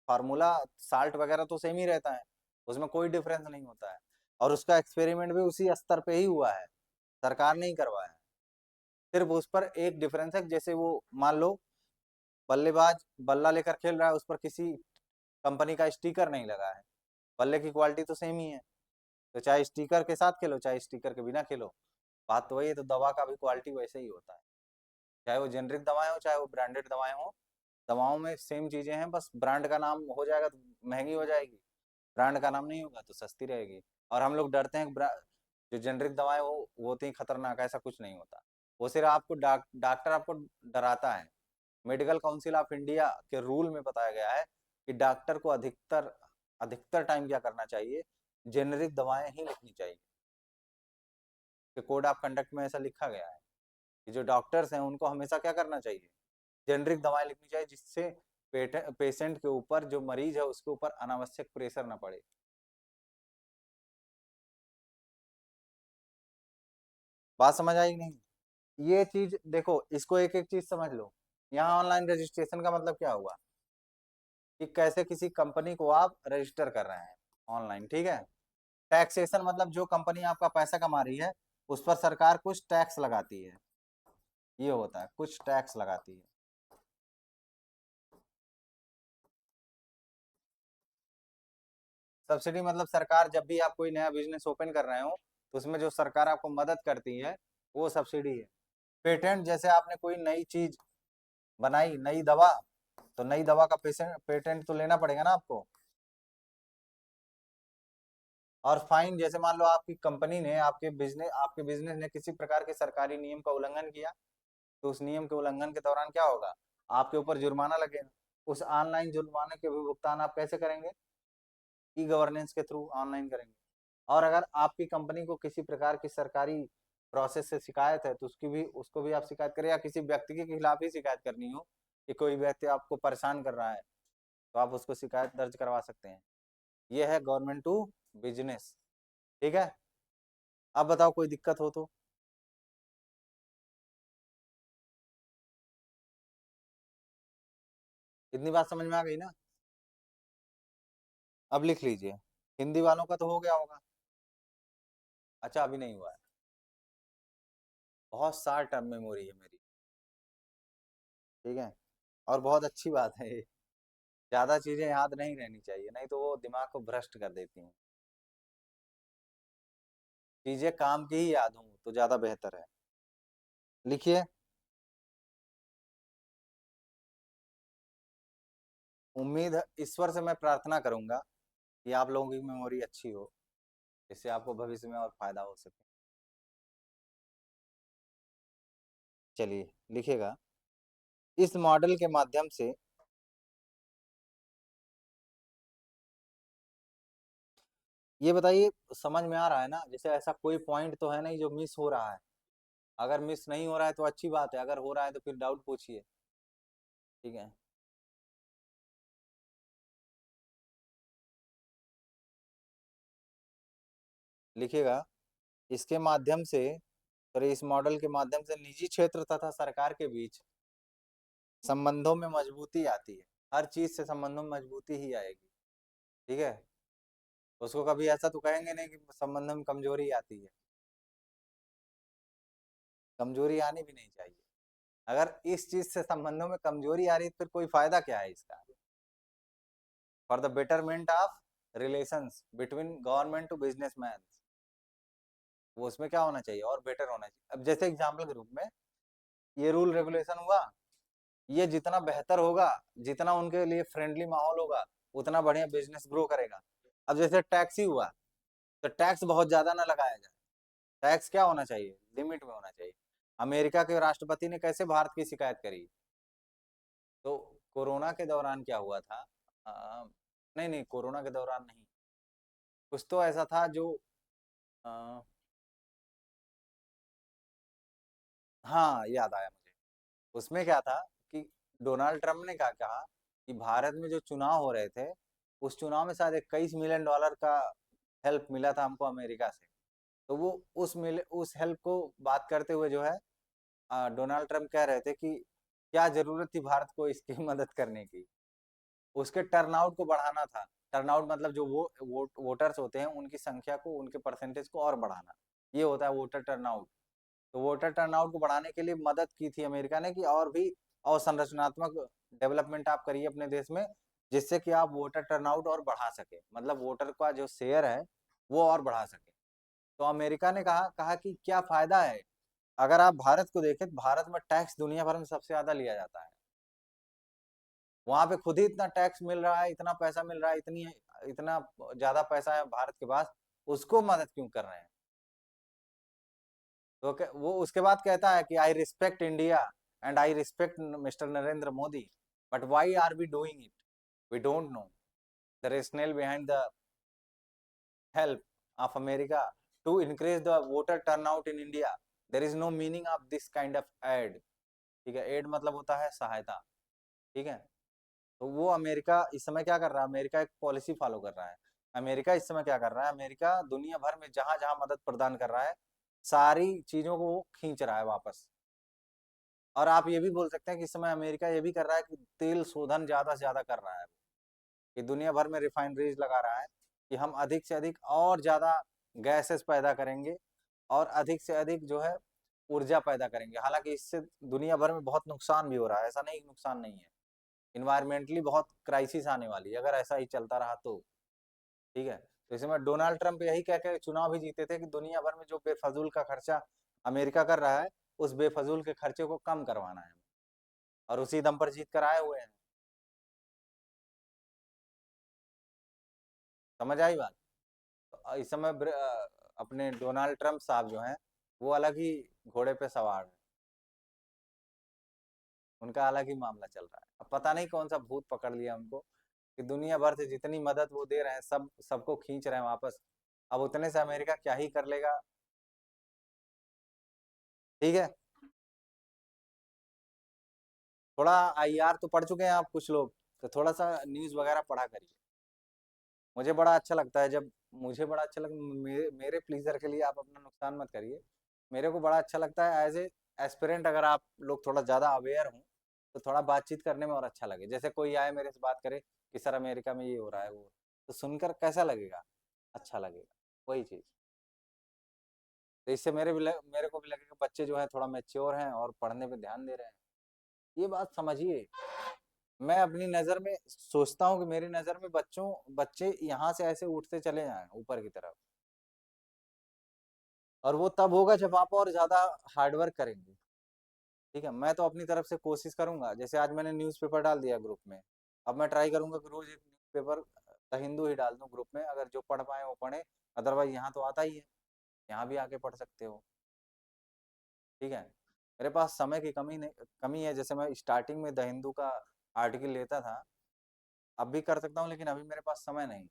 फार्मूला, साल्ट वगैरह तो सेम ही रहता है, उसमें कोई डिफरेंस नहीं होता है। और उसका एक्सपेरिमेंट भी उसी स्तर पे ही हुआ है, सरकार नहीं करवाया है। सिर्फ उस पर एक डिफरेंस है, जैसे वो मान लो बल्लेबाज बल्ला लेकर खेल रहा है, उस पर किसी कंपनी का स्टिकर नहीं लगा है, बल्ले की क्वालिटी तो सेम ही है। तो चाहे स्टिकर के साथ खेलो चाहे स्टिकर के बिना खेलो, बात तो वही है। तो दवा का भी क्वालिटी वैसे ही होता है, चाहे वो जेनरिक दवाएं हो चाहे वो ब्रांडेड दवाएं हो। दवाओं में सेम चीजें हैं, बस ब्रांड का नाम हो जाएगा तो महंगी हो जाएगी, ब्रांड का नाम नहीं होगा तो सस्ती रहेगी। और हम लोग डरते हैं कि जो जेनरिक दवाएं वो होती हैं खतरनाक, ऐसा कुछ नहीं होता। वो सिर्फ आपको डॉक्टर आपको डराता है। मेडिकल काउंसिल ऑफ इंडिया के रूल में बताया गया है कि डॉक्टर को अधिकतर अधिकतर टाइम क्या करना चाहिए, जेनरिक दवाएं ही लिखनी चाहिए। कि कोड ऑफ कंडक्ट में ऐसा लिखा गया है कि जो डॉक्टर्स हैं उनको हमेशा क्या करना चाहिए, जेनरिक दवाएं लिखनी चाहिए, जिससे पेशेंट के ऊपर, जो मरीज है उसके ऊपर अनावश्यक प्रेशर ना पड़े। बात समझ आई कि नहीं? ये चीज देखो, इसको एक एक चीज समझ लो। यहाँ ऑनलाइन रजिस्ट्रेशन का मतलब क्या हुआ, कि कैसे किसी कंपनी को आप रजिस्टर कर रहे हैं ऑनलाइन। ठीक है। टैक्सेशन मतलब जो कंपनी आपका पैसा कमा रही है उस पर सरकार कुछ टैक्स लगाती है, ये होता है, कुछ टैक्स लगाती है। सब्सिडी मतलब सरकार जब भी आप कोई नया बिजनेस ओपन कर रहे हो तो उसमें जो सरकार आपको मदद करती है वो सब्सिडी है। पेटेंट, जैसे आपने कोई नई चीज बनाई, नई दवा, तो नई दवा का पेटेंट तो लेना पड़ेगा ना आपको। और फाइन, जैसे मान लो आपकी कंपनी ने, आपके बिजनेस ने किसी प्रकार के सरकारी नियम का उल्लंघन किया, तो उस नियम के उल्लंघन के दौरान क्या होगा, आपके ऊपर जुर्माना लगेगा। उस ऑनलाइन जुर्माने के भी भुगतान आप कैसे करेंगे? ई गवर्नेंस के थ्रू ऑनलाइन करेंगे। और अगर आपकी कंपनी को किसी प्रकार की सरकारी प्रोसेस से शिकायत है तो उसको भी आप शिकायत करें, या किसी व्यक्ति के खिलाफ ही शिकायत करनी हो कि कोई व्यक्ति आपको परेशान कर रहा है, तो आप उसको शिकायत दर्ज करवा सकते हैं। ये है गवर्नमेंट टू बिजनेस। ठीक है। अब बताओ कोई दिक्कत हो तो। इतनी बात समझ में आ गई ना? अब लिख लीजिए। हिंदी वालों का तो हो गया होगा। अच्छा, अभी नहीं हुआ है। बहुत शॉर्ट टर्म मेमोरी है मेरी। ठीक है। और बहुत अच्छी बात है ये। ज्यादा चीजें याद नहीं रहनी चाहिए, नहीं तो वो दिमाग को भ्रष्ट कर देती हैं। चीजें काम की ही याद हो तो ज्यादा बेहतर है। लिखिए। उम्मीद है, ईश्वर से मैं प्रार्थना करूंगा कि आप लोगों की मेमोरी अच्छी हो, जिससे आपको भविष्य में और फायदा हो सके। चलिए, लिखिएगा। इस मॉडल के माध्यम से, ये बताइए, समझ में आ रहा है ना? जैसे ऐसा कोई पॉइंट तो है नहीं जो मिस हो रहा है। अगर मिस नहीं हो रहा है तो अच्छी बात है, अगर हो रहा है तो फिर डाउट पूछिए। ठीक है। लिखिएगा। इसके माध्यम से, और इस मॉडल के माध्यम से निजी क्षेत्र तथा सरकार के बीच संबंधों में मजबूती आती है। हर चीज से संबंधों में मजबूती ही आएगी। ठीक है। उसको कभी ऐसा तो कहेंगे नहीं कि संबंधों में कमजोरी आती है। कमजोरी आनी भी नहीं चाहिए। अगर इस चीज से संबंधों में कमजोरी आ रही है तो फिर कोई फायदा क्या है इसका? For the betterment of relations between government to businessman, वो उसमें क्या होना चाहिए? और बेटर होना चाहिए। अब जैसे एग्जाम्पल के रूप में, ये रूल रेगुलेशन हुआ, ये जितना बेहतर होगा, जितना उनके लिए फ्रेंडली माहौल होगा, उतना बढ़िया बिजनेस ग्रो करेगा। अब जैसे टैक्स ही हुआ, तो टैक्स बहुत ज्यादा ना लगाया जाए। टैक्स क्या होना चाहिए? लिमिट में होना चाहिए। अमेरिका के राष्ट्रपति ने कैसे भारत की शिकायत करी? तो कोरोना के दौरान क्या हुआ था? नहीं नहीं, कोरोना के दौरान नहीं। कुछ तो ऐसा था जो, आ, हाँ याद आया मुझे। उसमें क्या था कि डोनाल्ड ट्रम्प ने क्या कहा कि भारत में जो चुनाव हो रहे थे, उस चुनाव में शायद 21 मिलियन डॉलर का हेल्प मिला था हमको अमेरिका से। तो वो उस हेल्प को बात करते हुए जो है, डोनाल्ड ट्रम्प कह रहे थे कि क्या जरूरत थी भारत को इसकी मदद करने की। उसके टर्नआउट को बढ़ाना था। टर्नआउट मतलब जो वोटर्स होते हैं उनकी संख्या को, उनके परसेंटेज को और बढ़ाना, ये होता है वोटर टर्नआउट। तो वोटर टर्नआउट को बढ़ाने के लिए मदद की थी अमेरिका ने कि और भी अवसंरचनात्मक डेवलपमेंट आप करिए अपने देश में, जिससे कि आप वोटर टर्नआउट और बढ़ा सके, मतलब वोटर का जो शेयर है वो और बढ़ा सके। तो अमेरिका ने कहा कहा कि क्या फायदा है? अगर आप भारत को देखें तो भारत में टैक्स दुनिया भर में सबसे ज्यादा लिया जाता है। वहां पे खुद ही इतना टैक्स मिल रहा है, इतना पैसा मिल रहा है, इतना ज्यादा पैसा है भारत के पास, उसको मदद क्यों कर रहे हैं? तो वो उसके बाद कहता है कि I respect India and I respect mister Narendra Modi, but why are we doing it? We don't know the rational behind the help of America to increase the voter turnout in India. There is no meaning of this kind of aid. ठीक है, एड मतलब होता है सहायता। ठीक है। तो वो अमेरिका इस समय क्या कर रहा है? अमेरिका एक पॉलिसी फॉलो कर रहा है। अमेरिका इस समय क्या कर रहा है? अमेरिका दुनिया भर में जहां जहां मदद प्रदान कर रहा है, सारी चीजों को वो खींच रहा है वापस। और आप ये भी बोल सकते हैं कि इस समय अमेरिका ये भी कर रहा है कि तेल शोधन ज्यादा से ज्यादा कर रहा है, कि दुनिया भर में रिफाइनरीज लगा रहा है कि हम अधिक से अधिक और ज्यादा गैसेस पैदा करेंगे और अधिक से अधिक जो है ऊर्जा पैदा करेंगे। हालांकि इससे दुनिया भर में बहुत नुकसान भी हो रहा है, ऐसा नहीं नुकसान नहीं है। इन्वायरमेंटली बहुत क्राइसिस आने वाली है अगर ऐसा ही चलता रहा तो। ठीक है। तो इसमें डोनाल्ड ट्रंप यही कह के चुनाव भी जीते थे कि दुनिया भर में जो बेफजूल का खर्चा अमेरिका कर रहा है, उस बेफजूल के खर्चे को कम करवाना है। और उसी दम पर जीत कर आए हुए हैं। समझ आई बात? तो इस समय अपने डोनाल्ड ट्रंप साहब जो हैं, वो अलग ही घोड़े पे सवार है। उनका अलग ही मामला चल रहा है। अब पता नहीं कौन सा भूत पकड़ लिया उनको कि दुनिया भर से जितनी मदद वो दे रहे हैं, सब सबको खींच रहे हैं वापस। अब उतने से अमेरिका क्या ही कर लेगा? ठीक है। थोड़ा आईआर तो पढ़ चुके हैं आप कुछ लोग, तो थोड़ा सा न्यूज वगैरह पढ़ा करिए। मुझे बड़ा अच्छा लगता है जब, मुझे बड़ा अच्छा लगता, मेरे प्लीजर के लिए आप अपना नुकसान मत करिए। मेरे को बड़ा अच्छा लगता है एज ए एस्पिरेंट, अगर आप लोग थोड़ा ज्यादा अवेयर हों तो थोड़ा बातचीत करने में और अच्छा लगे। जैसे कोई आए मेरे से बात करे कि सर अमेरिका में ये हो रहा है वो, तो सुनकर कैसा लगेगा, अच्छा लगेगा, वही चीज। तो इससे मेरे को भी लगेगा बच्चे जो है थोड़ा मेच्योर हैं और पढ़ने पे ध्यान दे रहे हैं। ये बात समझिए। मैं अपनी नजर में सोचता हूँ कि मेरी नजर में बच्चे यहाँ से ऐसे उठते चले जाएं ऊपर की तरफ, और वो तब होगा जब आप और ज्यादा हार्डवर्क करेंगे। ठीक है, मैं तो अपनी तरफ से कोशिश करूंगा। जैसे आज मैंने न्यूज़पेपर डाल दिया ग्रुप में, अब मैं ट्राई करूंगा कि रोज एक न्यूज़पेपर द हिंदू ही डाल दूं ग्रुप में, अगर जो पढ़ पाए वो पढ़े। अदरवाइज यहाँ तो आता ही है, यहाँ भी आके पढ़ सकते हो। ठीक है, मेरे पास समय की कमी है। जैसे मैं स्टार्टिंग में द हिंदू का आर्टिकल लेता था, अब भी कर सकता हूँ, लेकिन अभी मेरे पास समय नहीं।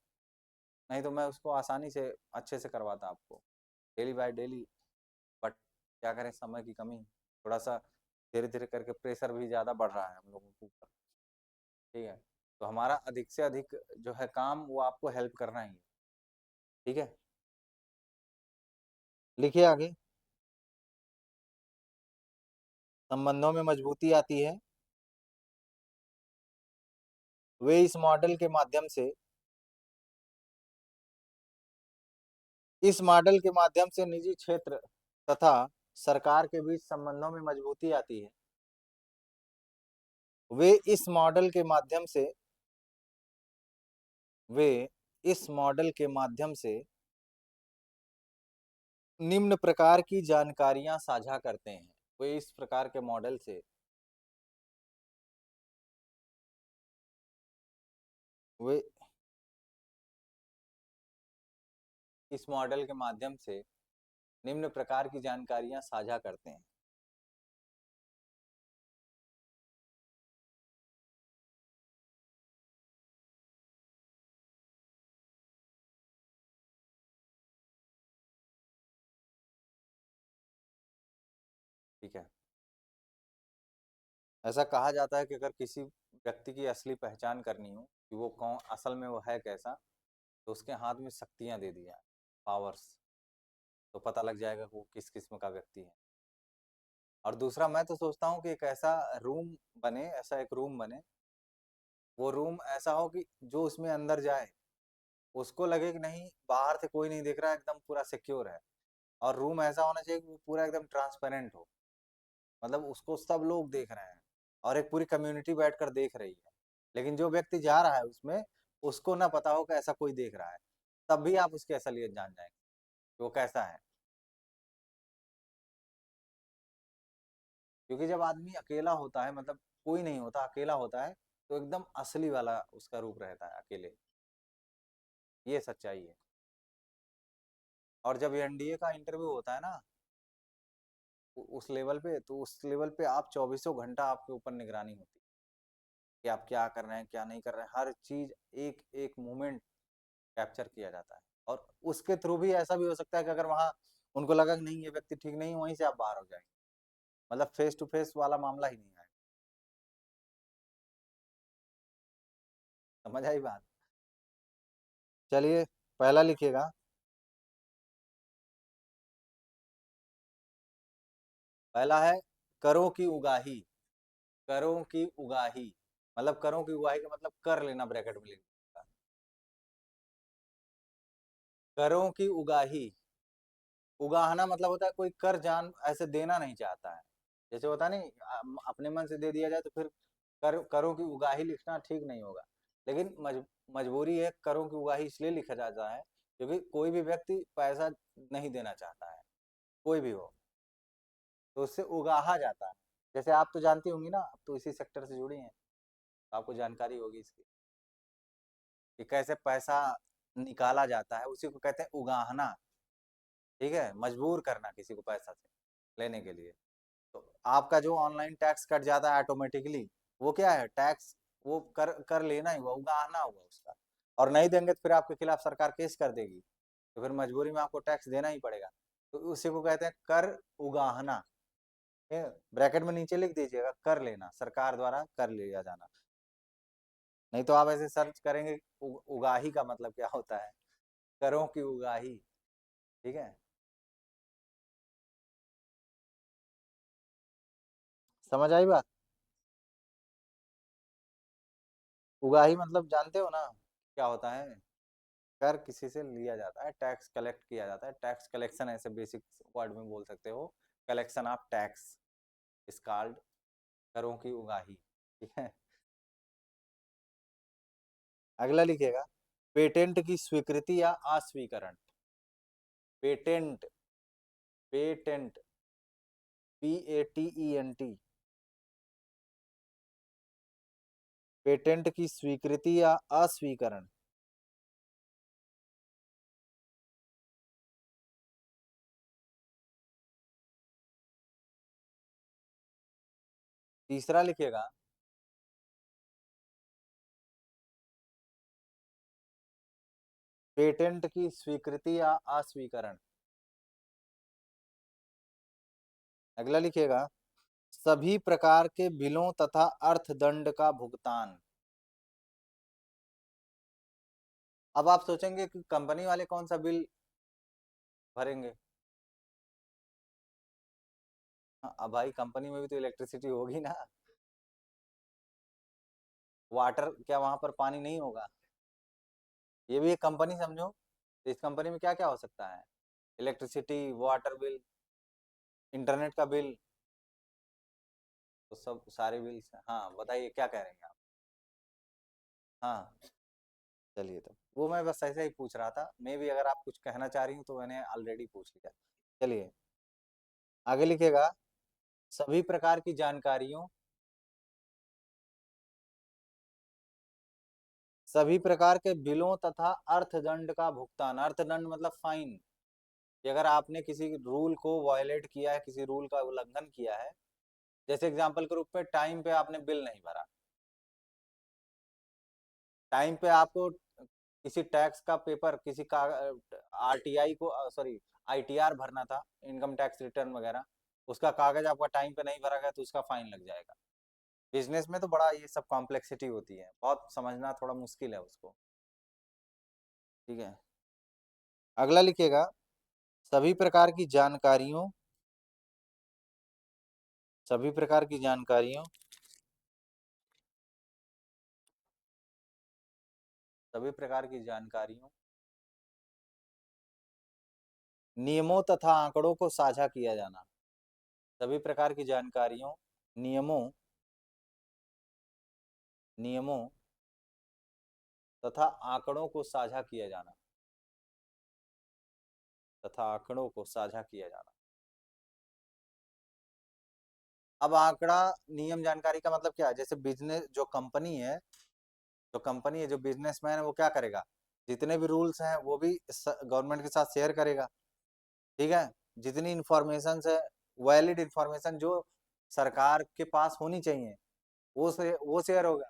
नहीं तो मैं उसको आसानी से अच्छे से करवाता आपको, डेली बाय डेली। बट क्या करें, समय की कमी, थोड़ा सा धीरे धीरे करके प्रेशर भी ज़्यादा बढ़ रहा है हम लोगों के ऊपर। ठीक है, तो हमारा अधिक से अधिक जो है काम, वो आपको हेल्प करना ही है। ठीक है, लिखिए आगे। संबंधों में मजबूती आती है, वे इस मॉडल के माध्यम से निजी क्षेत्र तथा सरकार के बीच संबंधों में मजबूती आती है। वे इस मॉडल के माध्यम से वे इस मॉडल के माध्यम से निम्न प्रकार की जानकारियां साझा करते हैं। वे इस प्रकार के मॉडल से वे इस मॉडल के माध्यम से निम्न प्रकार की जानकारियां साझा करते हैं। ठीक है, ऐसा कहा जाता है कि अगर किसी व्यक्ति की असली पहचान करनी हो कि वो कौन असल में वो है कैसा, तो उसके हाथ में शक्तियां दे दी जाए, पावर्स, तो पता लग जाएगा कि वो किस किस्म का व्यक्ति है। और दूसरा, मैं तो सोचता हूँ कि एक ऐसा रूम बने, ऐसा एक रूम बने, वो रूम ऐसा हो कि जो उसमें अंदर जाए उसको लगे कि नहीं, बाहर से कोई नहीं देख रहा है, एकदम पूरा सिक्योर है। और रूम ऐसा होना चाहिए कि वो पूरा एकदम ट्रांसपेरेंट हो, मतलब उसको सब लोग देख रहे हैं और एक पूरी कम्युनिटी बैठकर देख रही है। लेकिन जो व्यक्ति जा रहा है उसमें, उसको ना पता हो कि ऐसा कोई देख रहा है, तब भी आप उसकी असलियत जान जाएंगे कि वो कैसा है। क्योंकि जब आदमी अकेला होता है, मतलब कोई नहीं होता, अकेला होता है, तो एकदम असली वाला उसका रूप रहता है अकेले। ये सच्चाई है। और जब एनडीए का इंटरव्यू होता है ना, उस लेवल पे, तो उस लेवल पे आप चौबीसों घंटा आपके ऊपर निगरानी होती है कि आप क्या कर रहे हैं, क्या नहीं कर रहे हैं, हर चीज, एक एक मोमेंट कैप्चर किया जाता है। और उसके थ्रू भी ऐसा भी हो सकता है कि अगर वहां उनको लगा कि नहीं ये व्यक्ति ठीक नहीं है, वहीं से आप बाहर हो जाएंगे, मतलब फेस टू फेस वाला मामला ही नहीं आएगा। समझ आई बात? चलिए, पहला लिखिएगा। पहला है करों की उगाही। करों की उगाही, मतलब करों की उगाही का मतलब कर लेना, ब्रैकेट में लिखना। करों की उगाही, उगाहना मतलब होता है कोई कर जान ऐसे देना नहीं चाहता है। जैसे होता नहीं, अपने मन से दे दिया जाए तो फिर करों की उगाही लिखना ठीक नहीं होगा। लेकिन मजबूरी है, करों की उगाही इसलिए लिखा जाता है क्योंकि कोई भी व्यक्ति पैसा नहीं देना चाहता है, कोई भी हो, तो उससे उगाहा जाता है। जैसे आप तो जानती होंगी ना, आप तो इसी सेक्टर से जुड़ी हैं, तो आपको जानकारी होगी इसकी कि कैसे पैसा निकाला जाता है, उसी को कहते हैं उगाहना। ठीक है, मजबूर करना किसी को पैसा से लेने के लिए। तो आपका जो ऑनलाइन टैक्स कट जाता है ऑटोमेटिकली, वो क्या है, टैक्स, वो कर कर लेना ही हुआ, उगाहना हुआ उसका। और नहीं देंगे तो फिर आपके खिलाफ सरकार केस कर देगी, तो फिर मजबूरी में आपको टैक्स देना ही पड़ेगा। तो उसी को कहते हैं कर उगाहना। ब्रैकेट में नीचे लिख दीजिएगा, कर लेना, सरकार द्वारा कर लिया जाना। नहीं तो आप ऐसे सर्च करेंगे उगाही का मतलब क्या होता है, करों की उगाही। ठीक है, समझ आई बात? उगाही मतलब जानते हो ना क्या होता है? कर किसी से लिया जाता है, टैक्स कलेक्ट किया जाता है, टैक्स कलेक्शन ऐसे बेसिक वर्ड में बोल सकते हो। Collection of tax is called करों की उगाही। ठीक है। अगला लिखिएगा, पेटेंट की स्वीकृति या अस्वीकरण। पेटेंट, पेटेंट, PATENT, पेटेंट की स्वीकृति या अस्वीकरण। तीसरा लिखिएगा, पेटेंट की स्वीकृति या अस्वीकरण। अगला लिखिएगा, सभी प्रकार के बिलों तथा अर्थदंड का भुगतान। अब आप सोचेंगे कि कंपनी वाले कौन सा बिल भरेंगे। हाँ, अब भाई कंपनी में भी तो इलेक्ट्रिसिटी होगी ना। वाटर, क्या वहां पर पानी नहीं होगा? ये भी एक कंपनी समझो। तो इस कंपनी में क्या क्या हो सकता है? इलेक्ट्रिसिटी, वाटर बिल, इंटरनेट का बिल, तो सब सारे बिल्स। हाँ बताइए क्या कह रहे हैं आप? हाँ, चलिए तो वो मैं बस ऐसे ही पूछ रहा था, मैं भी अगर आप कुछ कहना चाह रही हूँ तो मैंने ऑलरेडी पूछ लिया। चलिए आगे लिखिएगा, सभी प्रकार की जानकारियों, सभी प्रकार के बिलों तथा अर्थदंड का भुगतान। अर्थदंड मतलब फाइन, कि अगर आपने किसी रूल को वायलेट किया है, किसी रूल का उल्लंघन किया है, जैसे एग्जांपल के रूप में टाइम पे आपने बिल नहीं भरा, टाइम पे आपको किसी टैक्स का पेपर, किसी का RTI को, सॉरी ITR भरना था, इनकम टैक्स रिटर्न वगैरह, उसका कागज आपका टाइम पे नहीं भरा गया तो उसका फाइन लग जाएगा। बिजनेस में तो बड़ा ये सब कॉम्प्लेक्सिटी होती है, बहुत समझना थोड़ा मुश्किल है उसको। ठीक है। अगला लिखिएगा, सभी प्रकार की जानकारियों, सभी प्रकार की जानकारियों, सभी प्रकार की जानकारियों, नियमों तथा आंकड़ों को साझा किया जाना। सभी प्रकार की जानकारियों, नियमों, नियमों तथा आंकड़ों को साझा किया जाना, तथा आंकड़ों को साझा किया जाना। अब आंकड़ा, नियम, जानकारी का मतलब क्या है? जैसे बिजनेस, जो कंपनी है, जो कंपनी है, जो बिजनेसमैन है, वो क्या करेगा? जितने भी रूल्स हैं वो भी गवर्नमेंट के साथ शेयर करेगा। ठीक है। जितनी इंफॉर्मेशन है, वैलिड इंफॉर्मेशन जो सरकार के पास होनी चाहिए, वो शेयर होगा।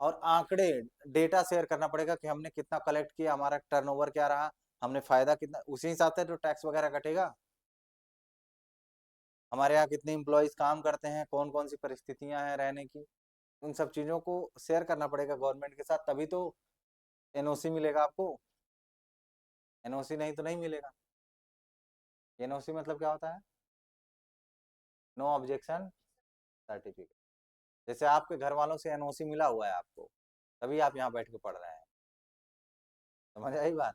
और आंकड़े, डेटा शेयर करना पड़ेगा कि हमने कितना कलेक्ट किया, हमारा टर्नओवर क्या रहा, हमने फायदा कितना, उसी हिसाब से तो टैक्स वगैरह कटेगा। हमारे यहाँ कितने इम्प्लॉयज काम करते हैं, कौन कौन सी परिस्थितियां हैं रहने की, उन सब चीजों को शेयर करना पड़ेगा गवर्नमेंट के साथ, तभी तो NOC मिलेगा आपको। NOC नहीं तो नहीं मिलेगा। NOC मतलब क्या होता है? No objection certificate. जैसे आपके घर वालों से NOC मिला हुआ है आपको, तभी आप यहाँ बैठ के पढ़ रहे हैं। समझ आई बात?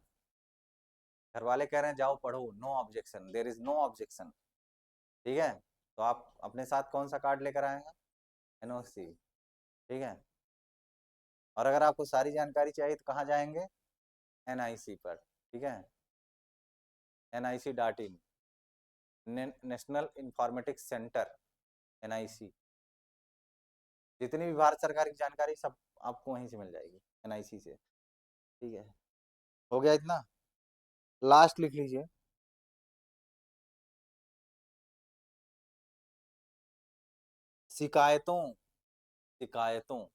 घर वाले कह रहे हैं जाओ पढ़ो, no objection, there is no objection. ठीक है। तो आप अपने साथ कौन सा कार्ड लेकर आएंगे? NOC। ठीक है। और अगर आपको सारी जानकारी चाहिए तो कहाँ जाएंगे? NIC पर। ठीक है। NIC.in, national informatics centre, NIC। जितनी भी भारत सरकार की जानकारी सब आपको वहीं से मिल जाएगी, NIC से। ठीक है। हो गया इतना। लास्ट लिख लीजिए, शिकायतों, शिकायतों,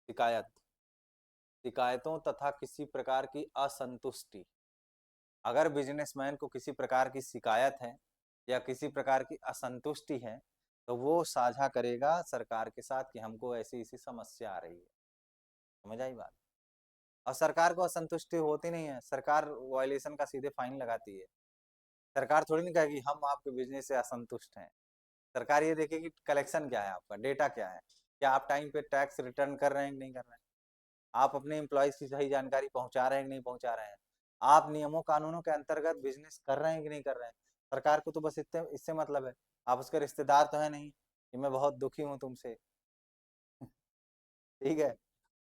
शिकायत, शिकायतों तथा किसी प्रकार की असंतुष्टि। अगर बिजनेसमैन को किसी प्रकार की शिकायत है या किसी प्रकार की असंतुष्टि है, तो वो साझा करेगा सरकार के साथ कि हमको ऐसी ऐसी समस्या आ रही है। समझ आई बात? और सरकार को असंतुष्टि होती नहीं है, सरकार वायलेशन का सीधे फाइन लगाती है। सरकार थोड़ी नहीं कहेगी हम आपके बिजनेस से असंतुष्ट हैं। सरकार ये देखेगी कलेक्शन क्या है, आपका डेटा क्या है, क्या आप टाइम पे टैक्स रिटर्न कर रहे हैं कि नहीं कर रहे हैं। आप अपने एम्प्लॉयज की सही जानकारी पहुंचा रहे हैं कि नहीं पहुंचा रहे हैं, आप नियमों कानूनों के अंतर्गत बिजनेस कर रहे हैं कि नहीं कर रहे हैं। सरकार को तो बस इतने इससे मतलब है, आप उसके रिश्तेदार तो है नहीं कि मैं बहुत दुखी हूँ तुमसे। ठीक है।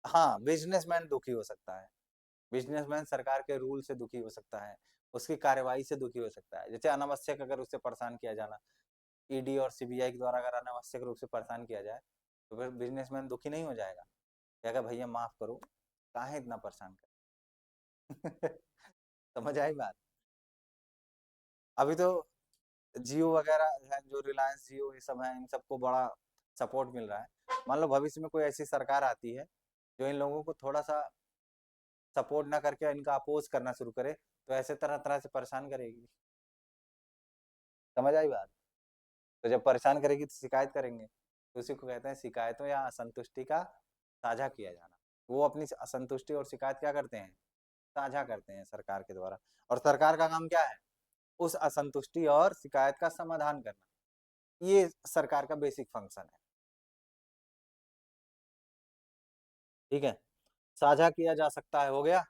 हाँ, बिजनेसमैन दुखी हो सकता है, बिजनेसमैन सरकार के रूल से दुखी हो सकता है, उसकी कार्यवाही से दुखी हो सकता है। जैसे अनावश्यक अगर उससे परेशान किया जाना, ईडी और सीबीआई के द्वारा अगर अनावश्यक रूप से परेशान किया जाए, तो फिर बिजनेसमैन दुखी नहीं हो जाएगा, कहेगा भैया माफ करो, काहे इतना परेशान कर। समझ आई बात। अभी तो जियो वगैरह है, जो रिलायंस जियो ये सब है, इन सबको बड़ा सपोर्ट मिल रहा है। मान लो भविष्य में कोई ऐसी सरकार आती है जो इन लोगों को थोड़ा सा सपोर्ट ना करके इनका अपोज करना शुरू करे, तो ऐसे तरह तरह से परेशान करेगी। समझ आई बात। तो जब परेशान करेगी तो शिकायत करेंगे, तो उसी को कहते हैं शिकायतों या असंतुष्टि का साझा किया जाना। वो अपनी असंतुष्टि और शिकायत क्या करते हैं, साझा करते हैं सरकार के द्वारा। और सरकार का काम क्या है, उस असंतुष्टि और शिकायत का समाधान करना, ये सरकार का बेसिक फंक्शन है। ठीक है, साझा किया जा सकता है, हो गया,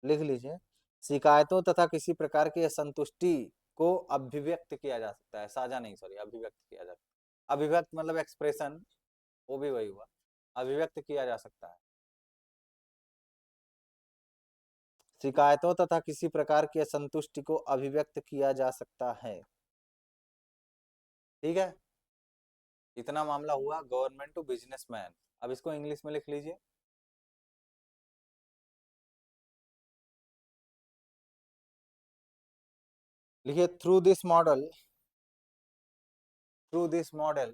लिख लीजिए। शिकायतों तथा किसी प्रकार की असंतुष्टि को अभिव्यक्त किया जा सकता है, साझा नहीं, सॉरी, अभिव्यक्त किया जा सकता है। अभिव्यक्त मतलब एक्सप्रेशन, वो भी वही हुआ, अभिव्यक्त किया जा सकता है। शिकायतों तथा किसी प्रकार की असंतुष्टि को अभिव्यक्त किया जा सकता है। ठीक है, इतना मामला हुआ गवर्नमेंट टू बिजनेसमैन। अब इसको इंग्लिश में लिख लीजिए। लिखिए, through this model through this model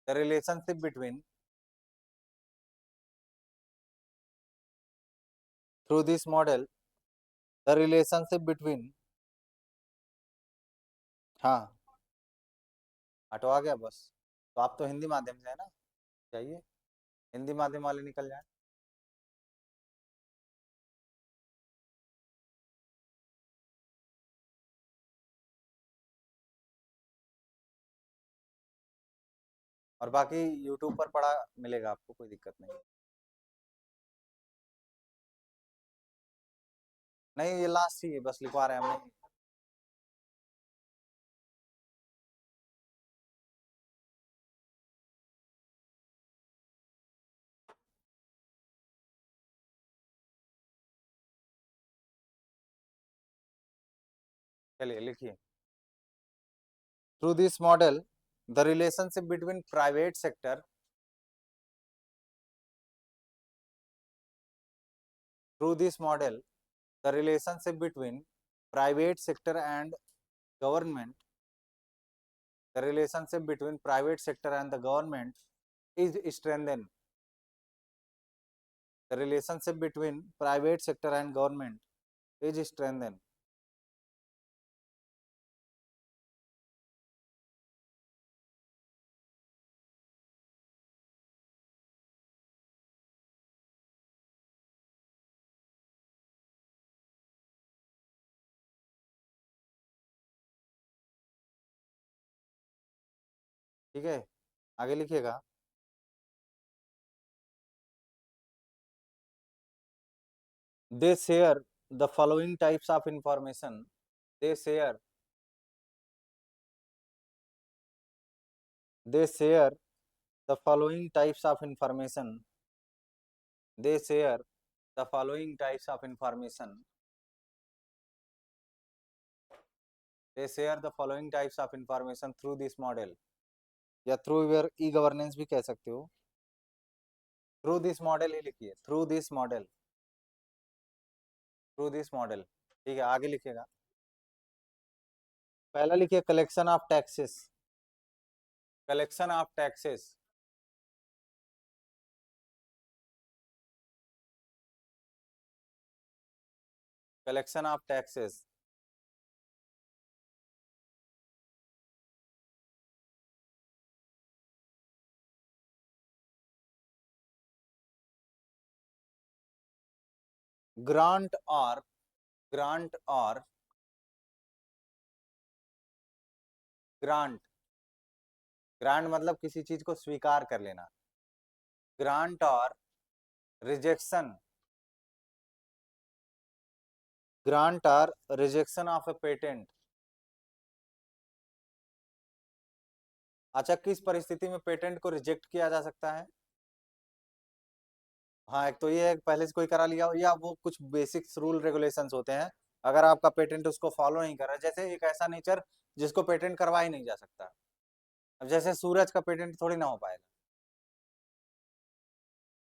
the relationship between through this model the relationship between, हाँ, हटवा गया बस। तो आप तो हिंदी माध्यम से है ना, चाहिए हिंदी माध्यम वाले निकल जाए। और बाकी यूट्यूब पर पढ़ा मिलेगा आपको, कोई दिक्कत नहीं। नहीं, ये लास्ट ही है, बस लिखवा रहे हैं हम। नहीं, चलिए लिखिए। Through this model the relationship between private sector through this model the relationship between private sector and government the relationship between private sector and the government is strengthened. The relationship between private sector and government is strengthened. ठीक है, आगे लिखिएगा। They share the following types of information. They share they share the following types of information. They share the following types of information. They share the following types of information through this model, या थ्रू योर ई गवर्नेंस भी कह सकते हो। थ्रू दिस मॉडल ही लिखिए, through this model, through this model. ठीक है, आगे लिखिएगा। पहला लिखिए collection of taxes, collection of taxes, collection of taxes. Grant और ग्रांट और ग्रांट, ग्रांट मतलब किसी चीज को स्वीकार कर लेना, ग्रांट और रिजेक्शन, ग्रांट और रिजेक्शन ऑफ ए पेटेंट। अच्छा, किस परिस्थिति में पेटेंट को रिजेक्ट किया जा सकता है? हाँ, एक तो ये है पहले से कोई करा लिया हो, या वो कुछ बेसिक्स रूल रेगुलेशंस होते हैं, अगर आपका पेटेंट उसको फॉलो नहीं कर रहा, जैसे एक ऐसा नेचर जिसको पेटेंट करवा ही नहीं जा सकता। अब जैसे सूरज का पेटेंट थोड़ी ना हो पाएगा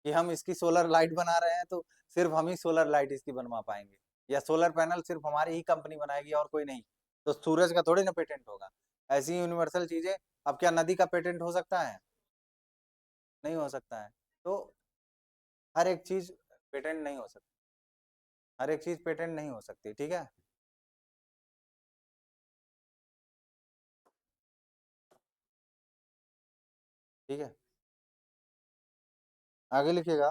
कि हम इसकी सोलर लाइट बना रहे हैं तो सिर्फ हम ही सोलर लाइट इसकी बनवा पाएंगे, या सोलर पैनल सिर्फ हमारी ही कंपनी बनाएगी और कोई नहीं, तो सूरज का थोड़ी ना पेटेंट होगा। ऐसी यूनिवर्सल चीजें, अब क्या नदी का पेटेंट हो सकता है? नहीं हो सकता है। तो हर एक चीज पेटेंट नहीं हो सकती, हर एक चीज पेटेंट नहीं हो सकती, ठीक है। ठीक है, आगे लिखिएगा,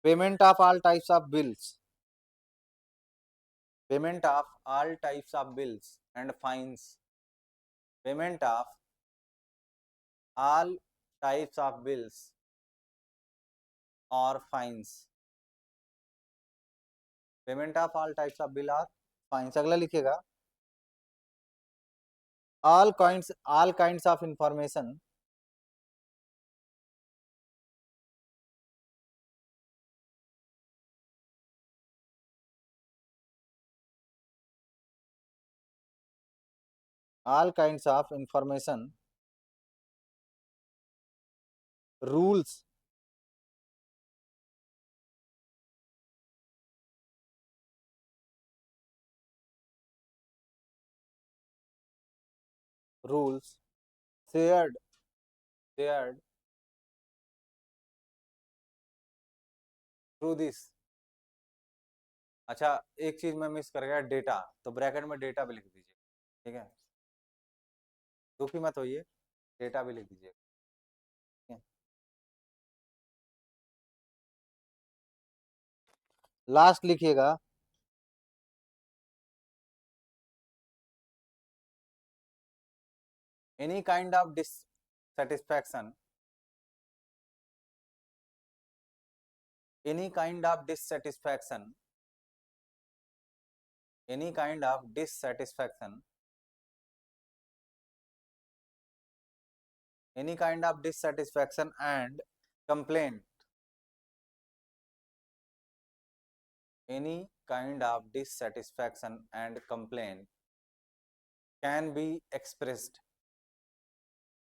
payment of all types of bills, payment of all types of bills and fines, payment of all types of bills और fines, payment of all types of bill और फाइन्स। अगला लिखिएगा, all kinds of information, all kinds of information, rules, rules shared through this। अच्छा, एक चीज मैं मिस कर गया, डेटा, तो ब्रैकेट में डेटा भी लिख दीजिए, ठीक है, दुखी मत होइए, डेटा भी लिख दीजिए, ठीक है। लास्ट लिखिएगा, any kind of dissatisfaction, any kind of dissatisfaction, any kind of dissatisfaction, any kind of dissatisfaction and complaint, any kind of dissatisfaction and complaint can be expressed,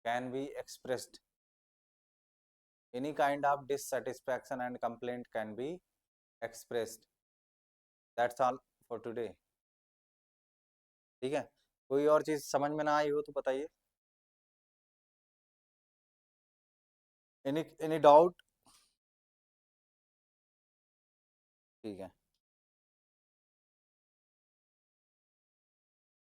can be expressed, any kind of dissatisfaction and complaint can be expressed। That's all for today, ठीक है। कोई और चीज समझ में ना आई हो तो बताइए, एनी डाउट? ठीक है।